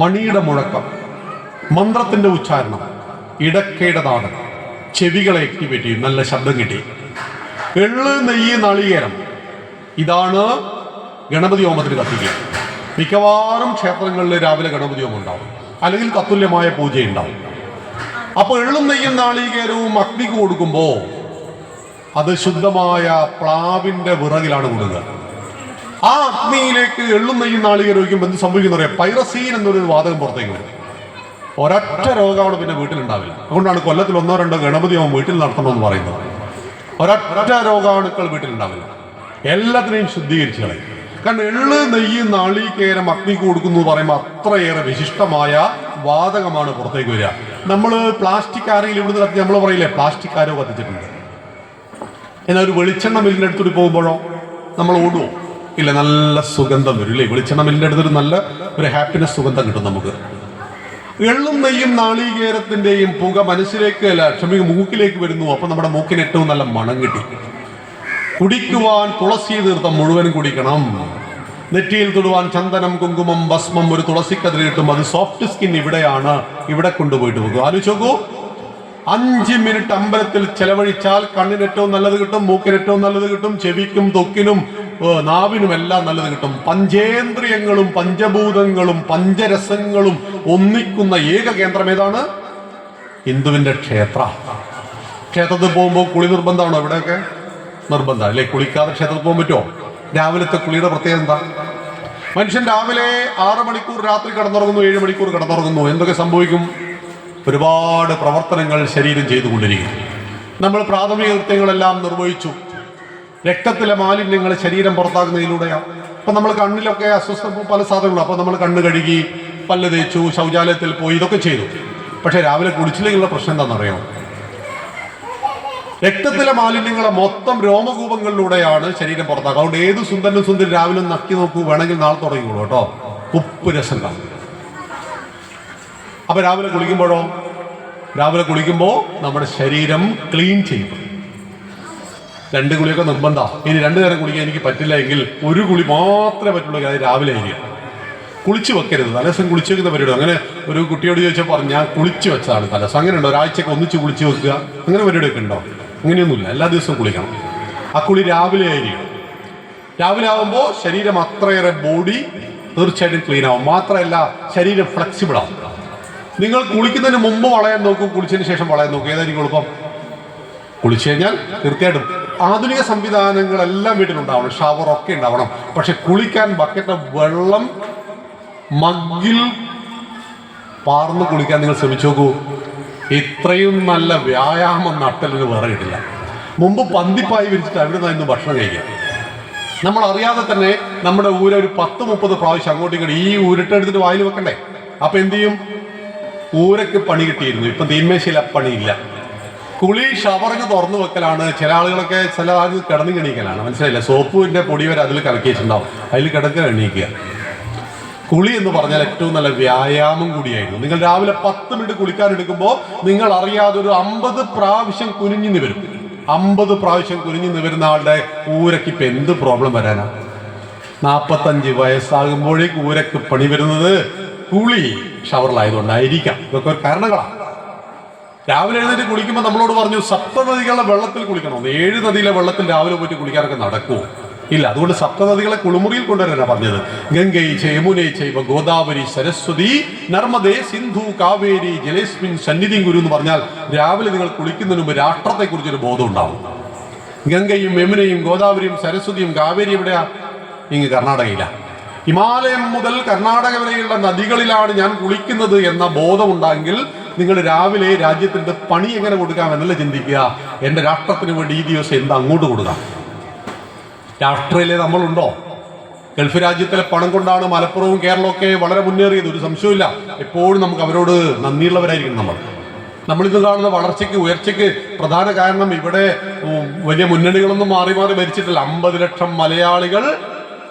മണിയുടെ മുഴക്കം, മന്ത്രത്തിന്റെ ഉച്ചാരണം, ഇടക്കയുടെ നാദം ചെവികളെ ആക്ടിവേറ്റ് ചെയ്യും. നല്ല ശബ്ദം കിട്ടി. എള്ള്, നെയ്യ്, നാളികേരം, ഇതാണ് ഗണപതി ഹോമത്തിന് കത്തിക്കുക. മിക്കവാറും ക്ഷേത്രങ്ങളിൽ രാവിലെ ഗണപതി ഹോമം ഉണ്ടാവും, അല്ലെങ്കിൽ തത്തുല്യമായ പൂജയുണ്ടാവും. അപ്പോൾ എള്ളും നെയ്യും നാളികേരവും അഗ്നിക്ക് കൊടുക്കുമ്പോൾ അത് ശുദ്ധമായ പ്ലാവിന്റെ വിറകിലാണ് കൊടുക്കുക. ആ അഗ്നിയിലേക്ക് എള്ളും നെയ്യും നാളികേരം ഒഴിക്കുമ്പോൾ എന്ത് സംഭവിക്കുന്ന പറയാം, പൈറസീൻ എന്നൊരു വാതകം പുറത്തേക്ക് വരും. ഒരൊറ്റ രോഗമാണ് പിന്നെ വീട്ടിലുണ്ടാവില്ല. അതുകൊണ്ടാണ് കൊല്ലത്തിൽ 1-2 ഗണപതി ഹോമം വീട്ടിൽ നടത്തണമെന്ന് പറയുന്നത്. ഒരൊറ്റ രോഗാണുക്കൾ വീട്ടിലുണ്ടാവില്ല. എല്ലാത്തിനെയും ശുദ്ധീകരിച്ച് കളയും. കാരണം എള്ള്, നെയ്യ്, നാളികേരം അഗ്നിക്ക് കൊടുക്കുന്നു എന്ന് പറയുമ്പോൾ അത്രയേറെ വിശിഷ്ടമായ വാതകമാണ് പുറത്തേക്ക് വരിക. നമ്മൾ പ്ലാസ്റ്റിക് ആരെങ്കിലും ഇവിടുന്ന് കത്തി, നമ്മൾ പറയില്ലേ പ്ലാസ്റ്റിക് ആരോ കത്തിച്ചിട്ടുണ്ട്. എന്നാൽ ഒരു വെളിച്ചെണ്ണ മില്ലിൻ്റെ അടുത്തോട്ട് പോകുമ്പോഴോ നമ്മൾ ഓടുവോ? ഇല്ല, നല്ല സുഗന്ധം വരും ഇല്ലേ? വെളിച്ചെണ്ണ മില്ലിൻ്റെ അടുത്തൊരു നല്ല ഒരു ഹാപ്പിനെസ് സുഗന്ധം കിട്ടും നമുക്ക്. എള്ളും നെയ്യും നാളികേരത്തിന്റെയും പുക മനസ്സിലേക്ക് മൂക്കിലേക്ക് വരുന്നു. അപ്പൊ നമ്മുടെ മൂക്കിന് ഏറ്റവും നല്ല മണം കിട്ടി. കുടിക്കുവാൻ തുളസി തീർത്ഥം മുഴുവനും കുടിക്കണം. നെറ്റിയിൽ തൊടുവാൻ ചന്ദനം, കുങ്കുമം, ഭസ്മം, ഒരു തുളസിക്കതിരി കിട്ടും. അത് സോഫ്റ്റ് സ്കിൻ ഇവിടെയാണ്, ഇവിടെ കൊണ്ടുപോയിട്ട് പോകും. ആലോചിച്ച് നോക്കൂ, 5 മിനിറ്റ് അമ്പലത്തിൽ ചെലവഴിച്ചാൽ കണ്ണിന് ഏറ്റവും നല്ലത് കിട്ടും, മൂക്കിന് ഏറ്റവും നല്ലത് കിട്ടും, ചെവിക്കും ത്വക്കിനും നാവിനും എല്ലാം നല്ലത് കിട്ടും. പഞ്ചേന്ദ്രിയങ്ങളും പഞ്ചഭൂതങ്ങളും പഞ്ചരസങ്ങളും ഒന്നിക്കുന്ന ഏക കേന്ദ്രം ഏതാണ്? ഹിന്ദുവിന്റെ ക്ഷേത്രത്തിൽ പോകുമ്പോൾ കുളി നിർബന്ധമാണോ? ഇവിടെയൊക്കെ നിർബന്ധം അല്ലേ? കുളിക്കാതെ ക്ഷേത്രത്തിൽ പോകാൻ പറ്റുമോ? രാവിലത്തെ കുളിയുടെ പ്രത്യേകത എന്താ? മനുഷ്യൻ രാവിലെ 6 മണിക്കൂർ രാത്രി കിടന്നുറങ്ങുന്നു, 7 മണിക്കൂർ കിടന്നുറങ്ങുന്നു. എന്തൊക്കെ സംഭവിക്കും? ഒരുപാട് പ്രവർത്തനങ്ങൾ ശരീരം ചെയ്തുകൊണ്ടിരിക്കും. നമ്മൾ പ്രാഥമിക കൃത്യങ്ങളെല്ലാം നിർവഹിച്ചു. രക്തത്തിലെ മാലിന്യങ്ങൾ ശരീരം പുറത്താക്കുന്നതിലൂടെയാണ്. അപ്പം നമ്മൾ കണ്ണിലൊക്കെ അസ്വസ്ഥ പല സാധനങ്ങളും. അപ്പം നമ്മൾ കണ്ണ് കഴുകി, പല്ല് തേച്ചു, ശൗചാലയത്തിൽ പോയി, ഇതൊക്കെ ചെയ്തു. പക്ഷെ രാവിലെ കുളിച്ചില്ലെങ്കിലുള്ള പ്രശ്നം എന്താണെന്നറിയാമോ? രക്തത്തിലെ മാലിന്യങ്ങളെ മൊത്തം രോമകൂപങ്ങളിലൂടെയാണ് ശരീരം പുറത്താക്കുക. അതുകൊണ്ട് ഏത് സുന്ദരനും സുന്ദരി രാവിലെ നക്കി നോക്കൂ, വേണമെങ്കിൽ നാളെ തുടങ്ങിക്കോളൂ കേട്ടോ. ഉപ്പ് രസം കാണും. അപ്പൊ രാവിലെ കുളിക്കുമ്പോൾ നമ്മുടെ ശരീരം ക്ലീൻ ചെയ്യും. 2 കുളിയൊക്കെ നിർബന്ധമാണ്. ഇനി 2 നേരം കുളിക്കാൻ എനിക്ക് പറ്റില്ല എങ്കിൽ 1 കുളി മാത്രമേ പറ്റുള്ളൂ. അത് രാവിലെ ആയിരിക്കും. കുളിച്ച് വെക്കരുത്. തലേദിവസം കുളിച്ച് വെക്കുന്ന പരിപാടി. അങ്ങനെ ഒരു കുട്ടിയോട് ചോദിച്ചാൽ പറഞ്ഞു, ഞാൻ കുളിച്ച് വെച്ചതാണ് തലേദിവസം. അങ്ങനെ ഉണ്ടോ? ഒരാഴ്ചക്ക് ഒന്നിച്ച് കുളിച്ച് വെക്കുക, അങ്ങനെ പരിപാടിയൊക്കെ ഉണ്ടോ? അങ്ങനെയൊന്നുമില്ല. എല്ലാ ദിവസവും കുളിക്കണം. ആ കുളി രാവിലെ ആയിരിക്കും. രാവിലെ ആകുമ്പോൾ ശരീരം അത്രയേറെ ബോഡി തീർച്ചയായിട്ടും ക്ലീൻ ആവും. മാത്രമല്ല ശരീരം ഫ്ലെക്സിബിൾ ആവും. നിങ്ങൾ കുളിക്കുന്നതിന് മുമ്പ് വളയാൻ നോക്കൂ, കുളിച്ചതിന് ശേഷം വളയാൻ നോക്കൂ. ഏതായിരിക്കും എളുപ്പം? കുളിച്ചു കഴിഞ്ഞാൽ തീർച്ചയായിട്ടും ആധുനിക സംവിധാനങ്ങളെല്ലാം വീട്ടിലുണ്ടാവണം, ഷവറൊക്കെ ഉണ്ടാവണം. പക്ഷെ കുളിക്കാൻ ബക്കറ്റ് വെള്ളം മഗ്ഗിൽ പാർന്ന് കുളിക്കാൻ നിങ്ങൾ ശ്രമിച്ചു നോക്കൂ. ഇത്രയും നല്ല വ്യായാമം നട്ടലിന് വേറെ കിട്ടില്ല. മുമ്പ് പന്തിപ്പായി വിരിച്ചിട്ട് അവിടെ നിന്നായിരുന്നു ഭക്ഷണം കഴിക്കുക. നമ്മൾ അറിയാതെ തന്നെ നമ്മുടെ ഊര ഒരു 10-30 പ്രാവശ്യം അങ്ങോട്ടും ഇങ്ങോട്ടും ഈ ഊരിട്ടെടുത്തിട്ട് വായിൽ വെക്കണ്ടേ? അപ്പൊ എന്ത് ചെയ്യും? ഊരക്ക് പണി കിട്ടിയിരുന്നു. ഇപ്പം തീന്മേശയിൽ പണിയില്ല. കുളി ഷവറിന് തുറന്നു വെക്കലാണ്. ചില ആളുകളൊക്കെ ചില ആളുകൾ കിടന്നു എണീക്കലാണ്. മനസ്സിലായില്ല? സോപ്പിന്റെ പൊടി വരെ അതിൽ കലക്കി വെച്ചിട്ടുണ്ടാവും. അതിൽ കിടക്കുക, എണീക്കുക. കുളി എന്ന് പറഞ്ഞാൽ ഏറ്റവും നല്ല വ്യായാമം കൂടിയായിരുന്നു. നിങ്ങൾ രാവിലെ 10 മിനിറ്റ് കുളിക്കാൻ എടുക്കുമ്പോൾ നിങ്ങൾ അറിയാതെ ഒരു 50 പ്രാവശ്യം കുനിഞ്ഞു നിവരും. 50 പ്രാവശ്യം കുനിഞ്ഞു നിവരുന്ന ആളുടെ ഊരക്ക് ഇപ്പം എന്ത് പ്രോബ്ലം വരാനാ? 45 വയസ്സാകുമ്പോഴേക്ക് ഊരക്ക് പണി വരുന്നത് കുളി ഷവറിലായതുകൊണ്ടായിരിക്കാം. ഇതൊക്കെ ഒരു കാരണങ്ങളാണ്. രാവിലെ എഴുന്നേറ്റ് കുളിക്കുമ്പോൾ നമ്മളോട് പറഞ്ഞു 7 നദികളുടെ വെള്ളത്തിൽ കുളിക്കണം. 7 നദിയിലെ വെള്ളത്തിൽ രാവിലെ പോയിട്ട് കുളിക്കാനൊക്കെ നടക്കുമോ? ഇല്ല. അതുകൊണ്ട് 7 നദികളെ കുളിമുറിയിൽ കൊണ്ടുവരാനാണ് പറഞ്ഞത്. ഗംഗൈ യമുനൈ ചൈവ ഗോദാവരി സരസ്വതി നർമ്മദേ സിന്ധു കാവേരി ജലേസ്മിൻ സന്നിധിം ഗുരു എന്ന് പറഞ്ഞാൽ രാവിലെ നിങ്ങൾ കുളിക്കുന്നതിന് മുമ്പ് രാഷ്ട്രത്തെക്കുറിച്ചൊരു ബോധം ഉണ്ടാവും. ഗംഗയും യമുനയും ഗോദാവരിയും സരസ്വതിയും കാവേരി എവിടെയാ? ഇങ്ങ് കർണാടകയിലാണ്. ഹിമാലയം മുതൽ കർണാടക വരെയുള്ള നദികളിലാണ് ഞാൻ കുളിക്കുന്നത് എന്ന ബോധമുണ്ടെങ്കിൽ നിങ്ങൾ രാവിലെ രാജ്യത്തിന്റെ പണി എങ്ങനെ കൊടുക്കാമെന്നല്ല ചിന്തിക്കുക. എൻ്റെ രാഷ്ട്രത്തിന് വേണ്ടി ഈ ദിവസം എന്താ അങ്ങോട്ട് കൊടുക്കാം? രാഷ്ട്രയിലെ നമ്മളുണ്ടോ? ഗൾഫ് രാജ്യത്തിലെ പണം കൊണ്ടാണ് മലപ്പുറവും കേരളമൊക്കെ വളരെ മുന്നേറിയത്, ഒരു സംശയമില്ല. എപ്പോഴും നമുക്ക് അവരോട് നന്ദിയുള്ളവരായിരിക്കും. നമ്മളിത് കാണുന്ന വളർച്ചയ്ക്ക് ഉയർച്ചയ്ക്ക് പ്രധാന കാരണം ഇവിടെ വലിയ മുന്നണികളൊന്നും മാറി മാറി ഭരിച്ചിട്ടില്ല. 50 ലക്ഷം മലയാളികൾ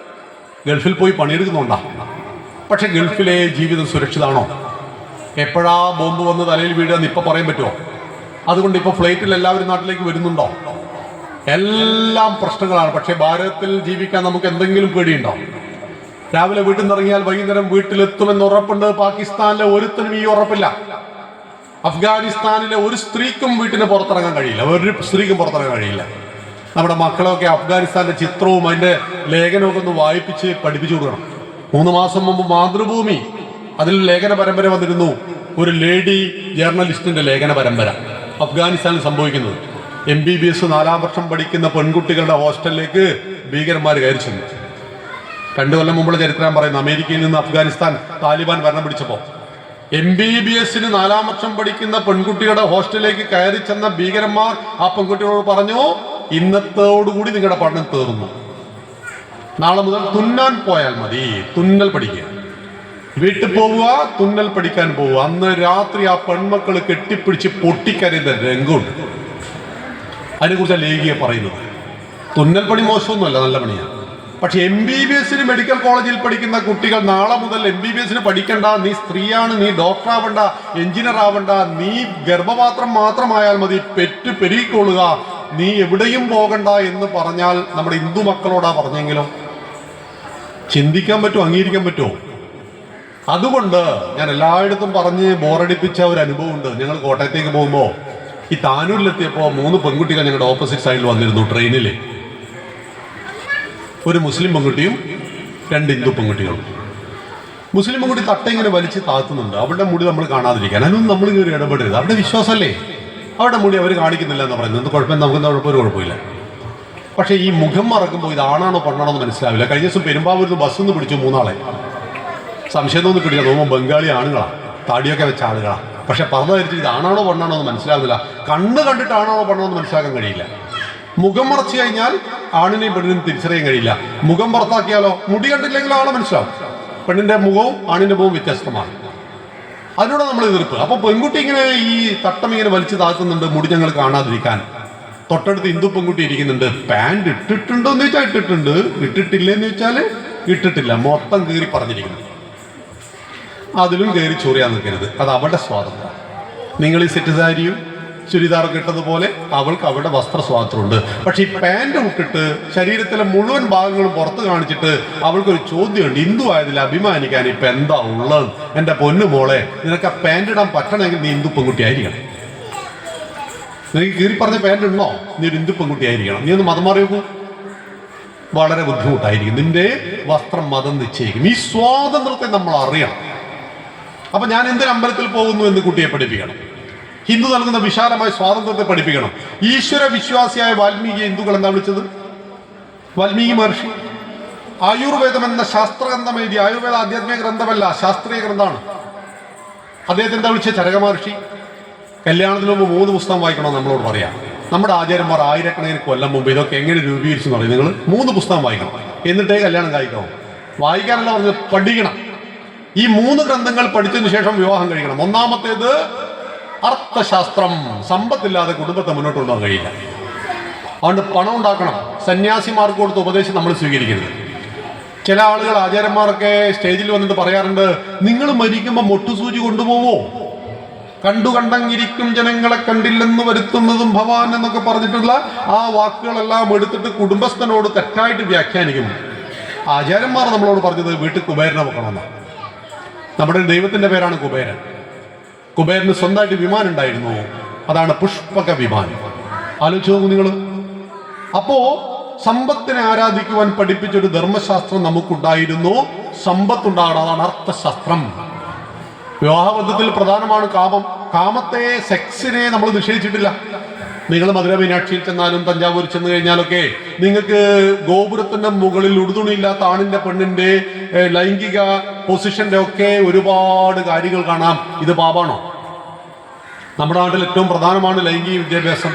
ഗൾഫിൽ പോയി പണിയെടുക്കുന്നുണ്ടാ. പക്ഷെ ഗൾഫിലെ ജീവിതം സുരക്ഷിതമാണോ? എപ്പോഴാ ബോംബ് വന്ന് തലയിൽ വീഴുകയെന്ന് ഇപ്പം പറയാൻ പറ്റുമോ? അതുകൊണ്ട് ഇപ്പോൾ ഫ്ലൈറ്റിൽ എല്ലാവരും നാട്ടിലേക്ക് വരുന്നുണ്ടോ? എല്ലാം പ്രശ്നങ്ങളാണ്. പക്ഷെ ഭാരതത്തിൽ ജീവിക്കാൻ നമുക്ക് എന്തെങ്കിലും പേടിയുണ്ടോ? രാവിലെ വീട്ടിൽ നിന്ന് ഇറങ്ങിയാൽ വൈകുന്നേരം വീട്ടിലെത്തുമെന്ന് ഉറപ്പുണ്ട്. പാകിസ്ഥാനിലെ ഒരുത്തനും ഈ ഉറപ്പില്ല. അഫ്ഗാനിസ്ഥാനിലെ ഒരു സ്ത്രീക്കും വീട്ടിന് പുറത്തിറങ്ങാൻ കഴിയില്ല, ഒരു സ്ത്രീക്കും പുറത്തിറങ്ങാൻ കഴിയില്ല. നമ്മുടെ മക്കളൊക്കെ അഫ്ഗാനിസ്ഥാന്റെ ചിത്രവും അതിന്റെ ലേഖനമൊക്കെ ഒന്ന് വായിപ്പിച്ച് പഠിപ്പിച്ചു കൊടുക്കണം. 3 മാസം മുമ്പ് മാതൃഭൂമി അതിൽ ലേഖന പരമ്പര വന്നിരുന്നു, ഒരു ലേഡി ജേർണലിസ്റ്റിന്റെ ലേഖന പരമ്പര. അഫ്ഗാനിസ്ഥാനിൽ സംഭവിക്കുന്നത് MBBS 4ാം വർഷം പഠിക്കുന്ന പെൺകുട്ടികളുടെ ഹോസ്റ്റലിലേക്ക് ഭീകരന്മാർ കയറി ചെന്നു. 2 കൊല്ലം മുമ്പുള്ള ചരിത്രം പറയുന്നു. അമേരിക്കയിൽ നിന്ന് അഫ്ഗാനിസ്ഥാൻ താലിബാൻ ഭരണം പിടിച്ചപ്പോൾ MBBS 4ാം വർഷം പഠിക്കുന്ന പെൺകുട്ടികളുടെ ഹോസ്റ്റലിലേക്ക് കയറി ചെന്ന ഭീകരന്മാർ ആ പെൺകുട്ടികളോട് പറഞ്ഞു, ഇന്നത്തോടുകൂടി നിങ്ങളുടെ പഠനം തീർന്നു, നാളെ മുതൽ തുന്നാൻ പോയാൽ മതി, തുന്നൽ പഠിക്കുക, വീട്ടിൽ പോവുക, തുന്നൽ പഠിക്കാൻ പോവുക. അന്ന് രാത്രി ആ പെൺമക്കൾ കെട്ടിപ്പിടിച്ച് പൊട്ടിക്കരയുന്ന രംഗമുണ്ട്. അതിനെക്കുറിച്ച് ലേഖിയെ പറയുന്നത്. തുന്നൽ പണി മോശമൊന്നുമല്ല, നല്ല പണിയാണ്. പക്ഷെ MBBS മെഡിക്കൽ കോളേജിൽ പഠിക്കുന്ന കുട്ടികൾ നാളെ മുതൽ MBBS പഠിക്കണ്ട, നീ സ്ത്രീയാണ്, നീ ഡോക്ടർ ആവണ്ട, എഞ്ചിനീയർ ആവണ്ട, നീ ഗർഭപാത്രം മാത്രമായാൽ മതി, പെരുകിക്കൊള്ളുക, നീ എവിടെയും പോകണ്ട എന്ന് പറഞ്ഞാൽ നമ്മുടെ ഹിന്ദു മക്കളോടാ പറഞ്ഞെങ്കിലും ചിന്തിക്കാൻ പറ്റുമോ, അംഗീകരിക്കാൻ പറ്റുമോ? അതുകൊണ്ട് ഞാൻ എല്ലായിടത്തും പറഞ്ഞ് ബോറടിപ്പിച്ച ഒരു അനുഭവമുണ്ട്. ഞങ്ങൾ കോട്ടയത്തേക്ക് പോകുമ്പോൾ ഈ താനൂരിലെത്തിയപ്പോൾ 3 പെൺകുട്ടികൾ ഞങ്ങളുടെ ഓപ്പോസിറ്റ് സൈഡിൽ വന്നിരുന്നു ട്രെയിനിൽ. ഒരു മുസ്ലിം പെൺകുട്ടിയും 2 ഹിന്ദു പെൺകുട്ടികളും. മുസ്ലിം പെൺകുട്ടി തട്ട ഇങ്ങനെ വലിച്ച് താത്തുന്നുണ്ട്. അവരുടെ മുടി നമ്മൾ കാണാതിരിക്കാൻ, അതിനൊന്നും നമ്മൾ കയറി ഇടപെടരുത്. അവരുടെ വിശ്വാസമല്ലേ, അവരുടെ മുടി അവർ കാണിക്കുന്നില്ല എന്ന് പറയുന്നത്. എന്ത് കുഴപ്പം, നമുക്ക് ഒരു കുഴപ്പമില്ല. പക്ഷേ ഈ മുഖം മറക്കുമ്പോൾ ഇത് ആണാണോ പെണ്ണാണോ എന്ന് മനസ്സിലാവില്ല. കഴിഞ്ഞ ദിവസം പെരുമ്പാവൂരിൽ ബസ്സിൽ നിന്ന് പിടിച്ചു 3 ആളെ. സംശയം തോന്നി പിടിക്കുക, തോന്നുമ്പോൾ ബംഗാളി ആണുങ്ങളാണ്, താടിയൊക്കെ വെച്ച ആളുകളാണ്. പക്ഷെ പറഞ്ഞു ധരിച്ച് ഇത് ആണാണോ പെണ്ണാണോ എന്ന് മനസ്സിലാകുന്നില്ല. കണ്ണ് കണ്ടിട്ട് ആണാണോ പെണ്ണാണോ എന്ന് മനസ്സിലാക്കാൻ കഴിയില്ല. മുഖം മറച്ചു കഴിഞ്ഞാൽ ആണിനെയും പെണ്ണിനെയും തിരിച്ചറിയാൻ കഴിയില്ല. മുഖം പുറത്താക്കിയാലോ, മുടി കണ്ടില്ലെങ്കിലും ആളെ മനസ്സിലാവും. പെണ്ണിന്റെ മുഖവും ആണിന്റെ മുഖവും വ്യത്യസ്തമാണ്. അതിനോട് നമ്മൾ എതിർപ്പ്. അപ്പൊ പെൺകുട്ടി ഇങ്ങനെ ഈ തട്ടം ഇങ്ങനെ വലിച്ചു താക്കുന്നുണ്ട്, മുടി ഞങ്ങൾ കാണാതിരിക്കാൻ. തൊട്ടടുത്ത് ഹിന്ദു പെൺകുട്ടി ഇരിക്കുന്നുണ്ട്. പാൻറ് ഇട്ടിട്ടുണ്ടോ എന്ന് ചോദിച്ചാൽ ഇട്ടിട്ടുണ്ട്, ഇട്ടിട്ടില്ലെന്ന് ചോദിച്ചാൽ ഇട്ടിട്ടില്ല, മൊത്തം കീറി പറഞ്ഞിരിക്കുന്നു. അതിലും കയറി ചൊറിയാൻ നിൽക്കരുത്, അത് അവളുടെ സ്വാതന്ത്ര്യം. നിങ്ങൾ ഈ സെറ്റ് സാരിയും ചുരിദാറൊക്കെ ഇട്ടതുപോലെ അവൾക്ക് അവരുടെ വസ്ത്ര സ്വാതന്ത്ര്യമുണ്ട്. പക്ഷെ ഈ പാൻറ് വിട്ടിട്ട് ശരീരത്തിലെ മുഴുവൻ ഭാഗങ്ങളും പുറത്ത് കാണിച്ചിട്ട് അവൾക്കൊരു ചോദ്യമുണ്ട്, ഹിന്ദു ആയതിൽ അഭിമാനിക്കാൻ ഇപ്പം എന്താ ഉള്ളത്? എൻ്റെ പൊന്നു മോളെ, നിനക്ക് ആ പാൻറ് ഇടാൻ പറ്റണമെങ്കിൽ നീ ഹിന്ദു പെൺകുട്ടി ആയിരിക്കണം. നിനക്ക് കീറി പറഞ്ഞ പാൻറ് ഉണ്ടോ, നീ ഒരു ഹിന്ദു പെൺകുട്ടി ആയിരിക്കണം. നീ ഒന്ന് മതം മാറി നോക്കൂ, വളരെ ബുദ്ധിമുട്ടായിരിക്കും. നിന്റെ വസ്ത്രം മതം നിശ്ചയിക്കും. ഈ സ്വാതന്ത്ര്യത്തെ നമ്മൾ അറിയണം. അപ്പൊ ഞാൻ എന്തൊരു അമ്പലത്തിൽ പോകുന്നു എന്ന് കുട്ടിയെ പഠിപ്പിക്കണം. ഹിന്ദു നൽകുന്ന വിശാലമായ സ്വാതന്ത്ര്യത്തെ പഠിപ്പിക്കണം. ഈശ്വര വിശ്വാസിയായ വാൽമീകി ഹിന്ദുക്കൾ എന്താ വിളിച്ചത്? വാൽമീകി മഹർഷി ആയുർവേദം എന്ന ശാസ്ത്രഗ്രന്ഥം എഴുതി. ആയുർവേദ ആധ്യാത്മിക ഗ്രന്ഥമല്ല, ശാസ്ത്രീയ ഗ്രന്ഥമാണ്. അദ്ദേഹത്തെ എന്താ വിളിച്ചത്? ചരക മഹർഷി. കല്യാണത്തിന് മുമ്പ് 3 പുസ്തകം വായിക്കണമെന്ന് നമ്മളോട് പറയാം. നമ്മുടെ ആചാര്യന്മാർ ആയിരക്കണക്കിന് കൊല്ലം മുമ്പ് ഇതൊക്കെ എങ്ങനെ രൂപീകരിച്ചെന്ന് പറയും. നിങ്ങൾ 3 പുസ്തകം വായിക്കണം, എന്നിട്ടേ കല്യാണം കഴിക്കണം. വായിക്കാനല്ല പറഞ്ഞത്, പഠിക്കണം. ഈ 3 ഗ്രന്ഥങ്ങൾ പഠിച്ചതിന് ശേഷം വിവാഹം കഴിക്കണം. ഒന്നാമത്തേത് അർത്ഥശാസ്ത്രം. സമ്പത്തില്ലാതെ കുടുംബത്തെ മുന്നോട്ട് കൊണ്ടുപോകാൻ കഴിയില്ല. അതുകൊണ്ട് പണം ഉണ്ടാക്കണം. സന്യാസിമാർക്ക് കൊടുത്ത ഉപദേശം നമ്മൾ സ്വീകരിക്കരുത്. ചില ആളുകൾ, ആചാര്യന്മാരൊക്കെ സ്റ്റേജിൽ വന്നിട്ട് പറയാറുണ്ട്, നിങ്ങൾ മരിക്കുമ്പോൾ മൊട്ടുസൂചി കൊണ്ടുപോവോ? കണ്ടങ്ങിരിക്കും ജനങ്ങളെ കണ്ടില്ലെന്ന് വരുത്തുന്നതും ഭവാൻ എന്നൊക്കെ പറഞ്ഞിട്ടുള്ള ആ വാക്കുകളെല്ലാം എടുത്തിട്ട് കുടുംബസ്ഥനോട് തെറ്റായിട്ട് വ്യാഖ്യാനിക്കും. ആചാര്യന്മാർ നമ്മളോട് പറഞ്ഞത് വീട്ടിൽ കുബേരനെ വെക്കണമെന്നാണ്. നമ്മുടെ ദൈവത്തിന്റെ പേരാണ് കുബേരൻ. കുബേരന് സ്വന്തമായിട്ട് വിമാനം ഉണ്ടായിരുന്നു, അതാണ് പുഷ്പക വിമാനം. ആലോചിച്ച് നോക്കൂ നിങ്ങൾ. അപ്പോ സമ്പത്തിനെ ആരാധിക്കുവാൻ പഠിപ്പിച്ചൊരു ധർമ്മശാസ്ത്രം നമുക്കുണ്ടായിരുന്നു. സമ്പത്തുണ്ടാകണം, അതാണ് അർത്ഥശാസ്ത്രം. വിവാഹബന്ധത്തിൽ പ്രധാനമാണ് കാമം. കാമത്തെ, സെക്സിനെ നമ്മൾ നിഷേധിച്ചിട്ടില്ല. നിങ്ങൾ മധുര മീനാക്ഷിയിൽ ചെന്നാലും തഞ്ചാവൂർ ചെന്ന് കഴിഞ്ഞാലൊക്കെ നിങ്ങൾക്ക് ഗോപുരത്തിന്റെ മുകളിൽ ഉടുതുണിയില്ലാത്ത ആണിന്റെ പെണ്ണിന്റെ ലൈംഗിക പൊസിഷന്റെ ഒക്കെ ഒരുപാട് കാര്യങ്ങൾ കാണാം. ഇത് പാപാണോ? നമ്മുടെ നാട്ടിൽ ഏറ്റവും പ്രധാനമാണ് ലൈംഗിക വിദ്യാഭ്യാസം.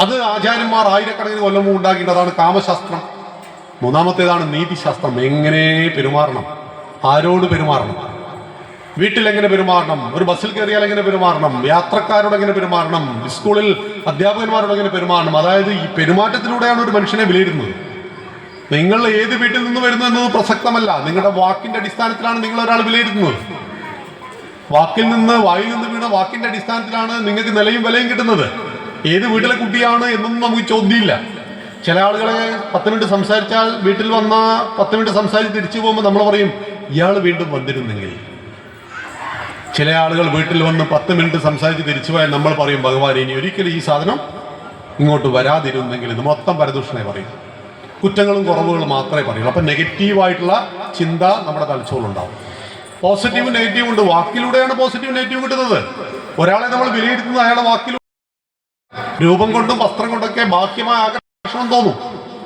അത് ആചാര്യന്മാർ ആയിരക്കണക്കിന് കൊല്ലം മുമ്പ് ഉണ്ടാക്കിയിട്ടതാണ് കാമശാസ്ത്രം. 3ാമത്തേതാണ് നീതിശാസ്ത്രം. എങ്ങനെ പെരുമാറണം, ആരോട് പെരുമാറണം, വീട്ടിൽ എങ്ങനെ പെരുമാറണം, ഒരു ബസ്സിൽ കയറിയാൽ എങ്ങനെ പെരുമാറണം, യാത്രക്കാരോട് എങ്ങനെ പെരുമാറണം, സ്കൂളിൽ അധ്യാപകന്മാരോട് എങ്ങനെ പെരുമാറണം. അതായത് ഈ പെരുമാറ്റത്തിലൂടെയാണ് ഒരു മനുഷ്യനെ വിലയിരുന്നത്. നിങ്ങൾ ഏത് വീട്ടിൽ നിന്ന് വരുന്നു എന്നത് പ്രസക്തമല്ല. നിങ്ങളുടെ വാക്കിന്റെ അടിസ്ഥാനത്തിലാണ് നിങ്ങൾ ഒരാൾ വിലയിരുത്തുന്നത്. വായിൽ നിന്ന് വീണ വാക്കിന്റെ അടിസ്ഥാനത്തിലാണ് നിങ്ങൾക്ക് നിലയും വിലയും കിട്ടുന്നത്. ഏത് വീട്ടിലെ കുട്ടിയാണ് എന്നൊന്നും നമുക്ക് ചോദ്യമില്ല. ചില ആളുകളെ 10 മിനിറ്റ് സംസാരിച്ചാൽ വീട്ടിൽ വന്ന 10 മിനിറ്റ് സംസാരിച്ച് തിരിച്ചു പോകുമ്പോൾ നമ്മൾ പറയും ഇയാൾ വീണ്ടും വന്നിരുന്നെങ്കിൽ. ചില ആളുകൾ വീട്ടിൽ വന്ന് 10 മിനിറ്റ് സംസാരിച്ച് തിരിച്ചു പോയാൽ നമ്മൾ പറയും ഭഗവാൻ ഇനി ഒരിക്കലും ഈ സാധനം ഇങ്ങോട്ട് വരാതിരുന്നെങ്കിൽ. ഇത് മൊത്തം പരദൂഷണേ പറയും, കുറ്റങ്ങളും കുറവുകളും മാത്രമേ പറയുള്ളൂ. അപ്പം നെഗറ്റീവായിട്ടുള്ള ചിന്ത നമ്മുടെ തലച്ചോറുണ്ടാവും. പോസിറ്റീവും നെഗറ്റീവും ഉണ്ട്. വാക്കിലൂടെയാണ് പോസിറ്റീവും നെഗറ്റീവും കിട്ടുന്നത്. ഒരാളെ നമ്മൾ വിലയിരുത്തുന്നത് അയാളുടെ വാക്കിലൂടെ. രൂപം കൊണ്ടും വസ്ത്രം കൊണ്ടൊക്കെ ബാഹ്യമായ ആകർഷണം തോന്നും.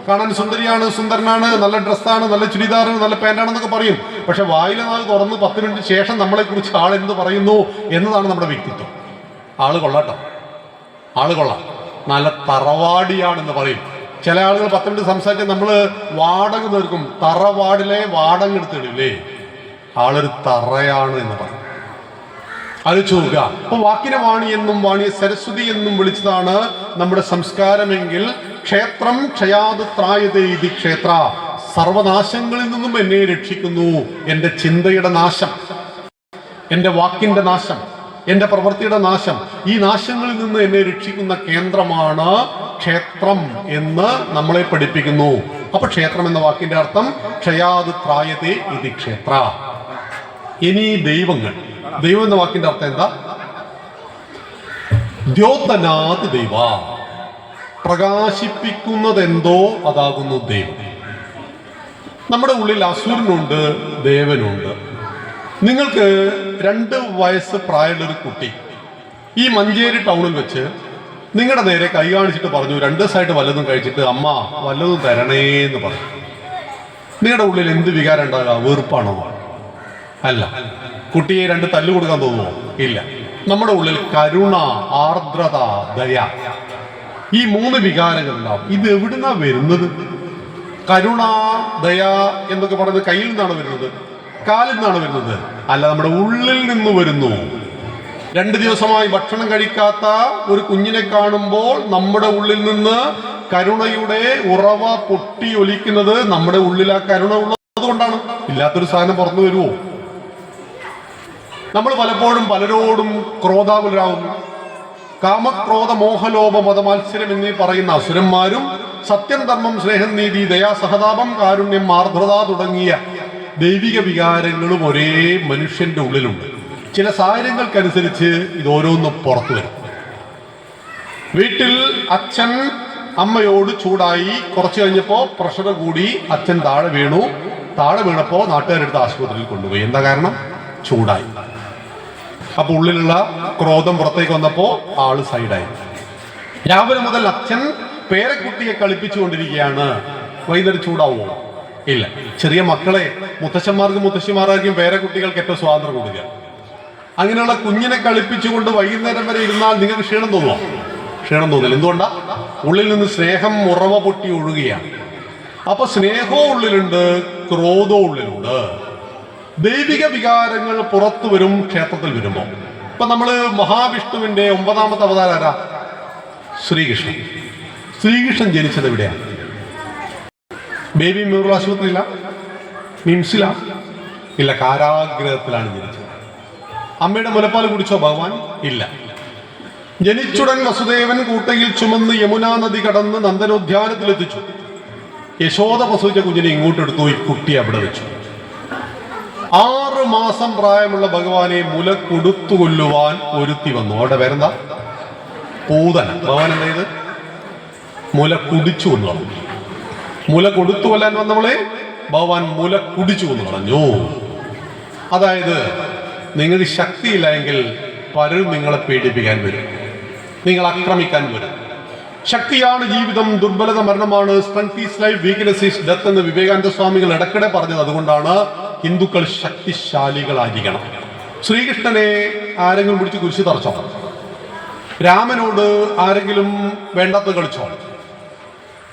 കാണാൻ സുന്ദരിയാണ്, സുന്ദരനാണ്, നല്ല ഡ്രസ്സാണ്, നല്ല ചുരിദാറാണ്, നല്ല പാൻ്റാണെന്നൊക്കെ പറയും. പക്ഷെ വായിലെ നാൾ തുറന്ന് 10 മിനിറ്റ് ശേഷം നമ്മളെക്കുറിച്ച് ആൾ എന്ത് പറയുന്നു എന്നതാണ് നമ്മുടെ വ്യക്തിത്വം. ആള് കൊള്ളാട്ടോ, ആള് കൊള്ളാം, നല്ല തറവാടിയാണെന്ന് പറയും. ചില ആളുകൾ 10 മിനിറ്റ് സംസാരിച്ച് നമ്മൾ വാടക തീർക്കും. തറവാടിലെ വാടക എടുത്തിടില്ലേ, ആളൊരു തറയാണ് എന്ന് പറയും. ആലോചിച്ച് നോക്കുക. അപ്പൊ വാക്കിനെ വാണി എന്നും വാണിയെ സരസ്വതി എന്നും വിളിച്ചതാണ് നമ്മുടെ സംസ്കാരമെങ്കിൽ ക്ഷേത്രം ക്ഷയാത് ത്രായതേ ഇതി ക്ഷേത്ര, സർവനാശങ്ങളിൽ നിന്നും എന്നെ രക്ഷിക്കുന്നു. എൻ്റെ ചിന്തയുടെ നാശം, എൻ്റെ വാക്കിന്റെ നാശം, എൻ്റെ പ്രവൃത്തിയുടെ നാശം, ഈ നാശങ്ങളിൽ നിന്ന് എന്നെ രക്ഷിക്കുന്ന കേന്ദ്രമാണ് ക്ഷേത്രം എന്ന് നമ്മളെ പഠിപ്പിക്കുന്നു. അപ്പൊ ക്ഷേത്രം എന്ന വാക്കിന്റെ അർത്ഥം ക്ഷയാത് ത്രായതേ ഇതി ക്ഷേത്ര. ഇനി ദൈവങ്ങൾ. ദൈവം എന്ന വാക്കിന്റെ അർത്ഥം എന്താ? ദ്യോതനാത് ദൈവ, പ്രകാശിപ്പിക്കുന്നതെന്തോ അതാകുന്നു ദൈവം. നമ്മുടെ ഉള്ളിൽ അസുരനുണ്ട്, ദേവനുണ്ട്. നിങ്ങൾക്ക് 2 വയസ്സ് പ്രായമുള്ളൊരു കുട്ടി ഈ മഞ്ചേരി ടൗണിൽ വെച്ച് നിങ്ങളുടെ നേരെ കൈ കാണിച്ചിട്ട് പറഞ്ഞു 2 ദിവസമായിട്ട് വല്ലതും കഴിച്ചിട്ട് അമ്മ വല്ലതും തരണേന്ന് പറഞ്ഞു. നിങ്ങളുടെ ഉള്ളിൽ എന്ത് വികാരം ഉണ്ടാകുക? വെറുപ്പാണോ? അല്ല. കുട്ടിയെ 2 തല്ല് കൊടുക്കാൻ തോന്നുമോ? ഇല്ല. നമ്മുടെ ഉള്ളിൽ കരുണ, ആർദ്രത, ദയ, ഈ 3 വികാരങ്ങൾ ഉണ്ടാവും. ഇത് എവിടുന്നാ വരുന്നത്? കരുണ, ദയ എന്നൊക്കെ പറയുന്നത് കയ്യിൽ നിന്നാണ് വരുന്നത്, കാലിൽ നിന്നാണ് വരുന്നത്? അല്ല, നമ്മുടെ ഉള്ളിൽ നിന്ന് വരുന്നു. 2 ദിവസമായി ഭക്ഷണം കഴിക്കാത്ത ഒരു കുഞ്ഞിനെ കാണുമ്പോൾ നമ്മുടെ ഉള്ളിൽ നിന്ന് കരുണയുടെ ഉറവ പൊട്ടി ഒലിക്കുന്നത് നമ്മുടെ ഉള്ളിൽ ആ കരുണ ഉള്ളത് കൊണ്ടാണ്. ഇല്ലാത്തൊരു സാധനം പുറത്തു വരുമോ? നമ്മൾ പലപ്പോഴും പലരോടും ക്രോധാകുലരാകുന്നു. കാമക്രോധ മോഹലോഭ മതമാത്സര്യം എന്നീ പറയുന്ന അസുരന്മാരും സത്യം, ധർമ്മം, സ്നേഹം, നീതി, ദയാ, സഹതാപം, കാരുണ്യം, ആർദ്രത തുടങ്ങിയ ദൈവിക വികാരങ്ങളും ഒരേ മനുഷ്യന്റെ ഉള്ളിലുണ്ട്. ചില സാഹചര്യങ്ങൾക്കനുസരിച്ച് ഇത് ഓരോന്നും പുറത്തു വരും. വീട്ടിൽ അച്ഛൻ അമ്മയോട് ചൂടായി, കുറച്ച് കഴിഞ്ഞപ്പോൾ പ്രഷർ കൂടി, അച്ഛൻ താഴെ വീണു. താഴെ വീണപ്പോൾ നാട്ടുകാരെടുത്ത് ആശുപത്രിയിൽ കൊണ്ടുപോയി. എന്താ കാരണം? ചൂടായി. അപ്പൊ ഉള്ളിലുള്ള ക്രോധം പുറത്തേക്ക് വന്നപ്പോൾ ആള് സൈഡായി. രാവിലെ മുതൽ അച്ഛൻ പേരക്കുട്ടിയെ കളിപ്പിച്ചുകൊണ്ടിരിക്കുകയാണ്. വൈകുന്നേരം ചൂടാവുമോ? ഇല്ല. ചെറിയ മക്കളെ മുത്തശ്ശന്മാർക്കും മുത്തശ്ശിമാർക്കും പേരക്കുട്ടികൾക്ക് ഏറ്റവും സ്വാതന്ത്ര്യം കൊടുക്കുക. അങ്ങനെയുള്ള കുഞ്ഞിനെ കളിപ്പിച്ചുകൊണ്ട് വൈകുന്നേരം വരെ ഇരുന്നാൽ നിങ്ങൾക്ക് ക്ഷീണം തോന്നുമോ? ക്ഷീണം തോന്നില്ല. എന്തുകൊണ്ടാ? ഉള്ളിൽ നിന്ന് സ്നേഹം ഉറവ പൊട്ടി ഒഴുകുകയാണ്. അപ്പൊ സ്നേഹവും ഉള്ളിലുണ്ട്, ക്രോധവും ഉള്ളിലുണ്ട്. ദൈവിക വികാരങ്ങൾ പുറത്തു വരും ക്ഷേത്രത്തിൽ വരുമ്പോൾ. ഇപ്പൊ നമ്മള് മഹാവിഷ്ണുവിന്റെ 9ാമത്തെ അവതാരം ആരാ? ശ്രീകൃഷ്ണൻ. ശ്രീകൃഷ്ണൻ ജനിച്ചത് എവിടെയാണ്? ബേബി മെമ്മോറിയൽ ആശുപത്രിയില്ല, മിംസില ഇല്ല, കാരാഗ്രഹത്തിലാണ് ജനിച്ചത്. അമ്മയുടെ മുലപ്പാൽ കുടിച്ചോ ഭഗവാൻ? ഇല്ല. ജനിച്ചുടൻ വസുദേവൻ കൂട്ടയിൽ ചുമന്ന് യമുനാ നദി കടന്ന് നന്ദനോദ്യാനത്തിലെത്തിച്ചു. യശോദ പ്രസവിച്ച കുഞ്ഞിനെ ഇങ്ങോട്ടെടുത്തു, ഈ കുട്ടി അവിടെ വെച്ചു. 6 മാസം പ്രായമുള്ള ഭഗവാനെ മുല കൊടുത്തു കൊല്ലുവാൻ ഒരുത്തി വന്നു. അവിടെ പേരെന്താ? പൂതന. ഭഗവാൻ എന്താ ചെയ്ത്? മുല കുടിച്ചു കൊന്നു കളഞ്ഞു. മുല കൊടുത്തു കൊല്ലാൻ വന്നവളെ ഭഗവാൻ മുല കുടിച്ചു കൊന്നു കളഞ്ഞു. അതായത് നിങ്ങൾക്ക് ശക്തിയില്ല എങ്കിൽ പലരും നിങ്ങളെ പീഡിപ്പിക്കാൻ വരും, നിങ്ങൾ ആക്രമിക്കാൻ വരും. ശക്തിയാണ് ജീവിതം, ദുർബലത മരണമാണ്. Strength is life, weakness is death എന്ന് വിവേകാനന്ദ സ്വാമികൾ ഇടയ്ക്കിടെ പറഞ്ഞത് അതുകൊണ്ടാണ്. ഹിന്ദുക്കൾ ശക്തിശാലികളായിരിക്കണം. ശ്രീകൃഷ്ണനെ ആരെങ്കിലും പിടിച്ച് കുരിശ് തറച്ചോ? രാമനോട് ആരെങ്കിലും വേണ്ടാത്ത കളിച്ചോ?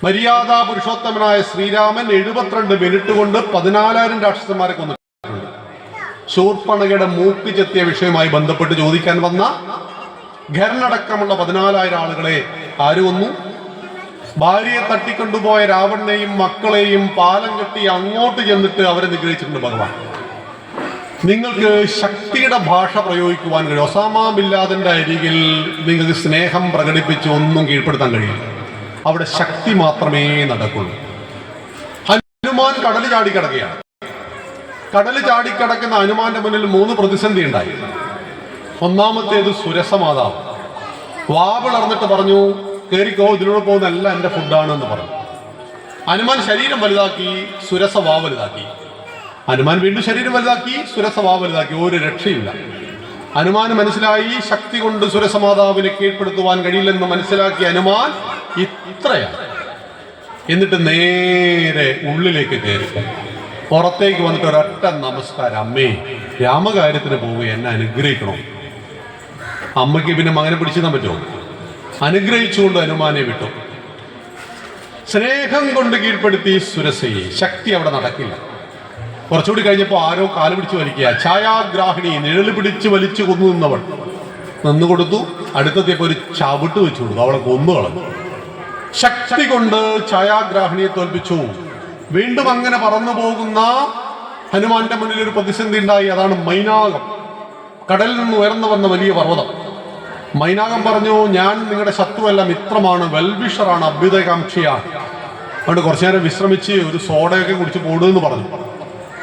മര്യാദാ പുരുഷോത്തമനായ ശ്രീരാമൻ 72 മിനിറ്റ് കൊണ്ട് 14,000 രാക്ഷസന്മാരെ കൊന്നിട്ടുണ്ട്. ശൂർപ്പണകയുടെ മൂക്ക് ചെത്തിയ വിഷയവുമായി ബന്ധപ്പെട്ട് ചോദിക്കാൻ വന്ന ഘർണടക്കമുള്ള 14,000 ആളുകളെ ആര് കൊന്നു? ഭാര്യയെ തട്ടിക്കൊണ്ടുപോയ രാവണനെയും മക്കളെയും പാലം കെട്ടി അങ്ങോട്ട് ചെന്നിട്ട് അവരെ നിഗ്രഹിച്ചിട്ടുണ്ട് ഭഗവാൻ. നിങ്ങൾക്ക് ശക്തിയുടെ ഭാഷ പ്രയോഗിക്കുവാൻ കഴിയും. ഒസാമ ബിൻ ലാദന്റെ അരികിൽ നിങ്ങൾക്ക് സ്നേഹം പ്രകടിപ്പിച്ച് ഒന്നും കീഴ്പ്പെടുത്താൻ കഴിയില്ല. അവിടെ ശക്തി മാത്രമേ നടക്കുള്ളൂ. ഹനുമാൻ കടൽ ചാടിക്കിടക്കുകയാണ്. കടൽ ചാടിക്കിടക്കുന്ന ഹനുമാന്റെ മുന്നിൽ 3 പ്രതിസന്ധി ഉണ്ടായി. ഒന്നാമത്തേത് സുരസമാതാവ് വാവിളർന്നിട്ട് പറഞ്ഞു, കയറിക്കോ, ഇതിലൂടെ പോകുന്നതല്ല എൻ്റെ ഫുഡാണെന്ന് പറഞ്ഞു. ഹനുമാൻ ശരീരം വലുതാക്കി, സുരസ വാ വലുതാക്കി. ഹനുമാൻ വീണ്ടും ശരീരം വലുതാക്കി, സുരസ വാ വലുതാക്കി. ഒരു രക്ഷയില്ല. ഹനുമാന് മനസ്സിലായി ശക്തി കൊണ്ട് സുരസമാതാവിനെ കീഴ്പ്പെടുത്തുവാൻ കഴിയില്ലെന്ന് മനസ്സിലാക്കി ഹനുമാൻ ഇത്രയാണ്. എന്നിട്ട് നേരെ ഉള്ളിലേക്ക് കയറി പുറത്തേക്ക് വന്നിട്ട് ഒരൊറ്റ നമസ്കാരം, അമ്മേ രാമകാര്യത്തിന് പോവുക, എന്നെ അനുഗ്രഹിക്കണം. അമ്മയ്ക്ക് പിന്നെ മകനെ പിടിച്ചിടാൻ പറ്റുമോ? അനുഗ്രഹിച്ചുകൊണ്ട് ഹനുമാനെ വിട്ടു. സ്നേഹം കൊണ്ട് കീഴ്പ്പെടുത്തി സുരസയെ. ശക്തി അവിടെ നടക്കില്ല. കുറച്ചുകൂടി കഴിഞ്ഞപ്പോൾ ആരോ കാല് പിടിച്ച് വലിക്കുക. ഛായാഗ്രാഹിണി, നിഴല് പിടിച്ച് വലിച്ചു കൊന്നു നിന്നവൾ നിന്നു കൊടുത്തു. അടുത്തെത്തിയപ്പോൾ ഒരു ചവിട്ട് വെച്ചു കൊടുത്തു, അവളെ കൊന്നു കളഞ്ഞു. ശക്തി കൊണ്ട് ഛായാഗ്രാഹിണിയെ തോൽപ്പിച്ചു. വീണ്ടും അങ്ങനെ പറന്നു പോകുന്ന ഹനുമാന്റെ മുന്നിൽ ഒരു പ്രതിസന്ധി ഉണ്ടായി. അതാണ് മൈനാകം. കടലിൽ നിന്ന് ഉയർന്നു വന്ന വലിയ പർവ്വതം. മൈനാകം പറഞ്ഞു, ഞാൻ നിങ്ങളുടെ ശത്രുവല്ല, മിത്രമാണ്, വെൽവിഷറാണ്, അഭ്യുദയകാംക്ഷിയാണ്. അതുകൊണ്ട് കുറച്ചു നേരം വിശ്രമിച്ച് ഒരു സോഡയൊക്കെ കുടിച്ച് പോടുമെന്ന് പറഞ്ഞു.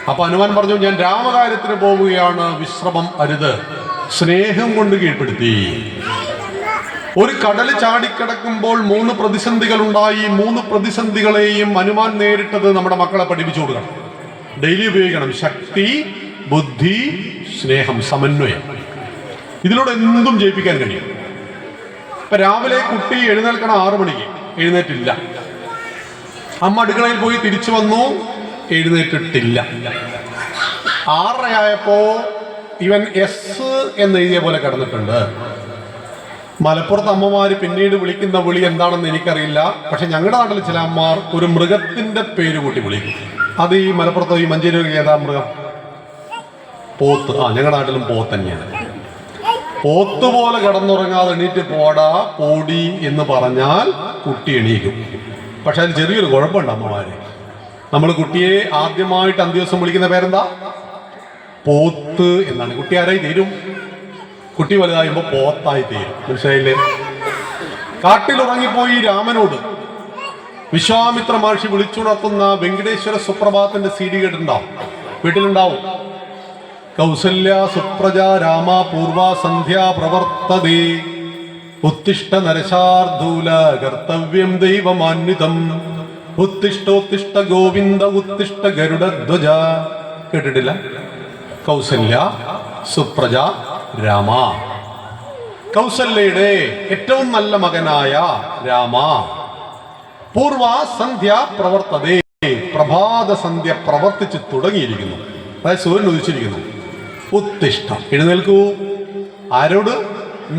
അപ്പൊ ഹനുമാൻ പറഞ്ഞു, ഞാൻ രാമകാര്യത്തിന് പോവുകയാണ്, വിശ്രമം അരുത്. സ്നേഹം കൊണ്ട് കീഴ്പ്പെടുത്തി. ഒരു കടൽ ചാടിക്കിടക്കുമ്പോൾ 3 പ്രതിസന്ധികൾ ഉണ്ടായി. 3 പ്രതിസന്ധികളെയും ഹനുമാൻ നേരിട്ടത് നമ്മുടെ മക്കളെ പഠിപ്പിച്ചു കൊടുക്കണം, ഡെയിലി ഉപയോഗിക്കണം. ശക്തി, ബുദ്ധി, സ്നേഹം, സമന്വയം. ഇതിലൂടെ എന്തും ജയിപ്പിക്കാൻ കഴിയും. ഇപ്പൊ രാവിലെ കുട്ടി എഴുന്നേൽക്കണം 6 മണിക്ക്, എഴുന്നേറ്റില്ല. അമ്മ അടുക്കളയിൽ പോയി തിരിച്ചു വന്നു, എഴുന്നേറ്റിട്ടില്ല. 6:30 ഇവൻ എസ് എന്ന് എഴുതിയ പോലെ കിടന്നിട്ടുണ്ട്. മലപ്പുറത്ത് അമ്മമാര് പിന്നീട് വിളിക്കുന്ന വിളി എന്താണെന്ന് എനിക്കറിയില്ല. പക്ഷെ ഞങ്ങളുടെ നാട്ടിൽ ചില അമ്മമാർ ഒരു മൃഗത്തിന്റെ പേര് കൂട്ടി വിളിക്കും. അത് ഈ മലപ്പുറത്ത് ഈ മഞ്ചേരി ഏതാ മൃഗം? പോത്ത്. ഞങ്ങളുടെ നാട്ടിലും പോത്ത് തന്നെയാണ്. പോത്ത് പോലെ കിടന്നുറങ്ങാതെ എണീറ്റ് പോടാ പോടി എന്ന് പറഞ്ഞാൽ കുട്ടി എണീക്കും. പക്ഷെ അതിൽ ചെറിയൊരു കുഴപ്പമുണ്ട് അമ്മമാര്. നമ്മൾ കുട്ടിയെ ആദ്യമായിട്ട് അന്ത്യദിവസം വിളിക്കുന്ന പേരെന്താ? പോത്ത് എന്നാണ്. കുട്ടി ആരായി തീരും? കുട്ടി വലുതായുമ്പോൾ പോത്തായി തീരും. മനസ്സിലായില്ലേ? കാട്ടിലുറങ്ങിപ്പോയി രാമനോട് വിശ്വാമിത്ര മഹർഷി വിളിച്ചുണർത്തുന്ന വെങ്കടേശ്വര സുപ്രഭാതത്തിന്റെ CD കേട്ടിട്ടുണ്ടാവും, വീട്ടിലുണ്ടാവും. കൗസല്യ സുപ്രജ രാമ പൂർവ സന്ധ്യ പ്രവർത്തതേ ഉത്തിഷ്ഠ നരശാർദൂല കർത്തവ്യം ദൈവമാന്വിതം ഉത്തിഷ്ഠോത്തിഷ്ഠ ഗോവിന്ദ ഉത്തിഷ്ഠ ഗരുഡധ്വജ. കേട്ടിട്ടില്ല? കൗസല്യ സുപ്രജ രാമ. കൗസല്യയുടെ ഏറ്റവും നല്ല മകനായ രാമ. പൂർവ സന്ധ്യ പ്രവർത്തതേ, പ്രഭാത സന്ധ്യ പ്രവർത്തിച്ച് തുടങ്ങിയിരിക്കുന്നു. അതായത് സൂര്യൻ ഉദിച്ചിരിക്കുന്നു. ഉത്തിഷ്ഠ, എഴുന്നേൽക്കൂ. ആരോട്?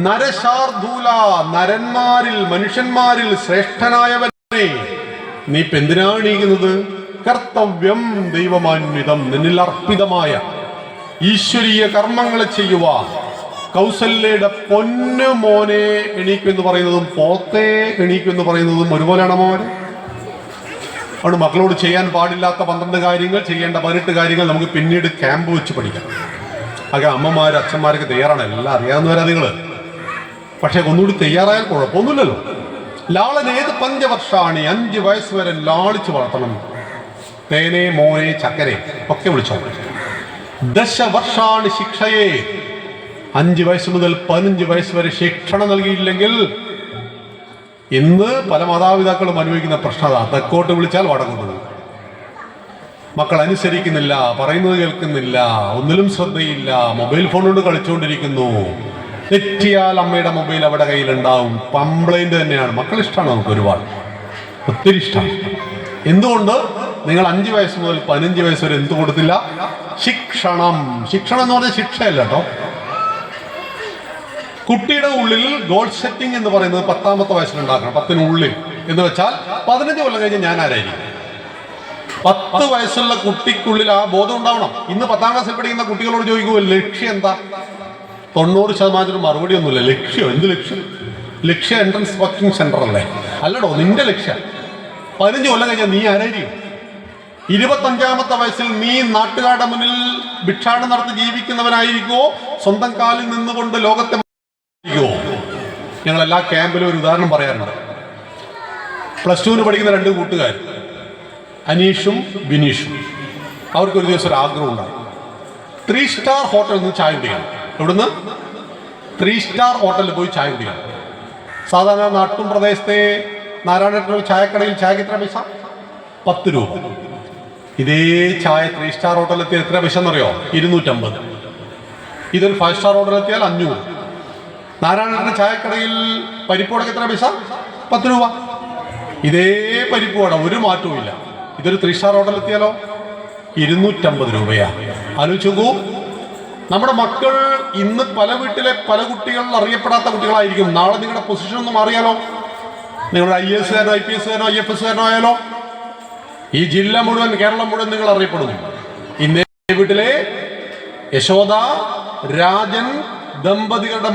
നരശാർദൂല, നരന്മാരിൽ മനുഷ്യന്മാരിൽ ശ്രേഷ്ഠനായവനെ നീ ഇപ്പൊ എന്തിനാണ് എണീക്കുന്നത്? കർത്തവ്യം ദൈവമാന്വിതം, നിന്നിൽ അർപ്പിതമായ ഈശ്വരീയ കർമ്മങ്ങൾ ചെയ്യുവാൻ. കൗസല്യയുടെ പൊന്നു മോനെ എണീക്കുമെന്ന് പറയുന്നതും പോത്തെ എണീക്കുമെന്ന് പറയുന്നതും ഒരുപോലെയാണ് മോനെ. അതുകൊണ്ട് മക്കളോട് ചെയ്യാൻ പാടില്ലാത്ത 12 കാര്യങ്ങൾ, ചെയ്യേണ്ട 18 കാര്യങ്ങൾ നമുക്ക് പിന്നീട് ക്യാമ്പ് വെച്ച് പഠിക്കാം. അതൊക്കെ അമ്മമാര് അച്ഛന്മാരൊക്കെ തയ്യാറാണ്, എല്ലാം അറിയാവുന്നവരാ നിങ്ങൾ. പക്ഷെ ഒന്നുകൂടി തയ്യാറായാൽ കുഴപ്പമൊന്നുമില്ലല്ലോ. ലാളൻ ഏത് 5 വർഷമാണ്? 5 വയസ്സ് വരെ ലാളിച്ച് വളർത്തണം. തേനെ മോനെ ചക്കരെ ഒക്കെ വിളിച്ചോ. 10 വർഷമാണ് ശിക്ഷയെ. 5 വയസ്സ് മുതൽ 15 വയസ്സ് വരെ ശിക്ഷണ നൽകിയില്ലെങ്കിൽ ഇന്ന് പല മാതാപിതാക്കളും അനുഭവിക്കുന്ന പ്രശ്നത. തെക്കോട്ട് വിളിച്ചാൽ വടങ്ങുന്നത്. മക്കൾ അനുസരിക്കുന്നില്ല, പറയുന്നത് കേൾക്കുന്നില്ല, ഒന്നിലും ശ്രദ്ധയില്ല, മൊബൈൽ ഫോൺ കൊണ്ട് കളിച്ചുകൊണ്ടിരിക്കുന്നു. തെറ്റിയാൽ അമ്മയുടെ മൊബൈൽ അവിടെ കയ്യിലുണ്ടാവും. കംപ്ലൈന്റ് തന്നെയാണ്. മക്കൾ ഇഷ്ടമാണ്, നമുക്ക് ഒരുപാട് ഒത്തിരി ഇഷ്ടമാണ്. എന്തുകൊണ്ട്? നിങ്ങൾ 5 വയസ്സ് മുതൽ 15 വയസ്സ് വരെ എന്ത് കൊടുത്തില്ല? ശിക്ഷണം. ശിക്ഷണം എന്ന് പറഞ്ഞാൽ ശിക്ഷയല്ല കേട്ടോ. കുട്ടിയുടെ ഉള്ളിൽ ഗോൾ സെറ്റിംഗ് എന്ന് പറയുന്നത് 10ാമത്തെ വയസ്സിലുണ്ടാക്കണം. 10-നുള്ളിൽ എന്ന് വെച്ചാൽ 15 കൊല്ലം കഴിഞ്ഞ് ഞാൻ ആരായിരിക്കും? 10 വയസ്സുള്ള കുട്ടിക്കുള്ളിൽ ആ ബോധം ഉണ്ടാവണം. ഇന്ന് 10ാം ക്ലാസ്സിൽ പഠിക്കുന്ന കുട്ടികളോട് ചോദിക്കുമോ ലക്ഷ്യം എന്താ? 90% മറുപടി ഒന്നുമില്ല. ലക്ഷ്യം? എന്ത് ലക്ഷ്യം? ലക്ഷ്യ എൻട്രൻസ് കോച്ചിങ് സെന്റർ അല്ലേ? അല്ലടോ, നിന്റെ ലക്ഷ്യം 15 കൊല്ലം കഴിഞ്ഞാൽ നീ ആരായിരിക്കും? 25ാമത്തെ വയസ്സിൽ നീ നാട്ടുകാരുടെ മുന്നിൽ ഭിക്ഷാടനം നടത്തി ജീവിക്കുന്നവനായിരിക്കുമോ? സ്വന്തം കാലിൽ നിന്നുകൊണ്ട് ലോകത്തെ ഞങ്ങൾ എല്ലാ ക്യാമ്പിലും ഒരു ഉദാഹരണം പറയാറുണ്ട്. +2 പഠിക്കുന്ന 2 കൂട്ടുകാർ, അനീഷും ബിനീഷും. അവർക്കൊരു ദിവസം ഒരു ആഗ്രഹം ഉണ്ടായി, 3 സ്റ്റാർ ഹോട്ടലിൽ നിന്ന് ചായ കുടിക്കണം. എവിടുന്ന്? 3 സ്റ്റാർ ഹോട്ടലിൽ പോയി ചായ കുടിക്കണം. സാധാരണ നാട്ടും പ്രദേശത്തെ നാരായണ ചായക്കടയിൽ ചായക്ക് എത്ര പൈസ? 10 രൂപ. ഇതേ ചായ 3 സ്റ്റാർ ഹോട്ടലിലെത്തിയാൽ എത്ര പൈസ എന്നറിയോ? 250. ഇതൊരു 5 സ്റ്റാർ ഹോട്ടലിലെത്തിയാൽ 500. നാരായണ ചായക്കടയിൽ പരിപ്പോടൊക്കെ എത്ര പൈസ? 10 രൂപ. ഇതേ പരിപ്പോട ഒരു മാറ്റവും ഇല്ല. ഇതൊരു 3 സ്റ്റാർ ഹോട്ടലിലെത്തിയാലോ 250 രൂപയാണ്. ആലോചിച്ച് നോക്കൂ. നമ്മുടെ മക്കൾ ഇന്ന് പല വീട്ടിലെ പല കുട്ടികളിൽ അറിയപ്പെടാത്ത കുട്ടികളായിരിക്കും. നാളെ നിങ്ങളുടെ പൊസിഷൻ ഒന്ന് മാറിയാലോ? നിങ്ങളുടെ IAS കാരനോ IPS കാരനോ IFS കാരനോ ആയാലോ ഈ ജില്ല മുഴുവൻ, കേരളം മുഴുവൻ നിങ്ങൾ അറിയപ്പെടുന്നു. ഇന്നേ വീട്ടിലെ യശോദ രാജൻ ദമ്പതികളുടെ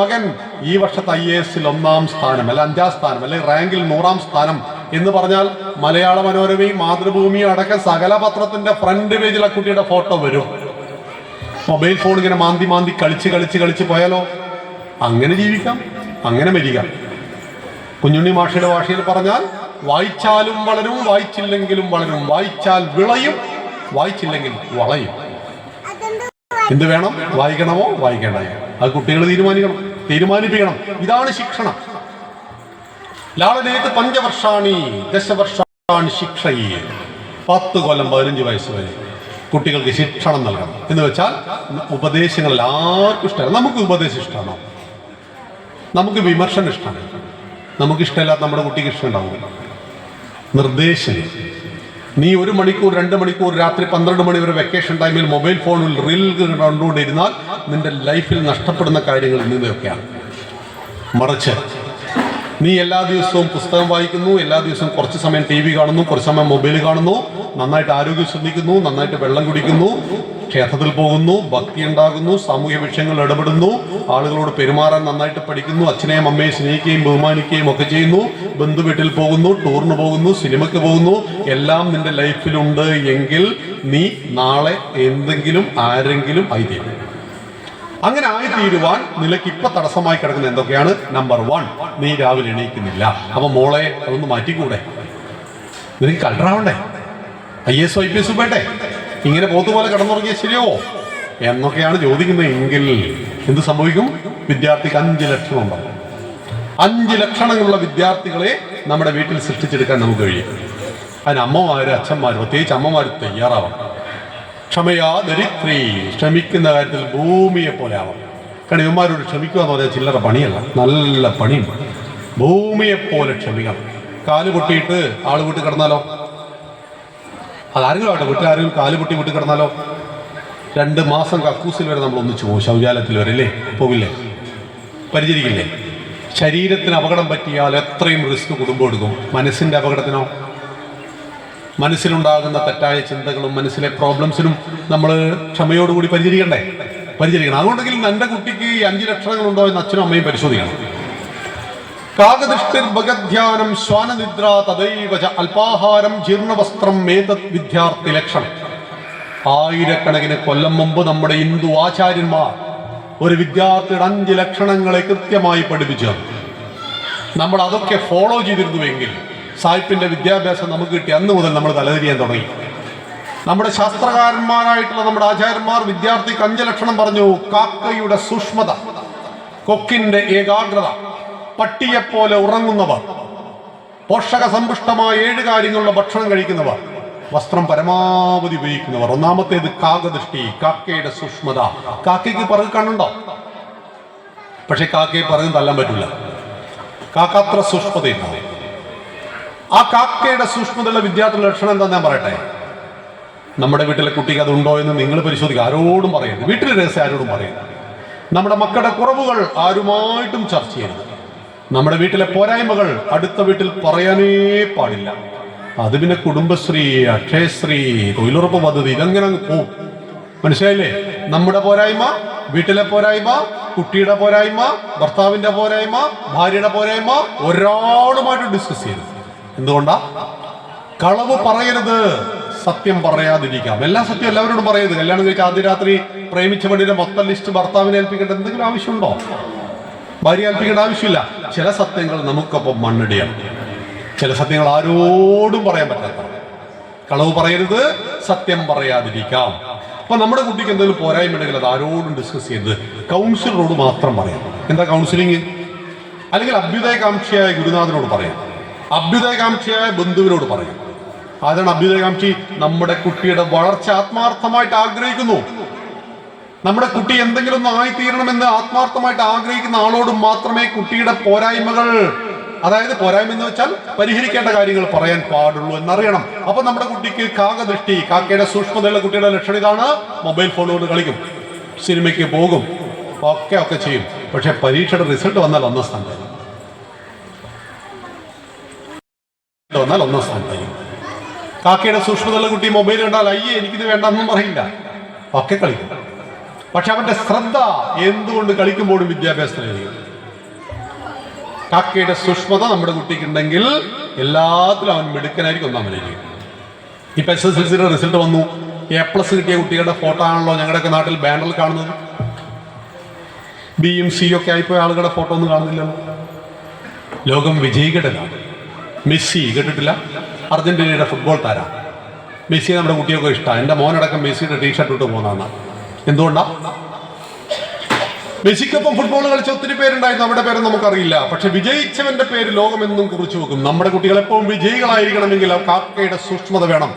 മകൻ ഈ വർഷത്തെ IAS-ൽ 1-ാം സ്ഥാനം, അല്ല 5-ാം സ്ഥാനം, അല്ലെങ്കിൽ റാങ്കിൽ 100-ാം സ്ഥാനം എന്ന് പറഞ്ഞാൽ മലയാള മനോരമയും മാതൃഭൂമിയും അടക്കം സകല പത്രത്തിന്റെ ഫ്രണ്ട് പേജിൽ ആ കുട്ടിയുടെ ഫോട്ടോ വരും. മൊബൈൽ ഫോൺ ഇങ്ങനെ മാന്തി കളിച്ച് പോയാലോ? അങ്ങനെ ജീവിക്കാം, അങ്ങനെ മരിക്കാം. കുഞ്ഞുണ്ണി മാഷയുടെ ഭാഷയിൽ പറഞ്ഞാൽ വായിച്ചാലും വളരും, വായിച്ചില്ലെങ്കിലും വളരും, വായിച്ചാൽ വിളയും, വായിച്ചില്ലെങ്കിൽ വളയും. എന്ത് വേണം? വായിക്കണമോ വായിക്കേണ്ടയോ? അത് കുട്ടികൾ തീരുമാനിപ്പിക്കണം. ഇതാണ് ശിക്ഷണം. ലാളനേത് പഞ്ചവർഷാണി ദശവർഷാണി ശിക്ഷയെ. 10 കൊല്ലം 15 വയസ്സ് വരെ കുട്ടികൾക്ക് ശിക്ഷണം നൽകണം. എന്ന് വെച്ചാൽ ഉപദേശങ്ങൾ എല്ലാവർക്കും ഇഷ്ടമാണ്. നമുക്ക് ഉപദേശം ഇഷ്ടമാണോ? നമുക്ക് വിമർശനം ഇഷ്ടമാണ്. നമുക്ക് ഇഷ്ടമില്ലാത്ത നമ്മുടെ കുട്ടിക്ക് ഇഷ്ടമുണ്ടാവും. നിർദ്ദേശം. നീ 1 മണിക്കൂർ 2 മണിക്കൂർ രാത്രി 12 മണി വരെ വെക്കേഷൻ ടൈമിൽ മൊബൈൽ ഫോണിൽ റീൽ കണ്ടുകൊണ്ടിരുന്നാൽ നിന്റെ ലൈഫിൽ നഷ്ടപ്പെടുന്ന കാര്യങ്ങൾ ഇന്നതൊക്കെയാണ്. മറിച്ച് നീ എല്ലാ ദിവസവും പുസ്തകം വായിക്കുന്നു, എല്ലാ ദിവസവും കുറച്ച് സമയം TV കാണുന്നു, കുറച്ച് സമയം മൊബൈൽ കാണുന്നു, നന്നായിട്ട് ആരോഗ്യം ശ്രദ്ധിക്കുന്നു, നന്നായിട്ട് വെള്ളം കുടിക്കുന്നു, ക്ഷേത്രത്തിൽ പോകുന്നു, ഭക്തി ഉണ്ടാകുന്നു, സാമൂഹ്യ വിഷയങ്ങൾ ഇടപെടുന്നു, ആളുകളോട് പെരുമാറാൻ നന്നായിട്ട് പഠിക്കുന്നു, അച്ഛനെയും അമ്മയെ സ്നേഹിക്കുകയും ബഹുമാനിക്കുകയും ഒക്കെ ചെയ്യുന്നു, ബന്ധു വീട്ടിൽ പോകുന്നു, ടൂറിന് പോകുന്നു, സിനിമയ്ക്ക് പോകുന്നു, എല്ലാം നിന്റെ ലൈഫിലുണ്ട് എങ്കിൽ നീ നാളെ എന്തെങ്കിലും ആരെങ്കിലും ആയിത്തീരും. അങ്ങനെ ആയിത്തീരുവാൻ നിനക്ക് ഇപ്പൊ തടസ്സമായി കിടക്കുന്ന എന്തൊക്കെയാണ്? നമ്പർ 1, നീ രാവിലെ എണീക്കുന്നില്ല. അപ്പൊ മോളെ അതൊന്ന് മാറ്റിക്കൂടെ? നിനക്ക് കളറാവണ്ടേ? IAS IPS വേണ്ടേ? ഇങ്ങനെ പോത്തുപോലെ കിടന്നുറങ്ങിയാൽ ശരിയോ എന്നൊക്കെയാണ് ചോദിക്കുന്നത്. എങ്കിൽ എന്ത് സംഭവിക്കും? വിദ്യാർത്ഥിക്ക് 5 ലക്ഷണം ഉണ്ടാവും. 5 ലക്ഷണങ്ങളുള്ള വിദ്യാർത്ഥികളെ നമ്മുടെ വീട്ടിൽ സൃഷ്ടിച്ചെടുക്കാൻ നമുക്ക് കഴിയും. അതിന് അമ്മമാര്, അച്ഛന്മാർ, പ്രത്യേകിച്ച് അമ്മമാർ തയ്യാറാവണം. ക്ഷമയാ ദരിദ്രീ, ക്ഷമിക്കുന്ന കാര്യത്തിൽ ഭൂമിയെ പോലെ ആവാം. കാരണം ഇവന്മാരോട് ക്ഷമിക്കുക എന്ന് പറഞ്ഞാൽ ചില്ലറ പണിയല്ല, നല്ല പണിയുണ്ട്. ഭൂമിയെ പോലെ ക്ഷമിക്കണം. കാല് പൊട്ടിയിട്ട് ആള് വീട്ടിൽ കിടന്നാലോ? അതാരെങ്കിലും ആവട്ടെ, വീട്ടിൽ ആരെങ്കിലും കാല് പൊട്ടി വീട്ടിൽ കിടന്നാലോ? 2 മാസം കക്കൂസിൽ വരെ നമ്മൾ ഒന്നിച്ചു പോകും, ശൗചാലയത്തിൽ വരെ അല്ലേ? പോകില്ലേ? പരിചരിക്കില്ലേ? ശരീരത്തിന് അപകടം പറ്റിയാൽ എത്രയും റിസ്ക് കുടുംബം എടുക്കും. മനസ്സിന്റെ അപകടത്തിനോ? മനസ്സിലുണ്ടാകുന്ന തെറ്റായ ചിന്തകളും മനസ്സിലെ പ്രോബ്ലംസിനും നമ്മൾ ക്ഷമയോടുകൂടി പരിചരിക്കണം. അതുകൊണ്ടെങ്കിൽ എൻ്റെ കുട്ടിക്ക് 5 ലക്ഷണങ്ങളുണ്ടോ എന്ന് അച്ഛനും അമ്മയും പരിശോധിക്കണം. കാകദൃഷ്ടിർ ഭഗധ്യാനം ശ്വാനനിദ്ര തദൈവ അല്പാഹാരം ജീർണവസ്ത്രം ഏതത് വിദ്യാർത്ഥി ലക്ഷണം. 1000കണക്കിന് കൊല്ലം മുമ്പ് നമ്മുടെ ഹിന്ദു ആചാര്യന്മാർ ഒരു വിദ്യാർത്ഥിയുടെ 5 ലക്ഷണങ്ങളെ കൃത്യമായി പഠിപ്പിച്ചു. നമ്മൾ അതൊക്കെ ഫോളോ ചെയ്തിരുന്നുവെങ്കിൽ സാഹിബിന്റെ വിദ്യാഭ്യാസം നമുക്ക് കിട്ടി അന്ന് മുതൽ നമ്മൾ തലതിരിയാൻ തുടങ്ങി. നമ്മുടെ ശാസ്ത്രകാരന്മാരായിട്ടുള്ള നമ്മുടെ ആചാര്യന്മാർ വിദ്യാർത്ഥിക്ക് 5 ലക്ഷണം പറഞ്ഞു. കാക്കയുടെ സൂക്ഷ്മത, കൊക്കിന്റെ ഏകാഗ്രത, പട്ടിയെപ്പോലെ ഉറങ്ങുന്നവർ, പോഷക സമ്പുഷ്ടമായ 7 കാര്യങ്ങളുള്ള ഭക്ഷണം കഴിക്കുന്നവർ, വസ്ത്രം പരമാവധി ഉപയോഗിക്കുന്നവർ. ഒന്നാമത്തേത് കാകദൃഷ്ടി, കാക്കയുടെ സൂക്ഷ്മത. കാക്കയ്ക്ക് പറക് കണ്ണുണ്ടോ? പക്ഷെ കാക്കയെ പറകും തല്ലാൻ പറ്റില്ല. കാക്ക അത്ര സൂക്ഷ്മതയുണ്ടാവും. ആ കാക്കയുടെ സൂക്ഷ്മതയുള്ള വിദ്യാർത്ഥിയുടെ ലക്ഷണം എന്താ ഞാൻ പറയട്ടെ? നമ്മുടെ വീട്ടിലെ കുട്ടിക്ക് അതുണ്ടോ എന്ന് നിങ്ങൾ പരിശോധിക്കുക. ആരോടും പറയരുത്. വീട്ടിലെ രഹസ്യം ആരോടും പറയരുത്. നമ്മുടെ മക്കളുടെ കുറവുകൾ ആരുമായിട്ടും ചർച്ച ചെയ്യരുത്. നമ്മുടെ വീട്ടിലെ പോരായ്മകൾ അടുത്ത വീട്ടിൽ പറയാനേ പാടില്ല. അത് പിന്നെ കുടുംബശ്രീ, അക്ഷയശ്രീ, തൊഴിലുറപ്പ് പദ്ധതി ഇതെങ്ങനെ പോവും? മനസ്സിലായില്ലേ? നമ്മുടെ പോരായ്മ, വീട്ടിലെ പോരായ്മ, കുട്ടിയുടെ പോരായ്മ, ഭർത്താവിന്റെ പോരായ്മ, ഭാര്യയുടെ പോരായ്മ ഒരാളുമായിട്ട് ഡിസ്കസ് ചെയ്യരുത്. എന്തുകൊണ്ടാ? കളവ് പറയരുത്, സത്യം പറയാതിരിക്കാം. എല്ലാ സത്യം എല്ലാവരോടും പറയരുത്. കല്യാണം കഴിച്ച് ആദ്യ രാത്രി പ്രേമിച്ച പെണ്ണിന്റെ മൊത്തം ലിസ്റ്റ് ഭർത്താവിനെ ഏൽപ്പിക്കേണ്ട എന്തെങ്കിലും ആവശ്യമുണ്ടോ? ഭാര്യ ഏൽപ്പിക്കേണ്ട ആവശ്യമില്ല. ചില സത്യങ്ങൾ നമുക്കൊപ്പം മണ്ണിടിയാണ്. ചില സത്യങ്ങൾ ആരോടും പറയാൻ പറ്റാത്ത, കളവ് പറയരുത്, സത്യം പറയാതിരിക്കാം. അപ്പൊ നമ്മുടെ കുട്ടിക്ക് എന്തെങ്കിലും പോരായ്മ ഉണ്ടെങ്കിൽ അത് ആരോടും ഡിസ്കസ് ചെയ്യരുത്, കൗൺസിലറോട് മാത്രം പറയാം. എന്താ കൗൺസിലിംഗ്? അല്ലെങ്കിൽ അഭ്യുദയകാംക്ഷിയായ ഗുരുനാഥനോട് പറയാം, അഭ്യുദയകാംക്ഷിയായ ബന്ധുവിനോട് പറയാം. അതാണ് അഭ്യുദയകാംക്ഷി. നമ്മുടെ കുട്ടിയുടെ വളർച്ച ആത്മാർത്ഥമായിട്ട് ആഗ്രഹിക്കുന്നു, നമ്മുടെ കുട്ടി എന്തെങ്കിലും ഒന്ന് ആയിത്തീരണമെന്ന് ആത്മാർത്ഥമായിട്ട് ആഗ്രഹിക്കുന്ന ആളോട് മാത്രമേ കുട്ടിയുടെ പോരായ്മകൾ, അതായത് പോരായ്മ എന്ന് വെച്ചാൽ പരിഹരിക്കേണ്ട കാര്യങ്ങൾ പറയാൻ പാടുള്ളൂ എന്നറിയണം. അപ്പൊ നമ്മുടെ കുട്ടിക്ക് കാകദൃഷ്ടി, കാക്കയുടെ സൂക്ഷ്മതയുള്ള കുട്ടിയുടെ ലക്ഷണം ഇതാണ്. മൊബൈൽ ഫോണുകൊണ്ട് കളിക്കും, സിനിമയ്ക്ക് പോകും, ഒക്കെ ചെയ്യും. പക്ഷെ പരീക്ഷയുടെ റിസൾട്ട് വന്നാൽ ഒന്നാം സ്ഥാനത്തായിരിക്കും, കാക്കയുടെ സൂക്ഷ്മതയുള്ള കുട്ടി മൊബൈൽ കണ്ടാൽ അയ്യേ എനിക്കിത് വേണ്ട എന്നും പറയില്ല, ഒക്കെ കളിക്കും. പക്ഷെ അവന്റെ ശ്രദ്ധ എന്തുകൊണ്ട് കളിക്കുമ്പോഴും വിദ്യാഭ്യാസത്തിലായിരിക്കും. കാക്കയുടെ സൂക്ഷ്മത നമ്മുടെ കുട്ടിക്കുണ്ടെങ്കിൽ എല്ലാത്തിലും അവൻ മിടുക്കനായിരിക്കും, ഒന്നാമനായിരിക്കും. ഇപ്പൊ SSLCയുടെ റിസൾട്ട് വന്നു, A+ കിട്ടിയ കുട്ടികളുടെ ഫോട്ടോ ആണല്ലോ ഞങ്ങളുടെയൊക്കെ നാട്ടിൽ ബാനറിൽ കാണുന്നത്. B യും C ഒക്കെ ആയിപ്പോയ ആളുകളുടെ ഫോട്ടോ ഒന്നും കാണുന്നില്ലല്ലോ. ലോകം വിജയികടലാണ്. മെസ്സി കേട്ടിട്ടില്ല? അർജന്റീനയുടെ ഫുട്ബോൾ താരം. മെസ്സിയെ നമ്മുടെ കുട്ടിയൊക്കെ ഇഷ്ടമാണ്. എൻ്റെ മോനടക്കം മെസ്സിയുടെ ടീഷർട്ട് ഇട്ട് പോകുന്നതാണ്. എന്തുകൊണ്ടാ? മെസ്സിക്കൊപ്പം ഫുട്ബോൾ കളിച്ച ഒത്തിരി പേരുണ്ടായിരുന്നു, അവിടെ പേരൊന്നും നമുക്കറിയില്ല. പക്ഷെ വിജയിച്ചവന്റെ പേര് ലോകം എന്നും കുറിച്ചു വെക്കും. നമ്മുടെ കുട്ടികൾ എപ്പോഴും വിജയികളായിരിക്കണമെങ്കിൽ കാക്കയുടെ സൂക്ഷ്മത വേണം.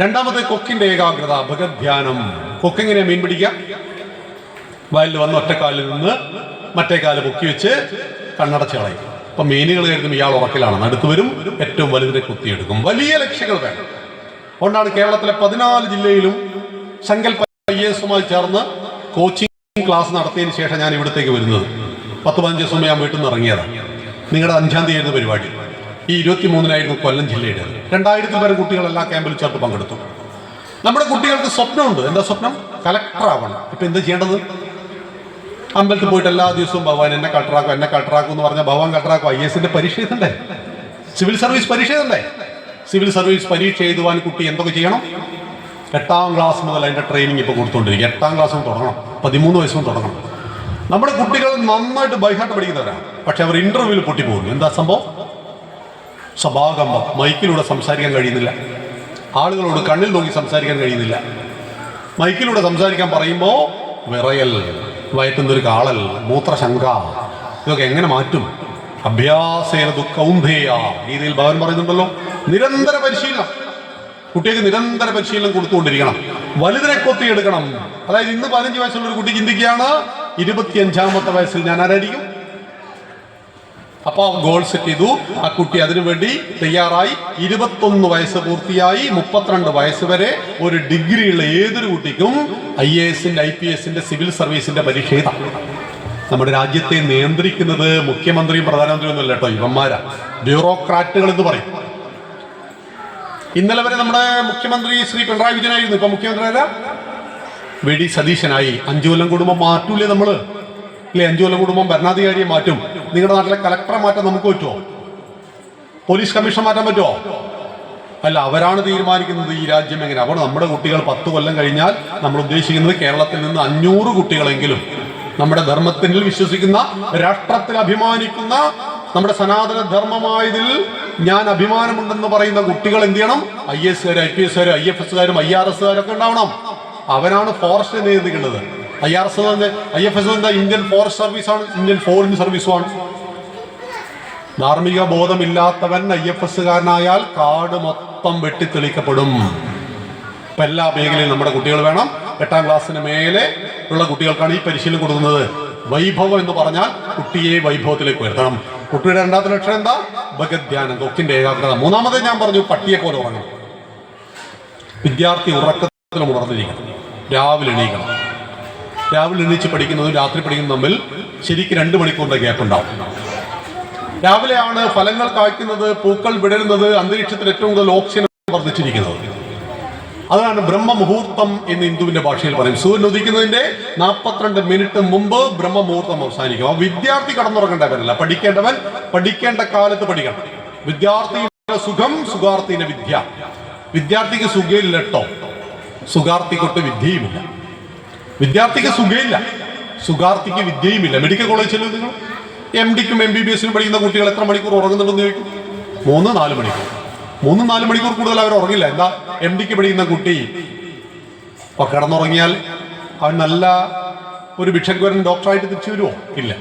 രണ്ടാമത്തെ കൊക്കിന്റെ ഏകാഗ്രത, ഭഗധ്യാനം. കൊക്കെങ്ങനെയാ മീൻ പിടിക്കുക? വയലിൽ വന്ന് ഒറ്റക്കാലിൽ നിന്ന് മറ്റേ കാല് പൊക്കി വെച്ച് കണ്ണടച്ച് കളയും. അപ്പൊ മീനുകൾ കരുതും ഇയാൾ ഉറക്കിലാണ്, അടുത്ത് വരും, ഏറ്റവും വലുതിനെ കുത്തിയെടുക്കും. വലിയ ലക്ഷ്യങ്ങൾ വേണം. അതുകൊണ്ടാണ് കേരളത്തിലെ 14 ജില്ലയിലും സങ്കല്പ IAS-ഉമായി ചേർന്ന് കോച്ചിങ് ക്ലാസ് നടത്തിയതിന് ശേഷം ഞാൻ ഇവിടത്തേക്ക് വരുന്നത്. 10-15 ദിവസം ഞാൻ വീട്ടിൽ നിന്ന് ഇറങ്ങിയതാണ്. നിങ്ങളുടെ 5-ാം തീയതി ആയിരുന്നു പരിപാടി. ഈ 23-നായിരുന്നു കൊല്ലം ജില്ലയുടെ. 2000 പേരെ കുട്ടികൾ എല്ലാ ക്യാമ്പിൽ ചേർത്ത് പങ്കെടുത്തു. നമ്മുടെ കുട്ടികൾക്ക് സ്വപ്നമുണ്ട്. എന്താ സ്വപ്നം? കലക്ടറാവണം. ഇപ്പൊ എന്താ ചെയ്യേണ്ടത്? അമ്പലത്തിൽ പോയിട്ട് എല്ലാ ദിവസവും ഭഗവാൻ എന്നെ കളക്ടറാക്കും എന്ന് പറഞ്ഞാൽ ഭഗവാൻ കളക്ടറാക്കും. IAS-ന്റെ പരീക്ഷ എഴുതണ്ടേ? സിവിൽ സർവീസ് പരീക്ഷ എഴുതണ്ടേ? സിവിൽ സർവീസ് പരീക്ഷ എഴുതുവാൻ കുട്ടി എന്തൊക്കെ ചെയ്യണം? 8-ാം ക്ലാസ് മുതൽ അതിന്റെ ട്രെയിനിങ് ഇപ്പോൾ കൊടുത്തുകൊണ്ടിരിക്കും. 8-ാം ക്ലാസ് തുടങ്ങണം, 13 വയസ്സും തുടങ്ങണം. നമ്മുടെ കുട്ടികൾ നന്നായിട്ട് ബൈഹാർട്ട് പഠിക്കുന്നവരാണ്, പക്ഷെ അവർ ഇന്റർവ്യൂവിൽ പൊട്ടിപ്പോകുന്നു. എന്താ സംഭവം? സഭാകമ്പം. മൈക്കിലൂടെ സംസാരിക്കാൻ കഴിയുന്നില്ല, ആളുകളോട് കണ്ണിൽ നോക്കി സംസാരിക്കാൻ കഴിയുന്നില്ല. മൈക്കിലൂടെ സംസാരിക്കാൻ പറയുമ്പോൾ വിറയൽ, വയറ്റുന്നൊരു കാളൽ, മൂത്രശങ്ക, ഇതൊക്കെ എങ്ങനെ മാറ്റും? അഭ്യാസേന ദുഃഖൗന്ധേയ ഗീതയിൽ ഭഗവാൻ പറയുന്നുണ്ടല്ലോ. നിരന്തര പരിശീലനം, കുട്ടിക്ക് നിരന്തര പരിശീലനം കൊടുത്തുകൊണ്ടിരിക്കണം. വലുതിനെ കൊത്തിയെടുക്കണം. അതായത് ഇന്ന് 15 വയസ്സുള്ള ഒരു കുട്ടി ചിന്തിക്കുകയാണ് 25-ാമത്തെ വയസ്സിൽ ഞാൻ ആരായിരിക്കും. അപ്പൊ ഗോൾ സെറ്റ് ചെയ്തു. ആ കുട്ടി അതിനുവേണ്ടി തയ്യാറായി. 21 വയസ്സ് പൂർത്തിയായി 32 വയസ്സ് വരെ ഒരു ഡിഗ്രിയുള്ള ഏതൊരു കുട്ടിക്കും IAS-ന്റെ IPS-ന്റെ സിവിൽ സർവീസിന്റെ പരീക്ഷ എഴുതാം. നമ്മുടെ രാജ്യത്തെ നിയന്ത്രിക്കുന്നത് മുഖ്യമന്ത്രിയും പ്രധാനമന്ത്രിയും ഒന്നുമല്ല കേട്ടോ, ഇവന്മാരാ, ബ്യൂറോക്രാറ്റുകൾ എന്ന് പറയും. ഇന്നലെ വരെ നമ്മുടെ മുഖ്യമന്ത്രി ശ്രീ പിണറായി വിജയനായിരുന്നു. ഇപ്പൊ മുഖ്യമന്ത്രി ആരാ? VD സതീശനായി. 5 കൊല്ലം കൂടുമ്പോൾ മാറ്റൂലേ നമ്മള്? ഇല്ലേ? 5 കൊല്ലം കൂടുമ്പോൾ ഭരണാധികാരിയെ മാറ്റും. നിങ്ങളുടെ നാട്ടിലെ കലക്ടറെ മാറ്റാൻ നമുക്ക് പറ്റുമോ? പോലീസ് കമ്മീഷൻ മാറ്റാൻ പറ്റുമോ? അല്ല, അവരാണ് തീരുമാനിക്കുന്നത് ഈ രാജ്യം എങ്ങനെ. അപ്പോൾ നമ്മുടെ കുട്ടികൾ 10 കൊല്ലം കഴിഞ്ഞാൽ നമ്മൾ ഉദ്ദേശിക്കുന്നത് കേരളത്തിൽ നിന്ന് 500 കുട്ടികളെങ്കിലും നമ്മുടെ ധർമ്മത്തിൽ വിശ്വസിക്കുന്ന, രാഷ്ട്രത്തിൽ അഭിമാനിക്കുന്ന, നമ്മുടെ സനാതന ധർമ്മമായതിൽ ഞാൻ അഭിമാനമുണ്ടെന്ന് പറയുന്ന കുട്ടികൾ എന്ത് ചെയ്യണം? IAS-കാരും IPS-കാരും IFS-കാരും IRS-കാരൊക്കെ ഉണ്ടാവണം. അവനാണ് ഫോറസ്റ്റ് നിയന്ത്രിക്കുന്നത്. IFS എന്താ? ഇന്ത്യൻ ഫോറസ്റ്റ് സർവീസാണ്, ഇന്ത്യൻ ഫോറിൻ സർവീസുമാണ്. ധാർമ്മിക ബോധമില്ലാത്തവൻ IFS-കാരനായാൽ കാട് മൊത്തം വെട്ടിത്തെളിക്കപ്പെടും. ഇപ്പം എല്ലാ മേഖലയിലും നമ്മുടെ കുട്ടികൾ വേണം. 8-ാം ക്ലാസ്സിന് മേലെ ഉള്ള കുട്ടികൾക്കാണ് ഈ പരിശീലനം കൊടുക്കുന്നത്. വൈഭവം എന്ന് പറഞ്ഞാൽ കുട്ടിയെ വൈഭവത്തിലേക്ക് ഉയർത്തണം. കുട്ടിയുടെ 2-ാമത്തെ ലക്ഷണം എന്താ? ഭഗധ്യാനം, കൊക്കിന്റെ ഏകാഗ്രത. 3-ാമത് ഞാൻ പറഞ്ഞു പട്ടിയെ പോലെ ഉറങ്ങണം. വിദ്യാർത്ഥി ഉറക്കത്തിലും ഉണർന്നിരിക്കണം, രാവിലെ എണീക്കണം. രാവിലെ എണീച്ച് പഠിക്കുന്നതും രാത്രി പഠിക്കുന്നതും തമ്മിൽ ശരിക്കും 2 മണിക്കൂറിന്റെ ഗ്യാപ്പ് ഉണ്ടാവും. രാവിലെയാണ് ഫലങ്ങൾ കായ്ക്കുന്നത്, പൂക്കൾ വിടരുന്നത്, അന്തരീക്ഷത്തിൽ ഏറ്റവും കൂടുതൽ ഓക്സിജൻ വർദ്ധിച്ചിരിക്കുന്നത്. അതാണ് ബ്രഹ്മമുഹൂർത്തം എന്ന് ഹിന്ദുവിന്റെ ഭാഷയിൽ പറയും. സൂര്യൻ ഉദിക്കുന്നതിന്റെ 42 മിനിറ്റ് മുമ്പ് ബ്രഹ്മമുഹൂർത്തം അവസാനിക്കും. ആ വിദ്യാർത്ഥി കടന്നുറങ്ങേണ്ടവരല്ല, പഠിക്കേണ്ടവൻ പഠിക്കേണ്ട കാലത്ത് പഠിക്കണം. വിദ്യാർത്ഥിയുടെ സുഖം, സുഖാർത്ഥിയുടെ വിദ്യ. വിദ്യാർത്ഥിക്ക് സുഖയില്ല കേട്ടോ, സുഖാർത്ഥിക്കൊട്ട് വിദ്യയുമില്ല. വിദ്യാർത്ഥിക്ക് സുഖയില്ല, സുഖാർത്ഥിക്ക് വിദ്യയുമില്ല. മെഡിക്കൽ കോളേജിൽ നിങ്ങൾ MD-ക്കും MBBS-നും പഠിക്കുന്ന കുട്ടികൾ എത്ര മണിക്കൂർ ഉറങ്ങുന്നുണ്ടെന്ന് ചോദിക്കും. 3-4 മണിക്കൂർ 3-4 മണിക്കൂർ കൂടുതൽ അവർ ഉറങ്ങില്ല. എന്താ, MD പഠിക്കുന്ന കുട്ടി അപ്പോൾ കിടന്നുറങ്ങിയാൽ അവൻ നല്ല ഒരു ഭിക്ഷക്കുവരൻ ഡോക്ടറായിട്ട് തിരിച്ചു വരുമോ? ഇല്ല.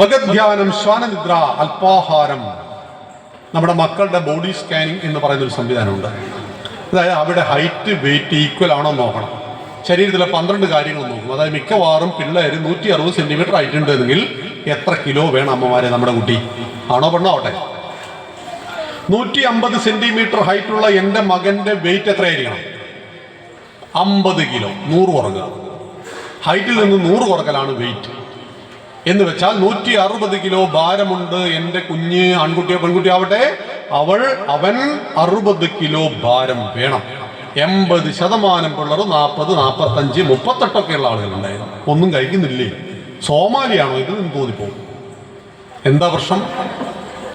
ഭഗധ്യാനം, ശ്വാനനിദ്ര, അല്പാഹാരം, നമ്മുടെ മക്കളുടെ ബോഡി സ്കാനിങ് എന്ന് പറയുന്ന ഒരു സംവിധാനമുണ്ട്. അതായത് അവിടെ ഹൈറ്റ് വെയിറ്റ് ഈക്വൽ ആണോ നോക്കണം. ശരീരത്തിലെ 12 കാര്യങ്ങൾ നോക്കും. അതായത് മിക്കവാറും പിള്ളേർ 160 സെന്റിമീറ്റർ ഹൈറ്റ് ഉണ്ടെങ്കിൽ എത്ര കിലോ വേണം അമ്മമാരെ നമ്മുടെ കുട്ടി? ആണോ പെണ്ണോ ആവട്ടെ. 150 സെന്റിമീറ്റർ ഹൈറ്റുള്ള എൻ്റെ മകന്റെ വെയിറ്റ് എത്രയായിരിക്കണം? 50 കിലോ. 100 കുറക്കുക. ഹൈറ്റിൽ നിന്ന് 100 കുറക്കലാണ് വെയിറ്റ്. എന്ന് വെച്ചാൽ 160 കിലോ ഭാരമുണ്ട് എൻ്റെ കുഞ്ഞ്, ആൺകുട്ടിയോ പെൺകുട്ടിയോ ആവട്ടെ, അവൻ 60 കിലോ ഭാരം വേണം. 80% പിള്ളേർ 40, 45, 38 ഉള്ള ആളുകളുണ്ടായിരുന്നു. ഒന്നും കഴിക്കുന്നില്ലേ? സോമാലിയാണോ ഇത് എന്ന് തോന്നിപ്പോകും. എന്താ പ്രശ്നം?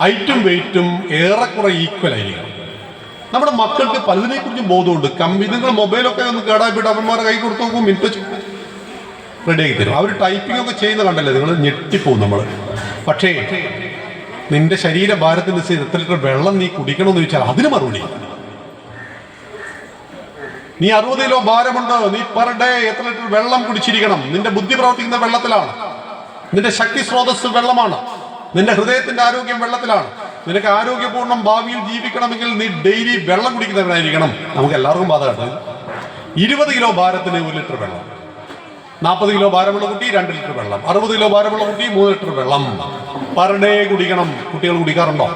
ഹൈറ്റും വെയിറ്റും ഏറെക്കുറെ ഈക്വൽ ആയിരിക്കണം. നമ്മുടെ മക്കൾക്ക് പലതിനെക്കുറിച്ചും ബോധമുണ്ട്. നിങ്ങൾ മൊബൈലൊക്കെ ഒന്ന് കേടായിപ്പോയിട്ട് അവന്മാരെ കൈ കൊടുത്തു നോക്കും, മിനിറ്റ് റെഡിയാക്കി തരും. അവർ ടൈപ്പിംഗ് ഒക്കെ ചെയ്യുന്ന കണ്ടല്ലേ, നിങ്ങൾ ഞെട്ടിപ്പോവും നമ്മൾ. പക്ഷേ നിന്റെ ശരീരഭാരത്തിനനുസരിച്ച് എത്ര ലിറ്റർ വെള്ളം നീ കുടിക്കണമെന്ന് ചോദിച്ചാൽ അതിന് മറുപടി. നീ 60 കിലോ ഭാരമുണ്ട്, നീ പെർ ഡേ എത്ര ലിറ്റർ വെള്ളം കുടിച്ചിരിക്കണം. നിന്റെ ബുദ്ധി പ്രവർത്തിക്കുന്ന വെള്ളത്തിലാണ്, നിന്റെ ശക്തി സ്രോതസ് വെള്ളമാണ്, നിന്റെ ഹൃദയത്തിന്റെ ആരോഗ്യം വെള്ളത്തിലാണ്. നിനക്ക് ആരോഗ്യപൂർണ്ണം ഭാവിയിൽ ജീവിക്കണമെങ്കിൽ നീ ഡെയിലി വെള്ളം കുടിക്കുന്നവനായിരിക്കണം. നമുക്ക് എല്ലാവർക്കും ബാധ കേട്ടോ. 20 കിലോ ഭാരത്തിന് 1 ലിറ്റർ വെള്ളം, 40 കിലോ ഭാരമുള്ള കുട്ടി 2 ലിറ്റർ വെള്ളം, 60 കിലോ ഭാരമുള്ള കുട്ടി 3 ലിറ്റർ വെള്ളം പെർ ഡേ കുടിക്കണം. കുട്ടികൾ കുടിക്കാറുണ്ടോ?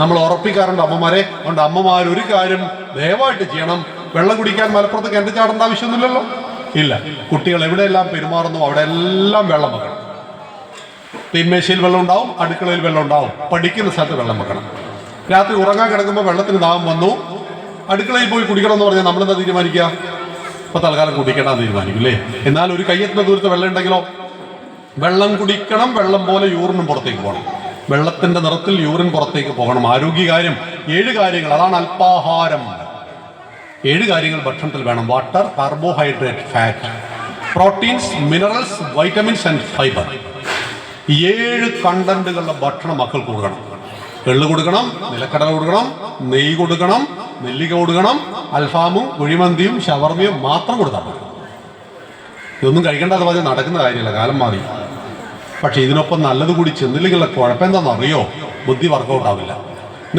നമ്മൾ ഉറപ്പിക്കാറുണ്ട് അമ്മമാരെ. അതുകൊണ്ട് അമ്മമാർ ഒരു കാര്യം ദയവായിട്ട് ചെയ്യണം. വെള്ളം കുടിക്കാൻ മലപ്പുറത്ത് കിണറ്റ് ചാടേണ്ട ആവശ്യമൊന്നുമില്ലല്ലോ. ഇല്ല, കുട്ടികൾ എവിടെയെല്ലാം പെരുമാറുന്നു അവിടെ എല്ലാം വെള്ളം വെക്കണം. തീന്മേശയിൽ വെള്ളം ഉണ്ടാവും, അടുക്കളയിൽ വെള്ളം ഉണ്ടാവും, പഠിക്കുന്ന സ്ഥലത്ത് വെള്ളം വെക്കണം. രാത്രി ഉറങ്ങാൻ കിടക്കുമ്പോൾ വെള്ളത്തിന് ദാഹം വന്നു, അടുക്കളയിൽ പോയി കുടിക്കണം എന്ന് പറഞ്ഞാൽ നമ്മളെന്താ തീരുമാനിക്കുക? ഇപ്പൊ തൽക്കാലം കുടിക്കണം തീരുമാനിക്കും അല്ലേ? എന്നാൽ ഒരു കയ്യെത്തുന്ന ദൂരത്ത് വെള്ളം ഉണ്ടെങ്കിലോ? വെള്ളം കുടിക്കണം, വെള്ളം പോലെ യൂറിനും പുറത്തേക്ക് പോകണം. വെള്ളത്തിന്റെ നിറത്തിൽ യൂറിൻ പുറത്തേക്ക് പോകണം. ആരോഗ്യകാര്യം 7 കാര്യങ്ങൾ, അതാണ് അല്പാഹാരം. 7 കാര്യങ്ങൾ ഭക്ഷണത്തിൽ വേണം. Water, carbohydrate, fat, proteins, minerals, vitamins and fibre. 7 കണ്ടന്റുകളുടെ ഭക്ഷണം മക്കൾക്ക് കൊടുക്കണം. എള്ള് കൊടുക്കണം, നിലക്കടല കൊടുക്കണം, നെയ്യ് കൊടുക്കണം, നെല്ലിക്ക കൊടുക്കണം. അൽഫാമും കുഴിമന്തിയും ഷവർമയും മാത്രം കൊടുത്താൽ മതി. ഇതൊന്നും കഴിക്കേണ്ടത് പറഞ്ഞാൽ നടക്കുന്ന കാര്യമില്ല, കാലം മാറി. പക്ഷെ ഇതിനൊപ്പം നല്ലത് കൂടി ചെന്നില്ലെങ്കിലുള്ള കുഴപ്പം എന്താണെന്ന് അറിയോ? ബുദ്ധി വർക്കൗട്ട് ആവില്ല.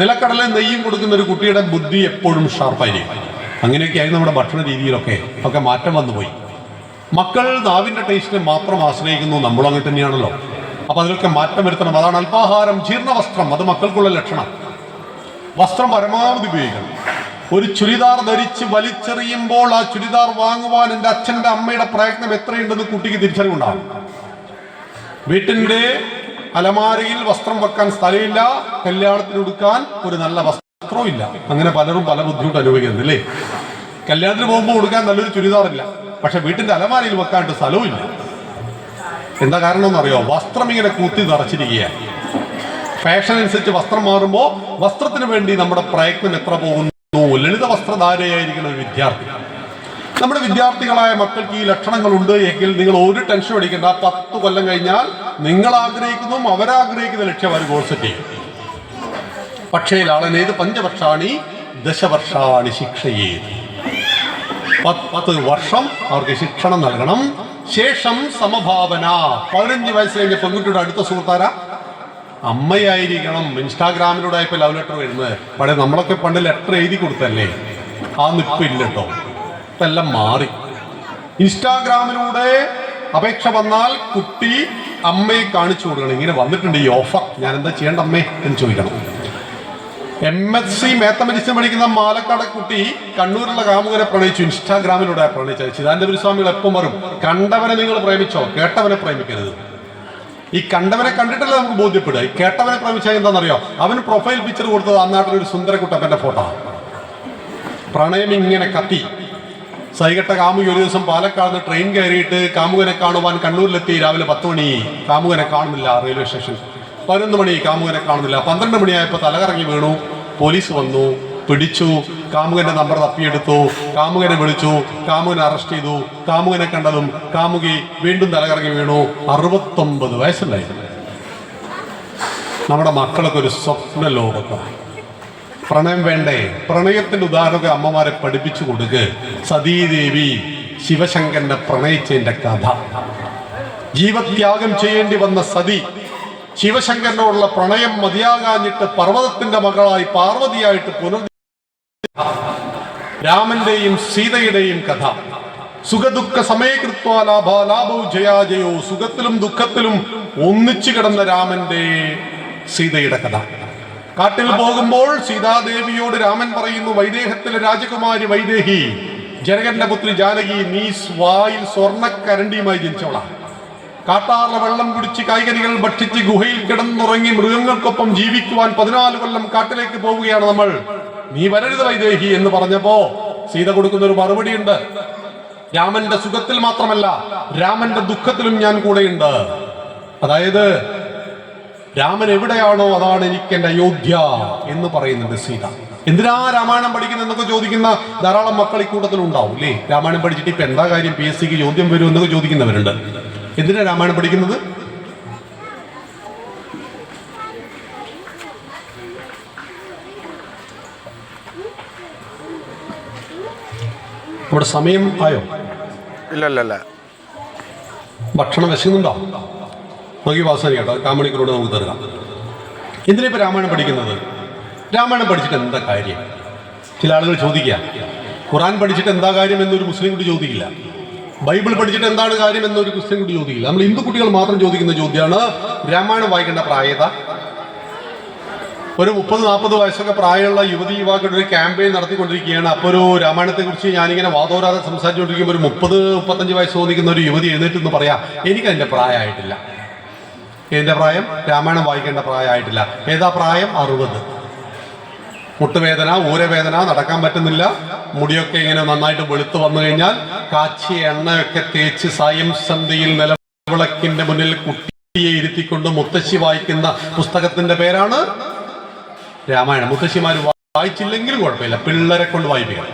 നിലക്കടലും നെയ്യും കൊടുക്കുന്ന ഒരു കുട്ടിയുടെ ബുദ്ധി എപ്പോഴും ഷാർപ്പായിരിക്കും. അങ്ങനെയൊക്കെയായി നമ്മുടെ ഭക്ഷണ രീതിയിലൊക്കെ മാറ്റം വന്നുപോയി. മക്കൾ നാവിൻ്റെ ടേസ്റ്റിനെ മാത്രം ആശ്രയിക്കുന്നു. നമ്മളും അങ്ങനെ തന്നെയാണല്ലോ. അപ്പം അതിലൊക്കെ മാറ്റം വരുത്തണം. അതാണ് അല്പാഹാരം. ജീർണവസ്ത്രം, അത് മക്കൾക്കുള്ള ലക്ഷണം. വസ്ത്രം പരമാവധി ഉപയോഗിക്കണം. ഒരു ചുരിദാർ ധരിച്ച് വലിച്ചെറിയുമ്പോൾ ആ ചുരിദാർ വാങ്ങുവാൻ എൻ്റെ അച്ഛൻ്റെ അമ്മയുടെ പ്രയത്നം എത്രയുണ്ടെന്ന് കുട്ടിക്ക് തിരിച്ചറിവുണ്ടാകും. വീട്ടിൻ്റെ അലമാരയിൽ വസ്ത്രം വെക്കാൻ സ്ഥലമില്ല, കല്യാണത്തിന് കൊടുക്കാൻ ഒരു നല്ല വസ്ത്രവും ഇല്ല. അങ്ങനെ പലരും പല ബുദ്ധിമുട്ട് അനുഭവിക്കുന്നത് അല്ലേ? കല്യാണത്തിന് പോകുമ്പോൾ കൊടുക്കാൻ നല്ലൊരു ചുരിദാറില്ല, പക്ഷെ വീട്ടിൻ്റെ അലമാരയിൽ വെക്കാനായിട്ട് സ്ഥലവും ഇല്ല. എന്താ കാരണം എന്നറിയോ? വസ്ത്രം ഇങ്ങനെ കൂത്തി നിറച്ചിരിക്കുകയാണ്. ഫാഷൻ അനുസരിച്ച് വസ്ത്രം മാറുമ്പോൾ വസ്ത്രത്തിന് വേണ്ടി നമ്മുടെ പ്രയത്നം എത്ര പോകുന്നു. ലളിത വസ്ത്രധാരയായിരിക്കുന്ന ഒരു വിദ്യാർത്ഥി. നമ്മുടെ വിദ്യാർത്ഥികളായ മക്കൾക്ക് ഈ ലക്ഷണങ്ങളുണ്ട് എങ്കിൽ നിങ്ങൾ ഒരു ടെൻഷൻ അടിക്കേണ്ട. 10 കൊല്ലം കഴിഞ്ഞാൽ നിങ്ങൾ ആഗ്രഹിക്കുന്നതും അവരാഗ്രഹിക്കുന്ന ലക്ഷ്യം അവർ കോഴ്സ് ചെയ്യും. പക്ഷേ ലാളനേത് പഞ്ചവർഷാണി ദശവർഷാണി ശിക്ഷയേ. 10 വർഷം അവർക്ക് ശിക്ഷണം നൽകണം. ശേഷം സമഭാവന. 15 വയസ്സ് കഴിഞ്ഞ പെൺകുട്ടിയുടെ അടുത്ത സുഹൃത്താര അമ്മയായിരിക്കണം. ഇൻസ്റ്റാഗ്രാമിലൂടെ ഇപ്പൊ ലവ് ലെറ്റർ വരുന്നത്. പക്ഷേ നമ്മളൊക്കെ പണ്ട് ലെറ്റർ എഴുതി കൊടുത്തല്ലേ, ആ നിപ്പില്ല കേട്ടോ. ഇപ്പം എല്ലാം മാറി. ഇൻസ്റ്റാഗ്രാമിലൂടെ അപേക്ഷ വന്നാൽ കുട്ടി അമ്മയെ കാണിച്ചു കൊടുക്കണം. ഇങ്ങനെ വന്നിട്ടുണ്ട് ഈ ഓഫർ, ഞാൻ എന്താ ചെയ്യേണ്ട അമ്മേ എന്ന് ചോദിക്കണം. MSc മാത്തമാറ്റിക്സ് പഠിക്കുന്ന മാലക്കാട് കുട്ടി കണ്ണൂരുള്ള കാമുകനെ പ്രണയിച്ചു. ഇൻസ്റ്റാഗ്രാമിലൂടെ പ്രണയിച്ചത്. ചിദാനന്ദപുരി സ്വാമികൾ എപ്പം വരും? കണ്ടവനെ നിങ്ങൾ പ്രേമിച്ചോ, കേട്ടവനെ പ്രേമിക്കരുത്. ഈ കണ്ടവനെ കണ്ടിട്ടല്ലേ നമുക്ക് ബോധ്യപ്പെടുക. ഈ കേട്ടവനെ പ്രേമിച്ചാൽ എന്താണെന്നറിയോ? അവന് പ്രൊഫൈൽ പിക്ചർ കൊടുത്തത് അന്നാട്ടിലൊരു സുന്ദരക്കുട്ടപ്പൻ്റെ ഫോട്ടോ. പ്രണയം ഇങ്ങനെ കത്തി. സൈകെട്ട കാമുകി ഒരു ദിവസം പാലക്കാട് ട്രെയിൻ കയറിയിട്ട് കാമുകനെ കാണുവാൻ കണ്ണൂരിലെത്തി. രാവിലെ 10 മണി, കാമുകനെ കാണുന്നില്ല. റെയിൽവേ സ്റ്റേഷൻ 11 മണി, കാമുകനെ കാണുന്നില്ല. 12 മണിയായപ്പോൾ തലകറങ്ങി വീണു. പോലീസ് വന്നു, പിടിച്ചു. കാമുകന്റെ നമ്പർ തപ്പിയെടുത്തു. കാമുകനെ വിളിച്ചു. കാമുകനെ അറസ്റ്റ് ചെയ്തു. കാമുകനെ കണ്ടതും കാമുകി വീണ്ടും തലകറങ്ങി വീണു. 69 വയസ്സുണ്ടായിരുന്നു. നമ്മുടെ മക്കളൊക്കെ ഒരു സ്വപ്ന ലോകത്താണ്. പ്രണയം വേണ്ടേ? പ്രണയത്തിന്റെ ഉദാഹരണമൊക്കെ അമ്മമാരെ പഠിപ്പിച്ചു കൊടുക്ക്. സതീദേവി ശിവശങ്കരനെ പ്രണയിച്ചതിന്റെ കഥ, ജീവത്യാഗം ചെയ്യേണ്ടി വന്ന സതി ശിവശങ്കരനോടുള്ള പ്രണയം മതിയാകാഞ്ഞിട്ട് പർവ്വതത്തിന്റെ മകളായി പാർവതിയായിട്ട് രാമന്റെയും സീതയുടെയും കഥ. സുഖദുഃഖ സമയകൃത്വ ലാഭവും ജയാജയോ. സുഖത്തിലും ദുഃഖത്തിലും ഒന്നിച്ചു കിടന്ന രാമന്റെ സീതയുടെ കഥ. കാട്ടിൽ പോകുമ്പോൾ സീതാദേവിയോട് രാമൻ പറയുന്നു, വൈദേഹത്തിലെ രാജകുമാരി വൈദേഹി, ജനകന്റെ പുത്രി ജാനകി, നീ വായിൽ സ്വർണ്ണക്കരണ്ടിയുമായി ജനിച്ചവളാ. കാട്ടാറിലെ വെള്ളം കുടിച്ച് കായ്കനികൾ ഭക്ഷിച്ച് ഗുഹയിൽ കിടന്നുറങ്ങി മൃഗങ്ങൾക്കൊപ്പം ജീവിക്കുവാൻ 14 കൊല്ലം കാട്ടിലേക്ക് പോവുകയാണ് നമ്മൾ. നീ വരരുത് വൈദേഹി എന്ന് പറഞ്ഞപ്പോ സീത കൊടുക്കുന്ന ഒരു മറുപടിയുണ്ട്. രാമന്റെ സുഖത്തിൽ മാത്രമല്ല, രാമന്റെ ദുഃഖത്തിലും ഞാൻ കൂടെയുണ്ട്. അതായത് രാമൻ എവിടെയാണോ അതാണ് എനിക്ക് എന്റെ അയോധ്യ എന്ന് പറയുന്നുണ്ട് സീത. എന്തിനാ രാമായണം പഠിക്കുന്നത് എന്നൊക്കെ ചോദിക്കുന്ന ധാരാളം മക്കൾ ഇക്കൂട്ടത്തിൽ ഉണ്ടാവും അല്ലേ? രാമായണം പഠിച്ചിട്ട് ഇപ്പൊ എന്താ കാര്യം, PSCക്ക് ചോദ്യം വരും എന്നൊക്കെ ചോദിക്കുന്നവരുണ്ട്. എന്തിനാ രാമായണം പഠിക്കുന്നത്? നമ്മുടെ സമയം ആയോ? ഇല്ല. ഭക്ഷണം വിശക്കുന്നുണ്ടോ? നോക്കി വാസന കേട്ടോ, കാമണിക്കൂടെ നമുക്ക് തീർക്കാം. എന്തിനാ ഇപ്പൊ രാമായണം പഠിക്കുന്നത്? രാമായണം പഠിച്ചിട്ട് എന്താ കാര്യം? ചില ആളുകൾ ചോദിക്കുക, ഖുറാൻ പഠിച്ചിട്ട് എന്താ കാര്യം എന്നൊരു മുസ്ലിം കുട്ടി ചോദിക്കില്ല. ബൈബിൾ പഠിച്ചിട്ട് എന്താണ് കാര്യം എന്നൊരു ക്രിസ്ത്യൻ കുട്ടി ചോദിക്കില്ല. നമ്മൾ ഹിന്ദു കുട്ടികൾ മാത്രം ചോദിക്കുന്ന ചോദ്യമാണ് രാമായണം വായിക്കേണ്ട പ്രായത. ഒരു 30-40 വയസ്സൊക്കെ പ്രായമുള്ള യുവതി യുവാക്കളുടെ ഒരു ക്യാമ്പയിൻ നടത്തിക്കൊണ്ടിരിക്കുകയാണ്. അപ്പോൾ ഒരു രാമായണത്തെ കുറിച്ച് ഞാനിങ്ങനെ വാദോരാതെ സംസാരിച്ചുകൊണ്ടിരിക്കുമ്പോൾ ഒരു 30-35 വയസ്സ് തോന്നിക്കുന്ന ഒരു യുവതി എഴുന്നേറ്റ് എന്ന് പറയാം, എനിക്കതിൻ്റെ പ്രായമായിട്ടില്ല. എൻ്റെ പ്രായം രാമായണം വായിക്കേണ്ട പ്രായമായിട്ടില്ല. ഏതാ പ്രായം? 60. മുട്ടുവേദന, ഊരവേദന, നടക്കാൻ പറ്റുന്നില്ല, മുടിയൊക്കെ ഇങ്ങനെ നന്നായിട്ട് വെളുത്ത് വന്നു കഴിഞ്ഞാൽ കാച്ചിയ എണ്ണയൊക്കെ തേച്ച് സായം സന്ധ്യയിൽ നിലവിളക്കിന്റെ മുന്നിൽ കുട്ടിയെ ഇരുത്തിക്കൊണ്ട് മുത്തശ്ശി വായിക്കുന്ന പുസ്തകത്തിന്റെ പേരാണ് രാമായണം. മുത്തശ്ശിമാർ വായിച്ചില്ലെങ്കിലും കുഴപ്പമില്ല, പിള്ളേരെ കൊണ്ട് വായിപ്പിക്കണം.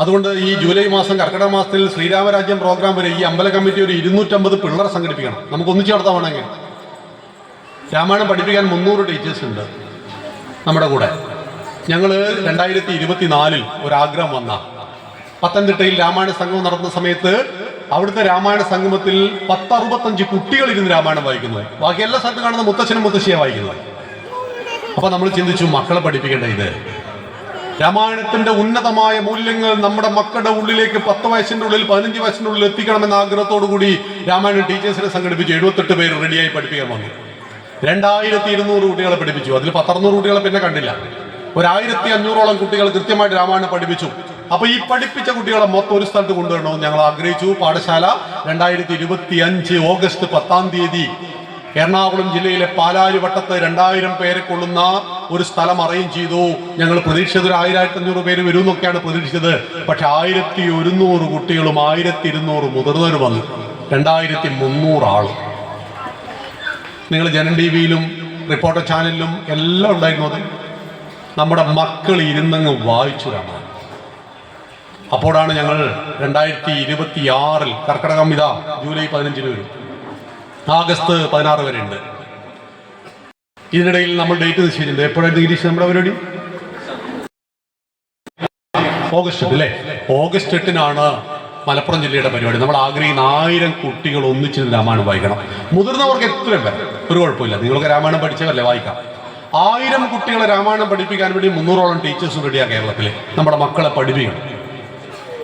അതുകൊണ്ട് ഈ ജൂലൈ മാസം കർക്കിടക മാസത്തിൽ ശ്രീരാമരാജ്യം പ്രോഗ്രാം വരെ ഈ അമ്പല കമ്മിറ്റി ഒരു 250 പിള്ളേരെ സംഘടിപ്പിക്കണം. നമുക്ക് ഒന്നിച്ചു നടത്താൻ വേണമെങ്കിൽ. രാമായണം പഠിപ്പിക്കാൻ 300 ടീച്ചേഴ്സ് ഉണ്ട് നമ്മുടെ കൂടെ. ഞങ്ങൾ 2024 ഒരാഗ്രഹം വന്ന പത്തനംതിട്ടയിൽ രാമായണ സംഗമം നടത്തുന്ന സമയത്ത് അവിടുത്തെ രാമായണ സംഗമത്തിൽ 10-65 കുട്ടികൾ ഇരുന്ന് രാമായണം വായിക്കുന്നത്. ബാക്കി എല്ലാ സ്ഥലത്തും കാണുന്ന മുത്തച്ഛനും മുത്തശ്ശിയാണ് വായിക്കുന്നത്. അപ്പൊ നമ്മൾ ചിന്തിച്ചു, മക്കളെ പഠിപ്പിക്കേണ്ട ഇത് രാമായണത്തിന്റെ ഉന്നതമായ മൂല്യങ്ങൾ നമ്മുടെ മക്കളുടെ ഉള്ളിലേക്ക് 10 വയസ്സിന്റെ ഉള്ളിൽ 15 വയസ്സിന്റെ ഉള്ളിൽ എത്തിക്കണമെന്ന ആഗ്രഹത്തോടു കൂടി രാമായണ ടീച്ചേഴ്സിനെ സംഘടിപ്പിച്ച് 78 പേര് റെഡിയായി പഠിപ്പിക്കാൻ വന്നു. 2200 കുട്ടികളെ പഠിപ്പിച്ചു. അതിൽ 100-200 കുട്ടികളെ പിന്നെ കണ്ടില്ല. 1500ഓളം കുട്ടികൾ കൃത്യമായിട്ട് രാമായണം പഠിപ്പിച്ചു. അപ്പൊ ഈ പഠിപ്പിച്ച കുട്ടികളെ മൊത്തം ഒരു സ്ഥലത്ത് കൊണ്ടുവരണമെന്ന് ഞങ്ങൾ ആഗ്രഹിച്ചു. പാഠശാല 2025 ഓഗസ്റ്റ് 10-ാം തീയതി എറണാകുളം ജില്ലയിലെ പാലാരിവട്ടത്ത് 2000 പേരെ കൊള്ളുന്ന ഒരു സ്ഥലം അറേഞ്ച് ചെയ്തു. ഞങ്ങൾ പ്രതീക്ഷിച്ചത് ഒരു 1000-1500 പേര് വരും എന്നൊക്കെയാണ് പ്രതീക്ഷിച്ചത്. പക്ഷെ 1100 കുട്ടികളും 1200 മുതിർന്നവർ വന്നു. 2300 ആള്. നിങ്ങൾ ജനൻ TV-യിലും റിപ്പോർട്ടർ ചാനലിലും എല്ലാം ഉണ്ടായിരുന്നു. അത് നമ്മുടെ മക്കൾ ഇരുന്നങ്ങ് വായിച്ചു രാമായണം. അപ്പോഴാണ് ഞങ്ങൾ 2026 കർക്കിടകം ഇതാ ജൂലൈ 15 വരും, ആഗസ്റ്റ് 16 വരെ ഉണ്ട്. ഇതിനിടയിൽ നമ്മൾ ഡേറ്റ് നിശ്ചയിച്ചിട്ടുണ്ട്. എപ്പോഴാണ് നിരീക്ഷിച്ചത് നമ്മുടെ പരിപാടി? ഓഗസ്റ്റ് 8 അല്ലേ? ഓഗസ്റ്റ് 8-നാണ് മലപ്പുറം ജില്ലയുടെ പരിപാടി. നമ്മൾ ആഗ്രഹിക്കുന്ന 1000 കുട്ടികൾ ഒന്നിച്ച് രാമായണം വായിക്കണം. മുതിർന്നവർക്ക് എത്രയും വരെ ഒരു കുഴപ്പമില്ല, നിങ്ങൾക്ക് രാമായണം പഠിച്ചവല്ലേ, വായിക്കാം. 1000 കുട്ടികളെ രാമായണം പഠിപ്പിക്കാൻ വേണ്ടി 300ഓളം ടീച്ചേഴ്സും റെഡിയാണ് കേരളത്തിൽ. നമ്മുടെ മക്കളെ പഠിപ്പിക്കണം.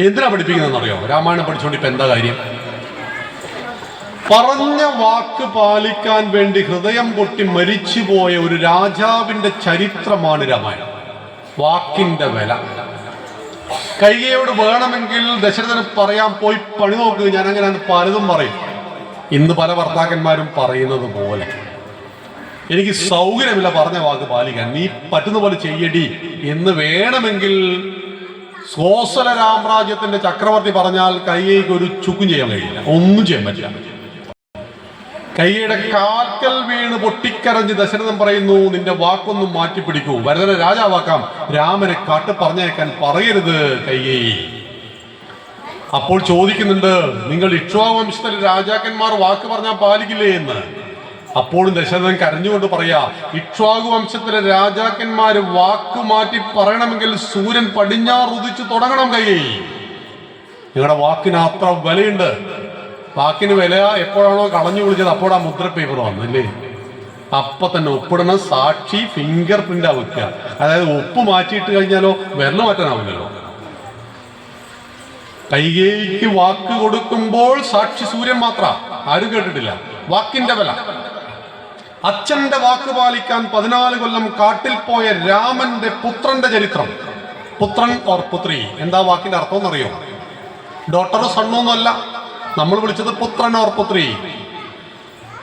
എന്തിനാ പഠിപ്പിക്കുന്നതെന്നറിയോ? രാമായണം പഠിച്ചുകൊണ്ട് ഇപ്പൊ എന്താ കാര്യം? പറഞ്ഞ വാക്ക് പാലിക്കാൻ വേണ്ടി ഹൃദയം പൊട്ടി മരിച്ചുപോയ ഒരു രാജാവിന്റെ ചരിത്രമാണ് രാമായണം. വാക്കിന്റെ വില. കൈകയോട് വേണമെങ്കിൽ ദശരഥന് പറയാൻ പോയി പണി നോക്കുക, ഞാൻ അങ്ങനെ പലതും പറയും. ഇന്ന് പല ഭർത്താക്കന്മാരും പറയുന്നത് പോലെ എനിക്ക് സൗകര്യമില്ല പറഞ്ഞ വാക്ക് പാലിക്കാൻ, നീ പറ്റുന്ന പോലെ ചെയ്യടി എന്ന് വേണമെങ്കിൽ കോസല രാമരാജ്യത്തിന്റെ ചക്രവർത്തി പറഞ്ഞാൽ കൈകയ്ക്ക് ഒരു ചുക്കും ചെയ്യാൻ കഴിയില്ല, ഒന്നും ചെയ്യാൻ പറ്റില്ല. കൈയുടെ കാൽക്കൽ വീണ് പൊട്ടിക്കരഞ്ഞ് ദശരഥൻ പറയുന്നു, നിന്റെ വാക്കൊന്നും മാറ്റിപ്പിടിക്കൂ, ഭരതനെ രാജാവാക്കാം, രാമനെ കാട്ട് പറഞ്ഞേക്കാൻ പറയരുത് കൈകേയി. അപ്പോൾ ചോദിക്കുന്നുണ്ട്, നിങ്ങൾ ഇക്ഷ്വാകുവംശത്തിലെ രാജാക്കന്മാർ വാക്ക് പറഞ്ഞാൽ പാലിക്കില്ലേ എന്ന്. അപ്പോഴും ദശരഥൻ കരഞ്ഞുകൊണ്ട് പറയാ, ഇക്ഷ്വാകു വംശത്തിലെ രാജാക്കന്മാര് വാക്ക് മാറ്റി പറയണമെങ്കിൽ സൂര്യൻ പടിഞ്ഞാറ് ഉദിച്ചു തുടങ്ങണം. കൈകേയി, നിങ്ങളുടെ വാക്കിന് അത്ര വിലയുണ്ട്. വാക്കിന് വില എപ്പോഴാണോ കളഞ്ഞു വിളിച്ചത് അപ്പോഴാ മുദ്ര പേപ്പർ വന്നല്ലേ. അപ്പൊ തന്നെ ഒപ്പിടണം, സാക്ഷി ഫിംഗർ പ്രിന്റാ വെക്കുക. അതായത് ഒപ്പ് മാറ്റിയിട്ട് കഴിഞ്ഞാലോ വിരല് മാറ്റാനാവില്ലല്ലോ. കൈകേയിക്ക് വാക്ക് കൊടുക്കുമ്പോൾ സാക്ഷി സൂര്യൻ മാത്ര. ആരും കേട്ടിട്ടില്ല വാക്കിന്റെ വില. അച്ഛന്റെ വാക്ക് പാലിക്കാൻ 14 കൊല്ലം കാട്ടിൽ പോയ രാമന്റെ പുത്രന്റെ ചരിത്രം. പുത്രൻ ഓർ പുത്രി എന്താ വാക്കിന്റെ അർത്ഥം എന്നറിയോ? ഡോട്ടറോ സണ്ണൊന്നുമല്ല, നമ്മൾ വിളിച്ചത് പുത്രൻ ഓർ പുത്രി.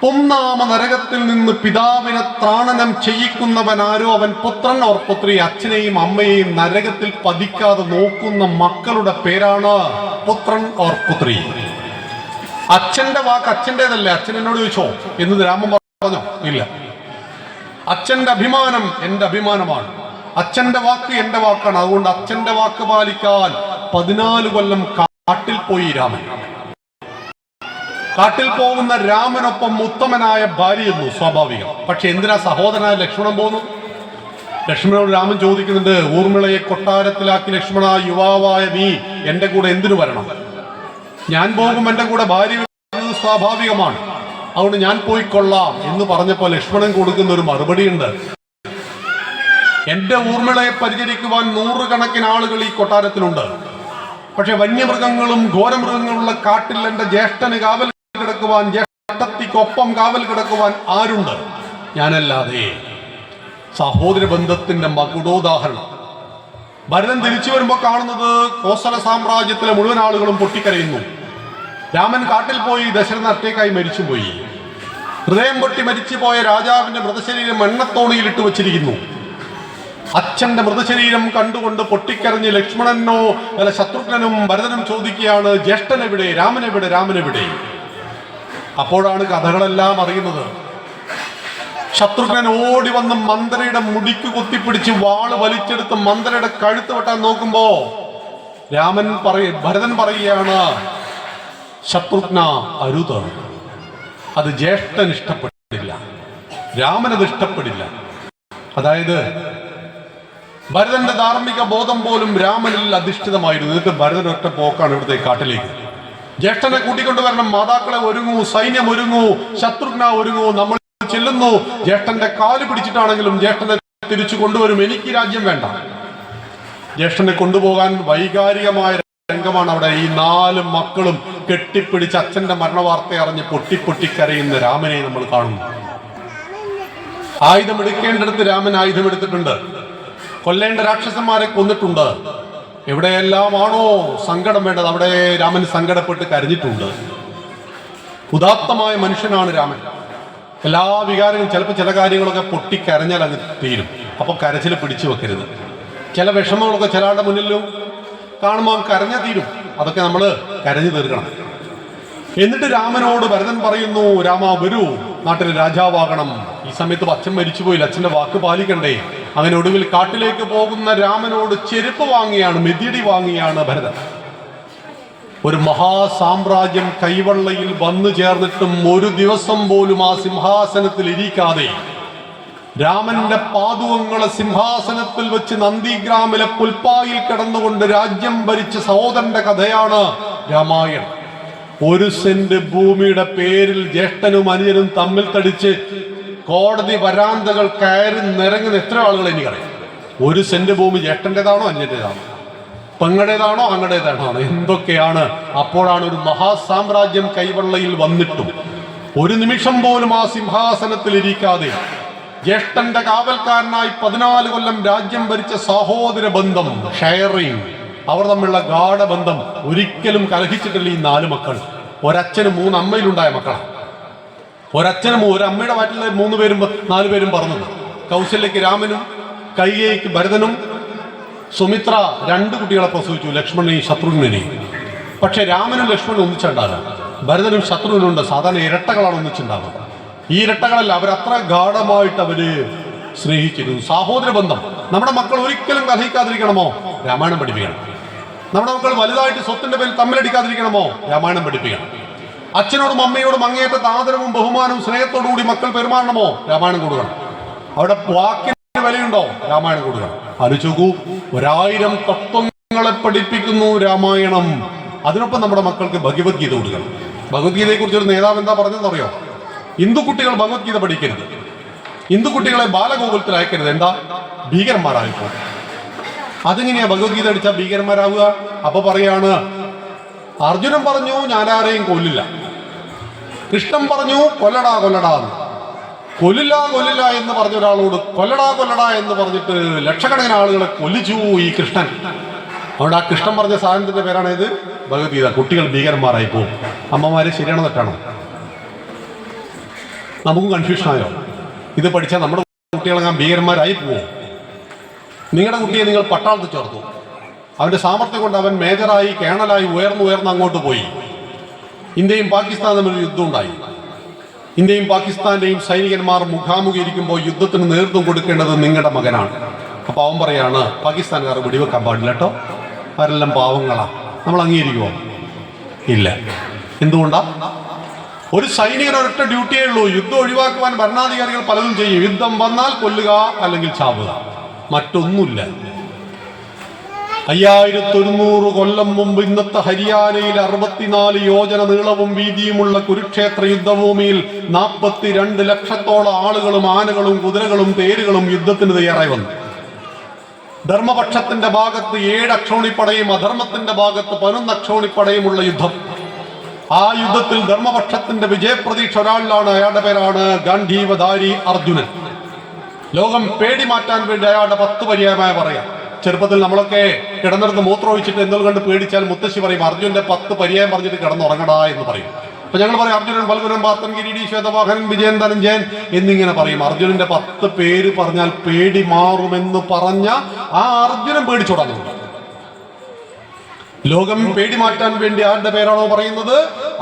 പുംനാമ നരകത്തിൽ നിന്ന് പിതാവിനെ ത്രാണനം ചെയ്യിക്കുന്നവനാരോ അവൻ പുത്രൻ ഓർ പുത്രി. അച്ഛനെയും അമ്മയെയും നരകത്തിൽ പതിക്കാതെ നോക്കുന്ന മക്കളുടെ പേരാണ് പുത്രൻ ഓർ പുത്രി. അച്ഛന്റെ വാക്ക് അച്ഛൻ്റെതല്ലേ. അച്ഛൻ എന്നോട് ചോദിച്ചോ എന്ന് രാമൻ പറഞ്ഞോ? ഇല്ല. അച്ഛന്റെ അഭിമാനം എന്റെ അഭിമാനമാണ്, അച്ഛന്റെ വാക്ക് എന്റെ വാക്കാണ്. അതുകൊണ്ട് അച്ഛന്റെ വാക്ക് പാലിക്കാൻ 14 കൊല്ലം കാട്ടിൽ പോയി രാമൻ. കാട്ടിൽ പോകുന്ന രാമനൊപ്പം ഉത്തമനായ ഭാര്യയെന്നു സ്വാഭാവികം. പക്ഷെ എന്തിനാ സഹോദരനായ ലക്ഷ്മണൻ പോകുന്നു? ലക്ഷ്മണനോട് രാമൻ ചോദിക്കുന്നുണ്ട്, ഊർമിളയെ കൊട്ടാരത്തിലാക്കി ലക്ഷ്മണ, യുവാവായ നീ എന്റെ കൂടെ എന്തിനു വരണം? ഞാൻ പോകും, എന്റെ കൂടെ ഭാര്യ സ്വാഭാവികമാണ്, അതുകൊണ്ട് ഞാൻ പോയിക്കൊള്ളാം എന്ന് പറഞ്ഞപ്പോൾ ലക്ഷ്മണൻ കൊടുക്കുന്ന ഒരു മറുപടി ഉണ്ട്. എന്റെ ഊർമിളയെ പരിചരിക്കുവാൻ 100 കണക്കിന് ആളുകൾ ഈ കൊട്ടാരത്തിലുണ്ട്. പക്ഷെ വന്യമൃഗങ്ങളും ഘോരമൃഗങ്ങളുള്ള കാട്ടിൽ എന്റെ ജ്യേഷ്ഠന് കാവൽ കിടക്കുവാൻ, ജ്യേഷ്ഠത്തിക്കൊപ്പം കാവൽ കിടക്കുവാൻ ആരുണ്ട്? ഞാനല്ലാതെ. സഹോദര ബന്ധത്തിന്റെ മകുടോദാഹരണം. ഭരതൻ തിരിച്ചു വരുമ്പോൾ കാണുന്നത് കോസല സാമ്രാജ്യത്തിലെ മുഴുവൻ ആളുകളും പൊട്ടിക്കരയുന്നു. രാമൻ കാട്ടിൽ പോയി ദശരഥൻ അറ്റേക്കായി മരിച്ചുപോയി. ഹൃദയം പൊട്ടി മരിച്ചുപോയ രാജാവിന്റെ മൃതശരീരം എണ്ണത്തോണിയിൽ ഇട്ട് വച്ചിരിക്കുന്നു. അച്ഛന്റെ മൃതശരീരം കണ്ടുകൊണ്ട് പൊട്ടിക്കരഞ്ഞ് ലക്ഷ്മണനോ അല്ല ശത്രുഘ്നനും ഭരതനും ചോദിക്കുകയാണ്, ജ്യേഷ്ഠൻ എവിടെ, രാമനെവിടെ, രാമനെവിടെ? അപ്പോഴാണ് കഥകളെല്ലാം അറിയുന്നത്. ശത്രുഘ്നൻ ഓടി വന്ന് മന്ദരയുടെ മുടിക്ക് കുത്തിപ്പിടിച്ച് വാള് വലിച്ചെടുത്ത് മന്ദരയുടെ കഴുത്ത് വെട്ടാൻ നോക്കുമ്പോ ഭരതൻ പറയുകയാണ്, ശത്രുഘ്ന അരുത്, അത് ജ്യേഷ്ഠൻ ഇഷ്ടപ്പെട്ടില്ല, രാമനത് ഇഷ്ടപ്പെടില്ല. അതായത് ഭരതന്റെ ധാർമ്മിക ബോധം പോലും രാമനിൽ അധിഷ്ഠിതമായിരുന്നു. എന്നിട്ട് ഭരതൻ ഒറ്റ പോക്കാണ് ഇവിടുത്തെ കാട്ടിലേക്ക്. ജ്യേഷ്ഠനെ കൂട്ടിക്കൊണ്ടുവരണം, മാതാക്കളെ ഒരുങ്ങൂ, സൈന്യം ഒരുങ്ങൂ, ശത്രുഘ്ന ഒരുങ്ങൂ, നമ്മൾ ചെല്ലുന്നു. ജ്യേഷ്ഠന്റെ കാല് പിടിച്ചിട്ടാണെങ്കിലും ജ്യേഷ്ഠനെ തിരിച്ചു കൊണ്ടുവരും, എനിക്ക് രാജ്യം വേണ്ട. ജ്യേഷ്ഠനെ കൊണ്ടുപോകാൻ വൈകാരികമായ രംഗമാണ് അവിടെ. ഈ 4 മക്കളും കെട്ടിപ്പിടിച്ച് അച്ഛന്റെ മരണവാർത്ത അറിഞ്ഞ് പൊട്ടിപ്പൊട്ടിക്കരയുന്ന രാമനെ നമ്മൾ കാണുന്നു. ആയുധമെടുക്കേണ്ടടുത്ത് രാമൻ ആയുധമെടുത്തിട്ടുണ്ട്. കൊല്ലേണ്ട രാക്ഷസന്മാരെ കൊന്നിട്ടുണ്ട്. എവിടെയെല്ലാമാണോ സങ്കടം വേണ്ടത് അവിടെ രാമൻ സങ്കടപ്പെട്ട് കരഞ്ഞിട്ടുണ്ട്. ഉദാത്തമായ മനുഷ്യനാണ് രാമൻ. എല്ലാ വികാരങ്ങളും, ചിലപ്പോൾ ചില കാര്യങ്ങളൊക്കെ പൊട്ടിക്കരഞ്ഞാൽ അങ്ങ് തീരും. അപ്പോൾ കരച്ചിൽ പിടിച്ചു വെക്കരുത്. ചില വിഷമങ്ങളൊക്കെ ചില ആളുടെ മുന്നിലും കാണുമ്പോൾ കരഞ്ഞാൽ തീരും. അതൊക്കെ നമ്മൾ കരഞ്ഞു തീർക്കണം. എന്നിട്ട് രാമനോട് ഭരതൻ പറയുന്നു, രാമ വരൂ, നാട്ടിൽ രാജാവാകണം. ഈ സമയത്ത് അച്ഛൻ മരിച്ചുപോയില്ല, അച്ഛന്റെ വാക്ക് പാലിക്കണ്ടേ? അങ്ങനെ ഒടുവിൽ കാട്ടിലേക്ക് പോകുന്ന രാമനോട് ചെരുപ്പ് വാങ്ങിയാണ്, മെതിയടി വാങ്ങിയാണ് ഭരതൻ. ഒരു മഹാസാമ്രാജ്യം കൈവള്ളയിൽ വന്നു ചേർന്നിട്ടും ഒരു ദിവസം പോലും ആ സിംഹാസനത്തിൽ ഇരിക്കാതെ രാമന്റെ പാദുകങ്ങളെ സിംഹാസനത്തിൽ വെച്ച് നന്ദിഗ്രാമിലെ പുൽപ്പായിൽ കിടന്നുകൊണ്ട് രാജ്യം ഭരിച്ച സഹോദരന്റെ കഥയാണ് രാമായണം. 1 സെന്റ് ഭൂമിയുടെ പേരിൽ ജ്യേഷ്ഠനും അനുജനും തമ്മിൽ തടിച്ച് കോടതി വരാന്തകൾ കയറി നിറങ്ങുന്ന എത്ര ആളുകൾ എനിക്കറിയാം. 1 സെന്റ് ഭൂമി ജ്യേഷ്ഠൻ്റെതാണോ അന്യൻ്റെതാണോ, പെങ്ങളുടേതാണോ അങ്ങടേതാണോ, എന്തൊക്കെയാണ്. അപ്പോഴാണ് ഒരു മഹാസാമ്രാജ്യം കൈവെള്ളയിൽ വന്നിട്ടും ഒരു നിമിഷം പോലും ആ സിംഹാസനത്തിൽ ഇരിക്കാതെ ജ്യേഷ്ഠന്റെ കാവൽക്കാരനായി 14 കൊല്ലം രാജ്യം ഭരിച്ച സഹോദര ബന്ധം, ഷെയറിങ്, അവർ തമ്മിലുള്ള ഗാഢബന്ധം ഒരിക്കലും കലഹിച്ചിട്ടില്ല. ഈ 4 മക്കൾ ഒരച്ഛനും 3 അമ്മയിലുണ്ടായ മക്കളാണ്. ഒരച്ഛനും ഒരു അമ്മയുടെ വയറ്റിലെ 3 പേരും 4 പേരും പറഞ്ഞത്. കൗസല്യക്ക് രാമനും, കൈകേയിക്ക് ഭരതനും, സുമിത്ര 2 കുട്ടികളെ പ്രസവിച്ചു, ലക്ഷ്മണനെയും ശത്രുഘ്നെയും. പക്ഷെ രാമനും ലക്ഷ്മണനും ഒന്നിച്ചുണ്ടാകുക, ഭരതനും ശത്രുഘ്നുണ്ട്. സാധാരണ ഇരട്ടകളാണ് ഒന്നിച്ചുണ്ടാകുക. ഈ ഇരട്ടകളല്ല, അവരത്ര ഗാഢമായിട്ട് അവര് സ്നേഹിച്ചിരുന്നു. സഹോദര ബന്ധം. നമ്മുടെ മക്കൾ ഒരിക്കലും കലഹിക്കാതിരിക്കണമോ? രാമായണം പഠിപ്പിക്കണം. നമ്മുടെ മക്കൾ വലുതായിട്ട് സ്വത്തിന്റെ പേരിൽ തമ്മിലടിക്കാതിരിക്കണമോ? രാമായണം പഠിപ്പിക്കണം. അച്ഛനോടും അമ്മയോടും അങ്ങേറ്റത്തെ ആദരവും ബഹുമാനവും സ്നേഹത്തോടു കൂടി മക്കൾ പെരുമാറണമോ? രാമായണം കൊടുക്കണം. അവിടെ വാക്കിന് വിലയുണ്ടോ? രാമായണം കൊടുക്കണം. ആലോചിച്ചു, 1000 തത്വങ്ങളെ പഠിപ്പിക്കുന്നു രാമായണം. അതിനൊപ്പം നമ്മുടെ മക്കൾക്ക് ഭഗവത്ഗീത കൊടുക്കണം. ഭഗവത്ഗീതയെ കുറിച്ചൊരു നേതാവ് എന്താ പറഞ്ഞതെന്നറിയോ? ഹിന്ദു കുട്ടികൾ ഭഗവത്ഗീത പഠിക്കരുത്, ഹിന്ദു കുട്ടികളെ ബാലഗോകുലത്തിൽ അയക്കരുത്. എന്താ? ഭീകരന്മാരായിപ്പോ. അതെങ്ങനെയാ ഭഗവത്ഗീത അടിച്ചാൽ ഭീകരന്മാരാവുക? അപ്പൊ പറയാണ്, അർജുനൻ പറഞ്ഞു ഞാൻ ആരെയും കൊല്ലില്ല, കൃഷ്ണൻ പറഞ്ഞു കൊല്ലടാ കൊല്ലടാ എന്ന്. കൊല്ലില്ല കൊല്ലില്ല എന്ന് പറഞ്ഞ ഒരാളോട് കൊല്ലടാ കൊല്ലടാ എന്ന് പറഞ്ഞിട്ട് ലക്ഷക്കണക്കിന് ആളുകളെ കൊല്ലിച്ചു ഈ കൃഷ്ണൻ. അതുകൊണ്ട് ആ കൃഷ്ണൻ പറഞ്ഞ സാധനത്തിന്റെ പേരാണ് ഇത് ഭഗവത്ഗീത. കുട്ടികൾ ഭീകരന്മാരായി പോകും. അമ്മമാരെ ശരിയാണോ തെറ്റാണോ? നമുക്കും കൺഫ്യൂഷനായോ? ഇത് പഠിച്ചാൽ നമ്മുടെ കുട്ടികളെല്ലാം ഭീകരന്മാരായി പോവും. നിങ്ങളുടെ കുട്ടിയെ നിങ്ങൾ പട്ടാളത്തിൽ ചേർത്തു, അവന്റെ സാമർത്ഥ്യം കൊണ്ട് അവൻ മേജറായി കേണലായി ഉയർന്ന് അങ്ങോട്ട് പോയി. ഇന്ത്യയും പാകിസ്ഥാനും തമ്മിൽ യുദ്ധം ഉണ്ടായി. ഇന്ത്യയും പാകിസ്ഥാന്റെയും സൈനികന്മാർ മുഖാമുഖി ഇരിക്കുമ്പോൾ യുദ്ധത്തിന് നേതൃത്വം കൊടുക്കേണ്ടത് നിങ്ങളുടെ മകനാണ്. അപ്പൊ അവൻ പറയാണ്, പാകിസ്ഥാൻകാർ വെടിവെക്കാൻ പാടില്ല കേട്ടോ, അവരെല്ലാം പാവങ്ങളാ. നമ്മൾ അംഗീകരിക്കുമോ? ഇല്ല. എന്തുകൊണ്ടാ? ഒരു സൈനികന് ഒരൊറ്റ ഡ്യൂട്ടിയേ ഉള്ളൂ. യുദ്ധം ഒഴിവാക്കുവാൻ ഭരണാധികാരികൾ പലതും ചെയ്യും. യുദ്ധം വന്നാൽ കൊല്ലുക അല്ലെങ്കിൽ ചാവുക, മറ്റൊന്നുമില്ല. 5100 കൊല്ലം മുമ്പ് ഇന്നത്തെ ഹരിയാനയിൽ 64 യോജന നീളവും വീതിയുമുള്ള കുരുക്ഷേത്ര യുദ്ധഭൂമിയിൽ 42 ലക്ഷത്തോളം ആളുകളും ആനകളും കുതിരകളും തേരുകളും യുദ്ധത്തിന് തയ്യാറായി വന്നു. ധർമ്മപക്ഷത്തിന്റെ ഭാഗത്ത് 7 അക്ഷോണിപ്പടയും അധർമ്മത്തിന്റെ ഭാഗത്ത് 11 അക്ഷോണിപ്പടയുമുള്ള യുദ്ധം. ആ യുദ്ധത്തിൽ ധർമ്മപക്ഷത്തിന്റെ വിജയപ്രതീക്ഷ ഒരാളിലാണ്. അയാളുടെ പേരാണ് ഗാന്ധീവധാരി അർജുനൻ. ലോകം പേടി മാറ്റാൻ വേണ്ടി അയാളുടെ 10 പര്യായമായി പറയാം. ചെറുപ്പത്തിൽ നമ്മളൊക്കെ കിടന്നിടത്ത് മൂത്രമൊഴിച്ചിട്ട് എന്തെങ്കിലും കണ്ട് പേടിച്ചാൽ മുത്തശ്ശി പറയും, അർജുനന്റെ 10 പര്യായം പറഞ്ഞിട്ട് കിടന്നുറങ്ങടാ എന്ന് പറയും. അപ്പൊ ഞങ്ങൾ പറയും, അർജുനൻ ബൽഗുനൻ പാർത്തൻ കിരീടി ശ്വേതവാഹനൻ വിജയൻ ധനഞ്ജയൻ എന്നിങ്ങനെ പറയും. അർജുനന്റെ 10 പേര് പറഞ്ഞാൽ പേടി മാറുമെന്ന് പറഞ്ഞ ആ അർജുനൻ പേടിച്ചു തുടങ്ങുന്നു. ലോകം പേടി മാറ്റാൻ വേണ്ടി ആരുടെ പേരാണോ പറയുന്നത്,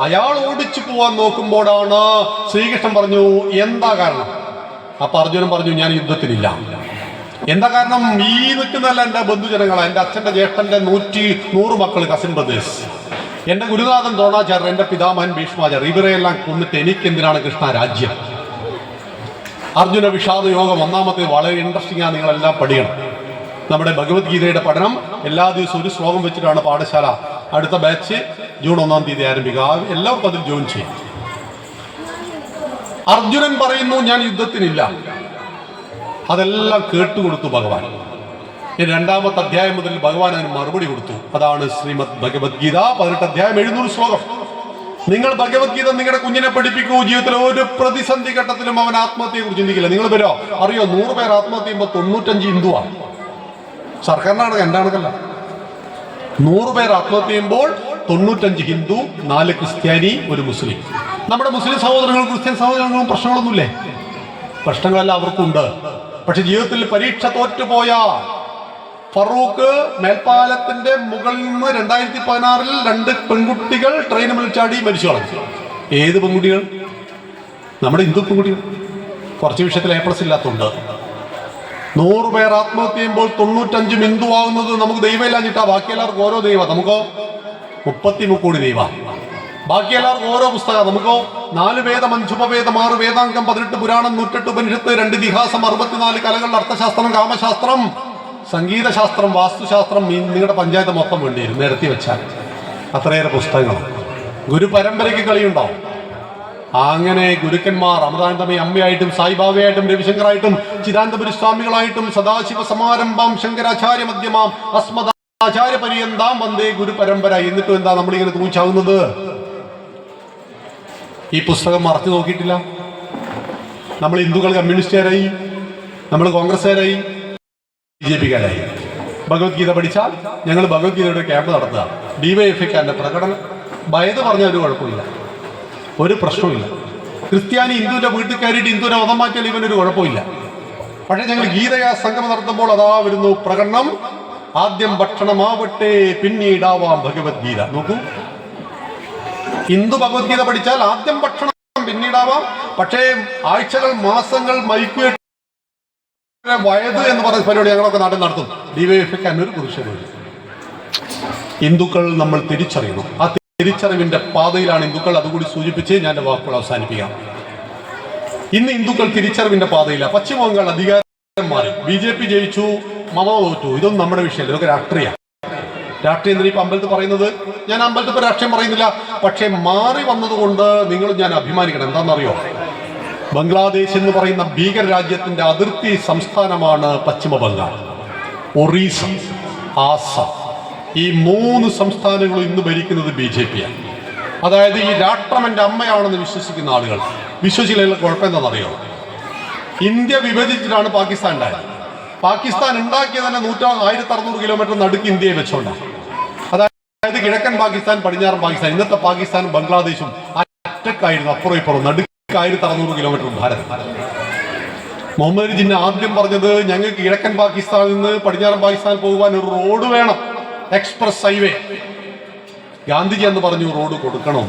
അയാൾ ഓടിച്ചു പോവാൻ നോക്കുമ്പോഴാണ് ശ്രീകൃഷ്ണൻ പറഞ്ഞു, എന്താ കാരണം? അപ്പൊ അർജുനൻ പറഞ്ഞു, ഞാൻ യുദ്ധത്തിനില്ല. എന്താ കാരണം? ഈ നിൽക്കുന്നതല്ല എന്റെ ബന്ധുജനങ്ങളാ, എന്റെ അച്ഛന്റെ ജ്യേഷ്ഠന്റെ 100 മക്കൾ, കസിൻ ബ്രദേഴ്സ്, എന്റെ ഗുരുനാഥൻ ദ്രോണാചാര്യർ, എന്റെ പിതാമഹൻ ഭീഷ്മാചാര്യർ, ഇവരെയെല്ലാം കൊന്നിട്ട് എനിക്കെന്തിനാണ് കൃഷ്ണ രാജ്യം? അർജുന വിഷാദ യോഗം ഒന്നാമത്തെ വളരെ ഇൻട്രസ്റ്റിംഗ് ആണ്, നിങ്ങളെല്ലാം പഠിക്കണം. നമ്മുടെ ഭഗവത്ഗീതയുടെ പഠനം എല്ലാ ദിവസവും ഒരു ശ്ലോകം വെച്ചിട്ടാണ് പാഠശാല. അടുത്ത ബാച്ച് ജൂൺ 1-ാം തീയതി ആരംഭിക്കുക. എല്ലാവർക്കും അതിൽ ജോയിൻ ചെയ്യും. അർജുനൻ പറയുന്നു, ഞാൻ യുദ്ധത്തിനില്ല. അതെല്ലാം കേട്ടുകൊടുത്തു ഭഗവാൻ. 2-ാമത്തെ അധ്യായം മുതൽ ഭഗവാൻ അതിന് മറുപടി കൊടുത്തു. അതാണ് ശ്രീമദ് ഭഗവത്ഗീത, 18 അധ്യായം 700 ശ്ലോകം. നിങ്ങൾ ഭഗവത്ഗീത നിങ്ങളുടെ കുഞ്ഞിനെ പഠിപ്പിക്കൂ. ജീവിതത്തിൽ ഒരു പ്രതിസന്ധി ഘട്ടത്തിലും അവൻ ആത്മഹത്യയെ കുറിച്ച് ചിന്തിക്കില്ല. നിങ്ങൾ പേരോ അറിയോ, 100 പേർ ആത്മഹത്യ ചെയ്യുമ്പോൾ 95 ഹിന്ദുവാണ്. സർക്കാരിനാണ്, എന്താണെന്നല്ല. 100 പേർ ആത്മഹത്യ ചെയ്യുമ്പോൾ 95 ഹിന്ദു, 4 ക്രിസ്ത്യാനി, 1 മുസ്ലിം. നമ്മുടെ മുസ്ലിം സഹോദരങ്ങളും ക്രിസ്ത്യൻ സഹോദരങ്ങളും പ്രശ്നങ്ങളൊന്നുമില്ലേ? പ്രശ്നങ്ങളെല്ലാം അവർക്കുണ്ട്. പക്ഷെ ജീവിതത്തിൽ പരീക്ഷ തോറ്റുപോയ ഫറൂഖ് മേൽപ്പാലത്തിന്റെ മുകളിൽ നിന്ന് 2016 2 പെൺകുട്ടികൾ ട്രെയിൻ ചാടി മരിച്ചു കളഞ്ഞു. ഏത് പെൺകുട്ടികൾ? നമ്മുടെ ഹിന്ദു പെൺകുട്ടികൾ. കുറച്ച് വിഷയത്തിൽ A+ ഇല്ലാത്തതുണ്ട്. 100 പേർ ആത്മഹത്യ ചെയ്യുമ്പോൾ 95 ഹിന്ദു ആകുന്നത് നമുക്ക് ദൈവം ഇല്ലാഞ്ഞിട്ടാ. ബാക്കി എല്ലാവർക്കും ഓരോ ദൈവം. നമുക്കോ 33 കോടി ദൈവ. ബാക്കി എല്ലാവർക്കും ഓരോ പുസ്തകം. നമുക്കോ 4 വേദം, 5 ഉപവേദം, 6 വേദാംഗം, 18 പുരാണം, 108 ഉപനിഷത്ത്, 2 ഇതിഹാസം, 64 കലകൾ, അർത്ഥശാസ്ത്രം, കാമശാസ്ത്രം, സംഗീതശാസ്ത്രം, വാസ്തുശാസ്ത്രം. നിങ്ങളുടെ പഞ്ചായത്ത് മൊത്തം വേണ്ടി വരും നിരത്തി വെച്ചാൽ. അത്രയേറെ പുസ്തകങ്ങൾ. ഗുരു പരമ്പരയ്ക്ക് കളിയുണ്ടോ? അങ്ങനെ ഗുരുക്കന്മാർ അമൃതാനന്ദമയി അമ്മയായിട്ടും സായിബാബയായിട്ടും രവിശങ്കറായിട്ടും ചിദാനന്ദപുരി സ്വാമികളായിട്ടും സദാശിവ സമാരംഭം ശങ്കരാചാര്യ മധ്യമാം അസ്മദാചാര്യ പര്യന്താം വന്ദേ ഗുരു പരമ്പര. എന്നിട്ടും എന്താ നമ്മളിങ്ങനെ തൂച്ചാവുന്നത്? ഈ പുസ്തകം മറച്ചു നോക്കിയിട്ടില്ല. നമ്മൾ ഹിന്ദുക്കൾ കമ്മ്യൂണിസ്റ്റുകാരായി, നമ്മൾ കോൺഗ്രസ്സുകാരായി, BJP-കാരായി. ഭഗവത്ഗീത പഠിച്ചാൽ ഞങ്ങൾ ഭഗവത്ഗീതയുടെ ക്യാമ്പ് നടത്തുക. DYFIക്കാരൻ്റെ പ്രകടനം ഭയത് പറഞ്ഞാൽ ഒരു കുഴപ്പമില്ല, ഒരു പ്രശ്നമില്ല. ക്രിസ്ത്യാനി ഹിന്ദുവിന്റെ വീട്ടിൽ കയറിയിട്ട് ഹിന്ദുവിനെ മതം മാറ്റിയാൽ ഇവനൊരു കുഴപ്പമില്ല. പക്ഷെ ഞങ്ങൾ ഗീതയാ സംഗമം നടത്തുമ്പോൾ അതാ വരുന്നു പ്രകടനം. ആദ്യം ഭക്ഷണമാവട്ടെ, പിന്നീടാവാം ഭഗവത്ഗീത. നോക്കൂ, ഹിന്ദു ഭഗവത്ഗീത പഠിച്ചാൽ ആദ്യം ഭക്ഷണം, പിന്നീടാവാം. പക്ഷേ ആഴ്ചകൾ, മാസങ്ങൾ മൈക്കുവേറ്റ് വയത് എന്ന് പറയുന്ന പരിപാടി ഞങ്ങളൊക്കെ നാട്ടിൽ നടത്തും. DYFIക്കാരനൊരു കുറിച്ച് ഹിന്ദുക്കൾ നമ്മൾ തിരിച്ചറിയണം. ആ തിരിച്ചറിവിന്റെ പാതയിലാണ് ഹിന്ദുക്കൾ. അതുകൂടി സൂചിപ്പിച്ച് ഞാൻ എൻ്റെ വാക്കുകൾ അവസാനിപ്പിക്കാം. ഇന്ന് ഹിന്ദുക്കൾ തിരിച്ചറിവിന്റെ പാതയില്ല. പശ്ചിമ ബംഗാൾ അധികാരം മാറി, BJP ജയിച്ചു, മമത തോറ്റു. ഇതൊന്നും നമ്മുടെ വിഷയമല്ല, ഇതൊക്കെ രാഷ്ട്രീയമാണ്. രാഷ്ട്രീയം എന്തിനാ ഇപ്പം അമ്പലത്തിൽ പറയുന്നത്? ഞാൻ അമ്പലത്തിൽ ഇപ്പോൾ രാഷ്ട്രീയം പറയുന്നില്ല. പക്ഷേ മാറി വന്നതുകൊണ്ട് നിങ്ങളും ഞാൻ അഭിമാനിക്കണം. എന്താണെന്നറിയോ? ബംഗ്ലാദേശ് എന്ന് പറയുന്ന ഭീകര രാജ്യത്തിന്റെ അതിർത്തി സംസ്ഥാനമാണ് പശ്ചിമ ബംഗാൾ, ഒറീസ, ആസാം. ഈ 3 സംസ്ഥാനങ്ങളും ഇന്ന് ഭരിക്കുന്നത് BJP ആണ്. അതായത് ഈ രാഷ്ട്രം എൻ്റെ അമ്മയാണെന്ന് വിശ്വസിക്കുന്ന ആളുകൾ. വിശ്വസിച്ചില്ല, കുഴപ്പം എന്താണെന്നറിയോ? ഇന്ത്യ വിഭജിച്ചിട്ടാണ് പാകിസ്ഥാൻ ഉണ്ടായത്. പാകിസ്ഥാൻ ഉണ്ടാക്കിയത് തന്നെ 1600 കിലോമീറ്റർ നടുക്ക് ഇന്ത്യയെ വെച്ചോണ്ടാണ്. അതായത് കിഴക്കൻ പാകിസ്ഥാൻ, പടിഞ്ഞാറൻ പാകിസ്ഥാൻ. ഇന്നത്തെ പാകിസ്ഥാനും ബംഗ്ലാദേശും അറ്റക്കായിരുന്നു, അപ്പുറം ഇപ്പുറം. നടുക്ക് 1600 കിലോമീറ്റർ ഭാരതം. മുഹമ്മദ് അലി ജിന്ന ആദ്യം പറഞ്ഞത് ഞങ്ങൾക്ക് കിഴക്കൻ പാകിസ്ഥാനിൽ നിന്ന് പടിഞ്ഞാറൻ പാകിസ്ഥാനിൽ പോകുവാൻ ഒരു റോഡ് വേണം, എക്സ്പ്രസ് ഹൈവേ. ഗാന്ധിജി എന്ന് പറഞ്ഞു റോഡ് കൊടുക്കണോ.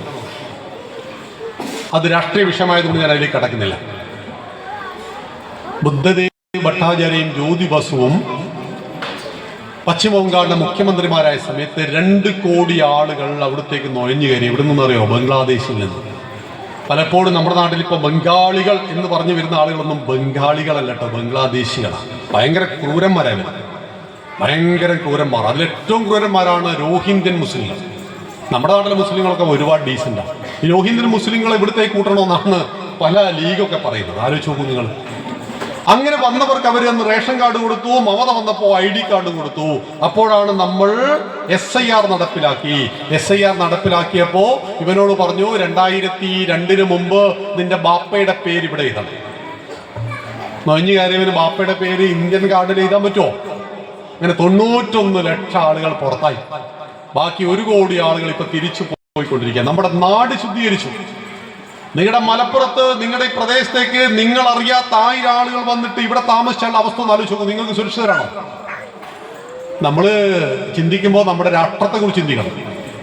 അത് രാഷ്ട്രീയ വിഷയമായതുകൊണ്ട് ഞാൻ അതിലേക്ക് കടക്കുന്നില്ല. ബുദ്ധദേവ് ഭട്ടാചാര്യയും ജ്യോതി ബസുവും പശ്ചിമ ബംഗാളിന്റെ മുഖ്യമന്ത്രിമാരായ സമയത്ത് 2 കോടി ആളുകൾ അവിടത്തേക്ക് നുഴഞ്ഞു കയറി. എവിടെ നിന്നറിയോ? ബംഗ്ലാദേശിൽ നിന്ന്. പലപ്പോഴും നമ്മുടെ നാട്ടിൽ ഇപ്പോൾ ബംഗാളികൾ എന്ന് പറഞ്ഞു വരുന്ന ആളുകളൊന്നും ബംഗാളികളല്ല കേട്ടോ, ബംഗ്ലാദേശികളാണ്. ഭയങ്കര ക്രൂരന്മാരായി വരും, ഭയങ്കര ക്രൂരന്മാർ. അതിലേറ്റവും ക്രൂരന്മാരാണ് രോഹിംഗ്യൻ മുസ്ലിങ്ങൾ. നമ്മുടെ നാട്ടിലെ മുസ്ലിങ്ങളൊക്കെ ഒരുപാട് ഡീസൻ്റാണ്. ഈ രോഹിംഗ്യൻ മുസ്ലിങ്ങളെ ഇവിടത്തേക്ക് കൂട്ടണമെന്നാണ് പല ലീഗൊക്കെ പറയുന്നത്. ആലോചിച്ച് നോക്കൂ നിങ്ങൾ. അങ്ങനെ വന്നവർക്ക് അവർ അന്ന് റേഷൻ കാർഡ് കൊടുത്തു, മമത വന്നപ്പോൾ ID കാർഡ് കൊടുത്തു. അപ്പോഴാണ് നമ്മൾ SIR നടപ്പിലാക്കി. SIR നടപ്പിലാക്കിയപ്പോൾ ഇവനോട് പറഞ്ഞു 2002 മുമ്പ് നിന്റെ ബാപ്പയുടെ പേര് ഇവിടെ എഴുതണം. നൊഞ്ഞുകാരിയവന് ബാപ്പയുടെ പേര് ഇന്ത്യൻ കാർഡിൽ എഴുതാൻ പറ്റുമോ? അങ്ങനെ 91 ലക്ഷം ആളുകൾ പുറത്തായി. ബാക്കി 1 കോടി ആളുകൾ ഇപ്പൊ തിരിച്ചു പോയിക്കൊണ്ടിരിക്കുക. നമ്മുടെ നാട് ശുദ്ധീകരിച്ചു. നിങ്ങളുടെ മലപ്പുറത്ത്, നിങ്ങളുടെ ഈ പ്രദേശത്തേക്ക് നിങ്ങൾ അറിയാത്ത 1000 ആളുകൾ വന്നിട്ട് ഇവിടെ താമസിച്ചുള്ള അവസ്ഥ ഒന്ന് ആലോചിച്ച് നോക്കും. നിങ്ങൾക്ക് സുരക്ഷിതരാണോ? നമ്മൾ ചിന്തിക്കുമ്പോൾ നമ്മുടെ രാഷ്ട്രത്തെ കുറിച്ച് ചിന്തിക്കണം.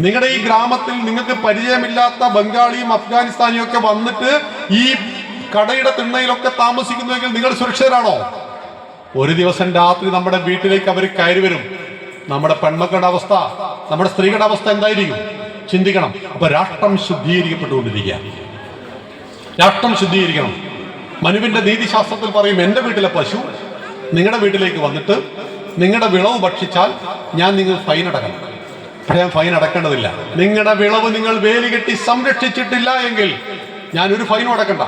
നിങ്ങളുടെ ഈ ഗ്രാമത്തിൽ നിങ്ങൾക്ക് പരിചയമില്ലാത്ത ബംഗാളിയും അഫ്ഗാനിസ്ഥാനിയും ഒക്കെ വന്നിട്ട് ഈ കടയുടെ തിണ്ണയിലൊക്കെ താമസിക്കുന്നുവെങ്കിൽ നിങ്ങൾ സുരക്ഷിതരാണോ? ഒരു ദിവസം രാത്രി നമ്മുടെ വീട്ടിലേക്ക് അവർ കയറി വരും. നമ്മുടെ പെൺമക്കളുടെ അവസ്ഥ, നമ്മുടെ സ്ത്രീകളുടെ അവസ്ഥ എന്തായിരിക്കും? ചിന്തിക്കണം. അപ്പൊ രാഷ്ട്രം ശുദ്ധീകരിക്കപ്പെട്ടുകൊണ്ടിരിക്കുക. രാഷ്ട്രം ശുദ്ധീകരിക്കണം. മനുവിന്റെ നീതിശാസ്ത്രത്തിൽ പറയും, എൻ്റെ വീട്ടിലെ പശു നിങ്ങളുടെ വീട്ടിലേക്ക് വന്നിട്ട് നിങ്ങളുടെ വിളവ് ഭക്ഷിച്ചാൽ ഞാൻ നിങ്ങൾ ഫൈൻ അടക്കണം. പക്ഷെ ഞാൻ ഫൈൻ അടക്കേണ്ടതില്ല. നിങ്ങളുടെ വിളവ് നിങ്ങൾ വേലി കെട്ടി സംരക്ഷിച്ചിട്ടില്ല എങ്കിൽ ഞാൻ ഒരു ഫൈനും അടക്കണ്ട.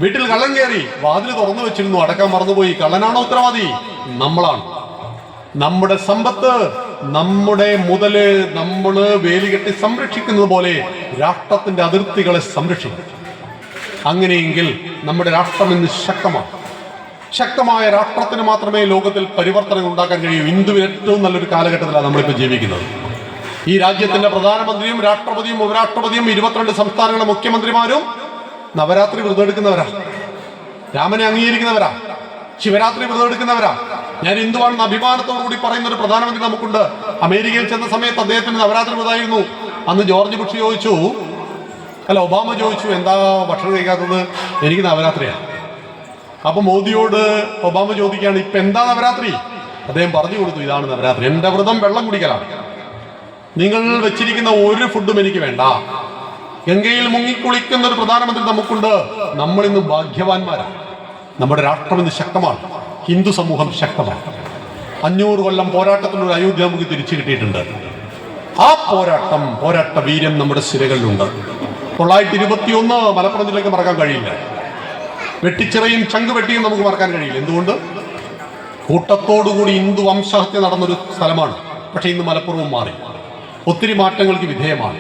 വീട്ടിൽ കള്ളൻ കയറി, വാതിൽ തുറന്നു വെച്ചിരുന്നു, അടക്കാൻ മറന്നുപോയി. കള്ളനാണോ ഉത്തരവാദി? നമ്മളാണ്. നമ്മുടെ സമ്പത്ത്, നമ്മുടെ മുതല് നമ്മൾ വേലി കെട്ടി സംരക്ഷിക്കുന്നത് പോലെ രാഷ്ട്രത്തിന്റെ അതിർത്തികളെ സംരക്ഷിക്കും. അങ്ങനെയെങ്കിൽ നമ്മുടെ രാഷ്ട്രം ഇന്ന് ശക്തമാണ്. ശക്തമായ രാഷ്ട്രത്തിന് മാത്രമേ ലോകത്തിൽ പരിവർത്തനം ഉണ്ടാക്കാൻ കഴിയൂ. ഹിന്ദുവിന് ഏറ്റവും നല്ലൊരു കാലഘട്ടത്തിലാണ് നമ്മളിപ്പോൾ ജീവിക്കുന്നത്. ഈ രാജ്യത്തിന്റെ പ്രധാനമന്ത്രിയും രാഷ്ട്രപതിയും ഉപരാഷ്ട്രപതിയും 22 സംസ്ഥാനങ്ങളുടെ മുഖ്യമന്ത്രിമാരും നവരാത്രി വ്രതം എടുക്കുന്നവരാ, രാമനെ അംഗീകരിക്കുന്നവരാ, ശിവരാത്രി വ്രതം എടുക്കുന്നവരാ. ഞാൻ ഹിന്ദുവാണെന്ന് അഭിമാനത്തോടുകൂടി പറയുന്ന ഒരു പ്രധാനമന്ത്രി നമുക്കുണ്ട്. അമേരിക്കയിൽ ചെന്ന സമയത്ത് അദ്ദേഹത്തിന് നവരാത്രി വ്രതമായിരുന്നു. അന്ന് ജോർജ് ബുഷ് ചോദിച്ചു, ഒബാമ ചോദിച്ചു, എന്താ ഭക്ഷണം കഴിക്കാത്തത്? എനിക്ക് നവരാത്രിയാണ്. അപ്പൊ മോദിയോട് ഒബാമ ചോദിക്കുകയാണ്, ഇപ്പൊ എന്താ നവരാത്രി? അദ്ദേഹം പറഞ്ഞു കൊടുത്തു, ഇതാണ് നവരാത്രി. എന്റെ വ്രതം വെള്ളം കുടിക്കലാണ്. നിങ്ങൾ വെച്ചിരിക്കുന്ന ഒരു ഫുഡും എനിക്ക് വേണ്ട. ഗംഗയിൽ മുങ്ങിക്കുളിക്കുന്ന ഒരു പ്രധാനമന്ത്രി നമുക്കുണ്ട്. നമ്മൾ ഇന്ന് ഭാഗ്യവാന്മാരാണ്. നമ്മുടെ രാഷ്ട്രം ഇന്ന് ശക്തമാണ്. ഹിന്ദു സമൂഹം ശക്തമാണ്. 500 കൊല്ലം പോരാട്ടത്തിലൂടെ അയോധ്യ നമുക്ക് തിരിച്ചു കിട്ടിയിട്ടുണ്ട്. ആ പോരാട്ട വീര്യം നമ്മുടെ സിരകളിലുണ്ട്. 921 മലപ്പുറം ജില്ലയ്ക്ക് മറക്കാൻ കഴിയില്ല. വെട്ടിച്ചിറയും ചങ്കുവെട്ടിയും നമുക്ക് മറക്കാൻ കഴിയില്ല. എന്തുകൊണ്ട്? കൂട്ടത്തോടുകൂടി ഹിന്ദു വംശഹത്യ നടന്നൊരു സ്ഥലമാണ്. പക്ഷെ ഇന്ന് മലപ്പുറവും മാറി, ഒത്തിരി മാറ്റങ്ങൾക്ക് വിധേയമാണ്.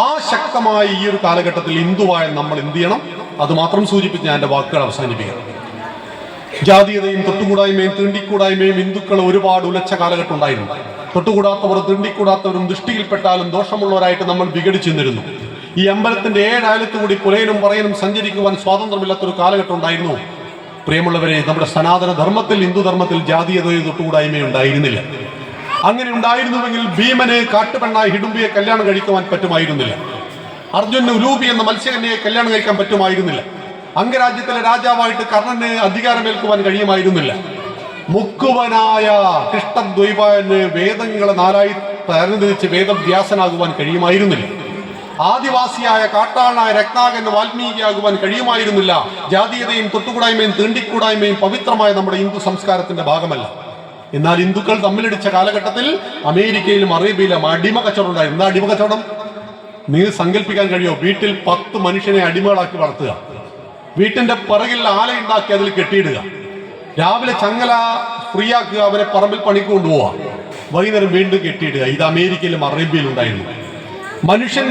ആ ശക്തമായ ഈ ഒരു കാലഘട്ടത്തിൽ ഹിന്ദുവായ നമ്മൾ എന്ത് ചെയ്യണം? അത് മാത്രം സൂചിപ്പിച്ച് ഞാൻ എൻ്റെ വാക്കുകൾ അവസാനിപ്പിക്കാം. ജാതീയതയും തൊട്ടുകൂടായ്മയും തീണ്ടിക്കൂടായ്മയും ഹിന്ദുക്കൾ ഒരുപാട് ഉലച്ച കാലഘട്ടം ഉണ്ടായിരുന്നു. തൊട്ടുകൂടാത്തവർ തീണ്ടിക്കൂടാത്തവരും ദൃഷ്ടിയിൽപ്പെട്ടാലും ദോഷമുള്ളവരായിട്ട് നമ്മൾ വിഘടിച്ചു നിന്നിരുന്നു. ഈ അമ്പലത്തിന്റെ 7 അയലത്തു കൂടി പുലയനും പറയനും സഞ്ചരിക്കുവാൻ സ്വാതന്ത്ര്യമില്ലാത്തൊരു കാലഘട്ടം ഉണ്ടായിരുന്നു. പ്രിയമുള്ളവരെ, നമ്മുടെ സനാതന ധർമ്മത്തിൽ, ഹിന്ദു ധർമ്മത്തിൽ ജാതീയതയോ തൊട്ടുകൂടായ്മയോ ഉണ്ടായിരുന്നില്ല. അങ്ങനെ ഉണ്ടായിരുന്നുവെങ്കിൽ ഭീമന് കാട്ടുപെണ്ണായി ഹിഡുംബിയെ കല്യാണം കഴിക്കുവാൻ പറ്റുമായിരുന്നില്ല. അർജുനന് ഉലൂപി എന്ന മത്സ്യകന്യയെ കല്യാണം കഴിക്കാൻ പറ്റുമായിരുന്നില്ല. അംഗരാജ്യത്തിലെ രാജാവായിട്ട് കർണന് അധികാരമേൽക്കുവാൻ കഴിയുമായിരുന്നില്ല. മുക്കുവനായ കൃഷ്ണദ്വൈപായന് വേദങ്ങളെ 4 തരംതിരിച്ച് വേദവ്യാസനാകുവാൻ കഴിയുമായിരുന്നില്ല. ആദിവാസിയായ കാട്ടാളനായ രത്നാകരന് വാൽമീകിയാകുവാൻ കഴിയുമായിരുന്നില്ല. ജാതീയതയും തൊട്ടുകൂടായ്മയും തീണ്ടിക്കൂടായ്മയും പവിത്രമായ നമ്മുടെ ഹിന്ദു സംസ്കാരത്തിന്റെ ഭാഗമല്ല. എന്നാൽ ഹിന്ദുക്കൾ തമ്മിലടിച്ച കാലഘട്ടത്തിൽ അമേരിക്കയിലും അറേബ്യയിലും അടിമ കച്ചവടം ഉണ്ടായിരുന്നു. എന്താ അടിമ കച്ചവടം? നിങ്ങൾ സങ്കല്പിക്കാൻ കഴിയുമോ? വീട്ടിൽ 10 മനുഷ്യനെ അടിമകളാക്കി വളർത്തുക, വീട്ടിന്റെ പിറകിൽ ആലയുണ്ടാക്കി അതിൽ കെട്ടിയിടുക, രാവിലെ ചങ്ങല ഫ്രീ ആക്കുക, അവരെ പറമ്പിൽ പണിക്ക് കൊണ്ടുപോവുക, വൈകുന്നേരം വീണ്ടും കെട്ടിയിടുക. ഇത് അമേരിക്കയിലും അറേബ്യയിലും ഉണ്ടായിരുന്നു.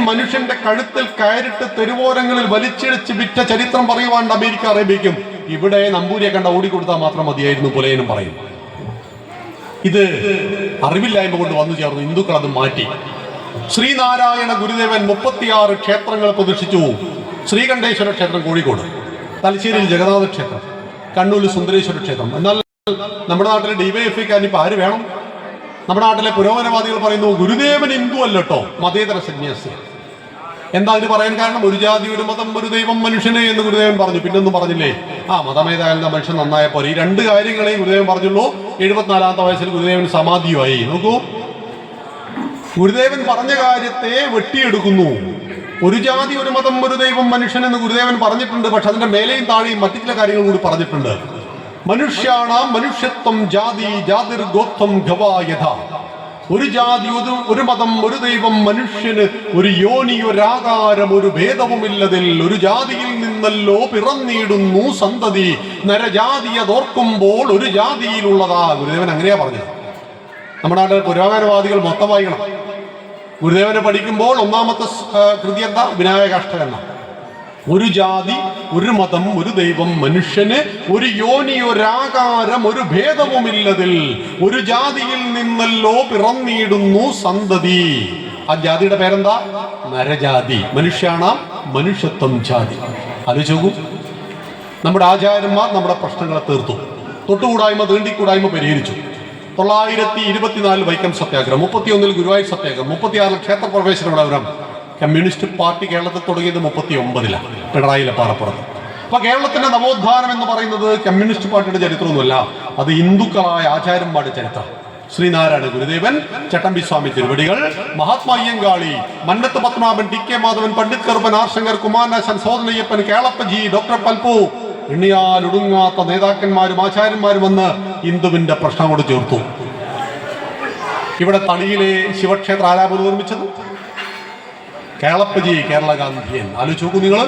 മനുഷ്യന്റെ കഴുത്തിൽ കയറിട്ട് തെരുവോരങ്ങളിൽ വലിച്ചിഴച്ച് വിറ്റ ചരിത്രം പറയുവാണ്ട് അമേരിക്ക അറേബ്യയ്ക്കും. ഇവിടെ നമ്പൂരിയെ കണ്ട ഓടിക്കൊടുത്താൽ മാത്രം മതിയായിരുന്നു പുലയനും പറയും. ഇത് അറിവില്ലായ്മ കൊണ്ട് വന്നു ചേർന്നു. ഹിന്ദുക്കൾ അത് മാറ്റി. ശ്രീനാരായണ ഗുരുദേവൻ 36 ക്ഷേത്രങ്ങൾ പ്രതിഷ്ഠിച്ചു. ശ്രീകണ്ഠേശ്വര ക്ഷേത്രം കോഴിക്കോട്, തലശ്ശേരിയിൽ ജഗന്നാഥ ക്ഷേത്രം, കണ്ണൂരിൽ സുന്ദരേശ്വര ക്ഷേത്രം. എന്നാൽ നമ്മുടെ നാട്ടിലെ ഡിവൈഎഫ്ഐക്കാർ ഇപ്പൊ ആര് വേണം? നമ്മുടെ നാട്ടിലെ പുരോഗമനവാദികൾ പറയുന്നു ഗുരുദേവൻ ഹിന്ദു അല്ലട്ടോ, മതേതര സന്യാസി. എന്താ അതിന് പറയാൻ കാരണം? ഒരു ജാതി, ഒരു മതം, ഒരു ദൈവം, മനുഷ്യനെ എന്ന് ഗുരുദേവൻ പറഞ്ഞു. പിന്നൊന്നും പറഞ്ഞില്ലേ? മതമേതായാലും മനുഷ്യൻ നന്നായ പോലെ. ഈ 2 കാര്യങ്ങളെയും ഗുരുദേവൻ പറഞ്ഞുള്ളൂ. 74-ാമത്തെ വയസ്സിൽ ഗുരുദേവൻ സമാധിയുമായി. നോക്കൂ, ഗുരുദേവൻ പറഞ്ഞ കാര്യത്തെ വെട്ടിയെടുക്കുന്നു. ഒരു ജാതി, ഒരു മതം, ഒരു ദൈവം, മനുഷ്യൻ എന്ന് ഗുരുദേവൻ പറഞ്ഞിട്ടുണ്ട്. പക്ഷെ അതിന്റെ മേലെയും താഴെയും മറ്റു ചില കാര്യങ്ങൾ കൂടി പറഞ്ഞിട്ടുണ്ട്. മനുഷ്യാണാം മനുഷ്യത്വം ജാതി ജാതിർ ഗോത്വം ഗവായഥ. ഒരു ജാതി, ഒരു മതം, ഒരു ദൈവം, മനുഷ്യന് ഒരു യോനി, ഒരാകാരം, ഒരു ഭേദവുമില്ലതിൽ. ഒരു ജാതിയിൽ നിന്നല്ലോ പിറന്നിടുന്നു സന്തതി. നരജാതിയതോർക്കുമ്പോൾ ഒരു ജാതിയിലുള്ളതാ. ഗുരുദേവൻ അങ്ങനെയാ പറഞ്ഞത്. നമ്മുടെ നാട്ടിലെ പുരോഗമനവാദികൾ മൊത്തം വായിക്കണം. ഗുരുദേവനെ പഠിക്കുമ്പോൾ ഒന്നാമത്തെ കൃതി എന്താ? വിനായകാഷ്ടകന്ന. ഒരു ജാതി, ഒരു മതം, ഒരു ദൈവം, മനുഷ്യന് ഒരു യോനി, ഒരാകാരം, ഒരു ഭേദവുമില്ലതിൽ. ഒരു ജാതിയിൽ നിന്നല്ലോ പിറന്നിടുന്നു സന്തതി. ആ ജാതിയുടെ പേരെന്താ? നരജാതി. മനുഷ്യാണാം മനുഷ്യത്വം ജാതി. ആലോചിച്ചു. നമ്മുടെ ആചാര്യന്മാർ നമ്മുടെ പ്രശ്നങ്ങളെ തീർത്തു. തൊട്ടുകൂടായ്മ തീണ്ടിക്കൂടായ്മ പരിഹരിച്ചു. 924 വൈക്കം സത്യാഗ്രഹം, 31 ഗുരുവായൂർ സത്യാഗ്രഹം, 36 ക്ഷേത്രപ്രവേശന വിളംബരം. കമ്മ്യൂണിസ്റ്റ് പാർട്ടി കേരളത്തിൽ തുടങ്ങിയത് 39-ലാണ്, പിണറായിയിലെ പാറപ്പുറത്ത്. അപ്പൊ കേരളത്തിന്റെ നവോത്ഥാനം എന്ന് പറയുന്നത് കമ്മ്യൂണിസ്റ്റ് പാർട്ടിയുടെ ചരിത്രമൊന്നുമല്ല, അത് ഹിന്ദുക്കളായ ആചാര്യന്മാരുടെ ചരിത്രം. ശ്രീനാരായണ ഗുരുദേവൻ, ചട്ടമ്പിസ്വാമി തിരുവടികൾ, Mahatma Ayyankali, Mannath Padmanabhan, T K Madhavan, Pandit Karuppan, R Sankar, Kumaranasan, സോദനയ്യപ്പൻ, കേളപ്പജി, ഡോക്ടർ പൽപു, എണ്ണിയാലൊടുങ്ങാത്ത നേതാക്കന്മാരും ആചാര്യന്മാരും വന്ന് ഹിന്ദുവിന്റെ പ്രശ്നങ്ങളോട് ചേർത്തു. ഇവിടെ തളിയിലെ ശിവക്ഷേത്ര ആരാപുരം നിർമ്മിച്ചത് കേളപ്പജി, കേരള ഗാന്ധിയൻ. ആലോചിച്ച് നോക്കൂ നിങ്ങൾ.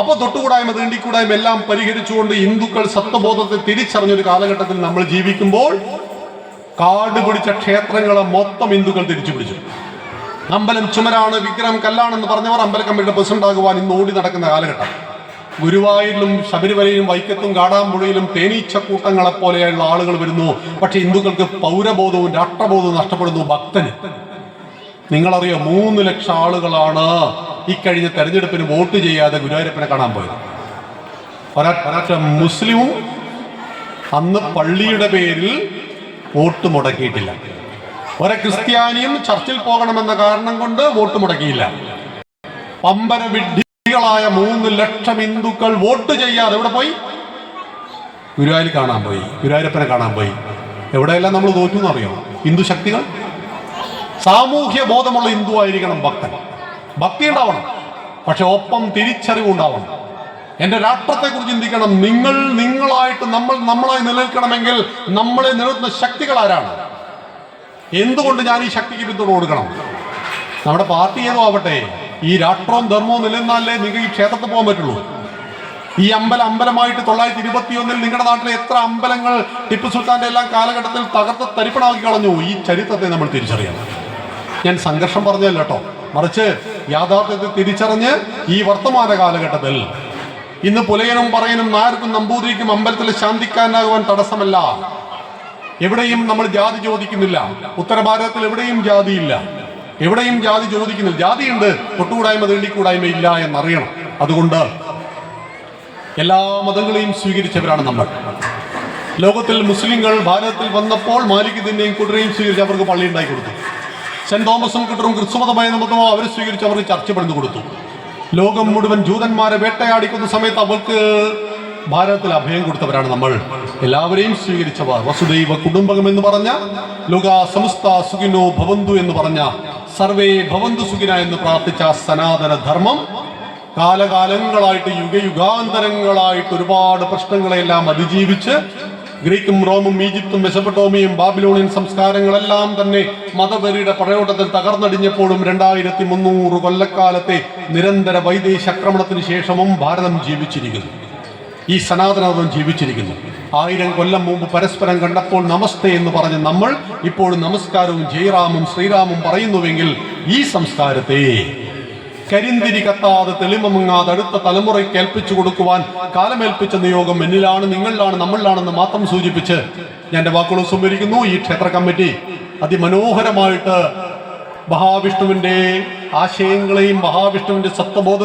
അപ്പൊ തൊട്ടുകൂടായ്മ തീണ്ടിക്കൂടായ്മ എല്ലാം പരിഹരിച്ചുകൊണ്ട് ഹിന്ദുക്കൾ സത്വബോധത്തെ തിരിച്ചറിഞ്ഞൊരു കാലഘട്ടത്തിൽ നമ്മൾ ജീവിക്കുമ്പോൾ കാട് പിടിച്ച ക്ഷേത്രങ്ങളെ മൊത്തം ഹിന്ദുക്കൾ തിരിച്ചു പിടിച്ചു. അമ്പലം ചുമരാണ്, വിഗ്രഹം കല്ലാണെന്ന് പറഞ്ഞവർ അമ്പല കമ്മിറ്റിയുടെ പ്രസിഡന്റ് ആകുവാൻ ഇന്ന് ഓടി നടക്കുന്ന കാലഘട്ടം. ഗുരുവായൂരിലും ശബരിമലയിലും വൈക്കത്തും കാടാമ്പുഴയിലും തേനീച്ചക്കൂട്ടങ്ങളെ പോലെയുള്ള ആളുകൾ വരുന്നു. പക്ഷെ ഹിന്ദുക്കൾക്ക് പൗരബോധവും രാഷ്ട്രബോധവും നഷ്ടപ്പെടുന്നു. ഭക്തന് നിങ്ങളറിയോ, 3 ലക്ഷം ആളുകളാണ് ഈ കഴിഞ്ഞ തെരഞ്ഞെടുപ്പിന് വോട്ട് ചെയ്യാതെ ഗുരുവായൂരപ്പനെ കാണാൻ പോയത്. ഒരൊറ്റ മുസ്ലിമും അന്ന് പള്ളിയുടെ പേരിൽ വോട്ട് മുടക്കിയിട്ടില്ല. ക്രിസ്ത്യാനിയും ചർച്ചിൽ പോകണമെന്ന കാരണം കൊണ്ട് വോട്ട് മുടക്കിയില്ല. പമ്പര വിഡ്ഢികളായ 3 ലക്ഷം ഹിന്ദുക്കൾ വോട്ട് ചെയ്യാതെ എവിടെ പോയി? ഗുരുവായൂർ കാണാൻ പോയി, ഗുരുവായൂരപ്പനെ കാണാൻ പോയി. എവിടെയെല്ലാം നമ്മൾ തോറ്റു എന്നറിയോ? ഹിന്ദു ശക്തികൾ. സാമൂഹ്യ ബോധമുള്ള ഹിന്ദു ആയിരിക്കണം ഭക്തൻ. ഭക്തി ഉണ്ടാവണം, പക്ഷെ ഒപ്പം തിരിച്ചറിവുണ്ടാവണം. എന്റെ രാഷ്ട്രത്തെക്കുറിച്ച് ചിന്തിക്കണം. നിങ്ങളായിട്ട് നമ്മളായി നിലനിൽക്കണമെങ്കിൽ നമ്മളെ നിലനിർത്തുന്ന ശക്തികൾ ആരാണ്? എന്തുകൊണ്ട് ഞാൻ ഈ ശക്തിക്ക് പിന്തുണ കൊടുക്കണം? നമ്മുടെ പാർട്ടി ഏതോ ആവട്ടെ, ഈ രാഷ്ട്രവും ധർമ്മവും നിലനിന്നാലേ നിങ്ങൾക്ക് ഈ ക്ഷേത്രത്തിൽ പോകാൻ പറ്റുള്ളൂ. ഈ അമ്പലമായിട്ട് 921 നിങ്ങളുടെ നാട്ടിലെ എത്ര അമ്പലങ്ങൾ ടിപ്പു സുൽത്താന്റെ എല്ലാം കാലഘട്ടത്തിൽ തകർത്ത് തരിപ്പണമാക്കി കളഞ്ഞു. ഈ ചരിത്രത്തെ നമ്മൾ തിരിച്ചറിയണം. ഞാൻ സംഘർഷം പറഞ്ഞല്ലോ കേട്ടോ, മറിച്ച് യാഥാർത്ഥ്യത്തെ തിരിച്ചറിഞ്ഞ് ഈ വർത്തമാന കാലഘട്ടത്തിൽ ഇന്ന് പുലയനും പറയനും നായർക്കും നമ്പൂതിരിക്കും അമ്പലത്തിൽ ശാന്തിക്കാരനാകുവാൻ തടസ്സമല്ല. എവിടെയും നമ്മൾ ജാതി ചോദിക്കുന്നില്ല. ഉത്തര ഭാരതത്തിൽ എവിടെയും ജാതിയില്ല, എവിടെയും ജാതി ചോദിക്കുന്നില്ല. ജാതിയുണ്ട്, തൊട്ടുകൂടായ്മ തീണ്ടിക്കൂടായ്മ ഇല്ല എന്നറിയണം. അതുകൊണ്ട് എല്ലാ മതങ്ങളെയും സ്വീകരിച്ചവരാണ് നമ്മൾ. ലോകത്തിൽ മുസ്ലിങ്ങൾ ഭാരതത്തിൽ വന്നപ്പോൾ മാലിക്കിന്റെയും കുട്ടരെയും സ്വീകരിച്ച് അവർക്ക് പള്ളി ഉണ്ടാക്കി കൊടുത്തു. സെന്റ് തോമസും കുട്ടറും ക്രിസ്തുമതമായ മതമോ അവരെ സ്വീകരിച്ച് അവർക്ക് ചർച്ച പണിതു കൊടുത്തു. ലോകം മുഴുവൻ ജൂതന്മാരെ വേട്ടയാടിക്കുന്ന സമയത്ത് അവർക്ക് ഭാരതത്തിൽ അഭയം കൊടുത്തവരാണ് നമ്മൾ. എല്ലാവരെയും സ്വീകരിച്ചവർ. വസുദൈവ കുടുംബകം എന്ന് പറഞ്ഞ ലോക സമസ്ത സുഖിനോ ഭവന്തു എന്ന് പറഞ്ഞ സർവേ ഭവന്തു സുഖിന എന്ന് പ്രാർത്ഥിച്ച സനാതന ധർമ്മം കാലകാലങ്ങളായിട്ട് യുഗയുഗാന്തരങ്ങളായിട്ട് ഒരുപാട് പ്രശ്നങ്ങളെല്ലാം അതിജീവിച്ച് ഗ്രീക്കും റോമും ഈജിപ്തും മെസൊപ്പൊട്ടോമിയയും ബാബിലോണിയൻ സംസ്കാരങ്ങളെല്ലാം തന്നെ മതവെറിയുടെ പടയോട്ടത്തിൽ തകർന്നടിഞ്ഞപ്പോഴും 2300 കൊല്ലക്കാലത്തെ നിരന്തര വൈദേശിക ആക്രമണത്തിന് ശേഷവും ഭാരതം ജീവിച്ചിരിക്കുന്നു. ഈ സനാതനധർമ്മം ജീവിച്ചിരിക്കുന്നു. 1000 കൊല്ലം മുമ്പ് പരസ്പരം കണ്ടപ്പോൾ നമസ്തേ എന്ന് പറഞ്ഞ് നമ്മൾ ഇപ്പോഴും നമസ്കാരവും ജയറാമും ശ്രീറാമും പറയുന്നുവെങ്കിൽ ഈ സംസ്കാരത്തെ കരിന്തിരി കത്താതെ തെളിമങ്ങാതെ അടുത്ത തലമുറയ്ക്ക് ഏൽപ്പിച്ചു കൊടുക്കുവാൻ കാലമേൽപ്പിച്ച നിയോഗം എന്നിലാണ്, നിങ്ങളിലാണ്, നമ്മളിലാണെന്ന് മാത്രം സൂചിപ്പിച്ച് ഞാൻ എൻ്റെ വാക്കുകൾ സംഭരിക്കുന്നു. ഈ ക്ഷേത്ര കമ്മിറ്റി അതിമനോഹരമായിട്ട് മഹാവിഷ്ണുവിൻ്റെ ആശയങ്ങളെയും മഹാവിഷ്ണുവിൻ്റെ സത്വബോധ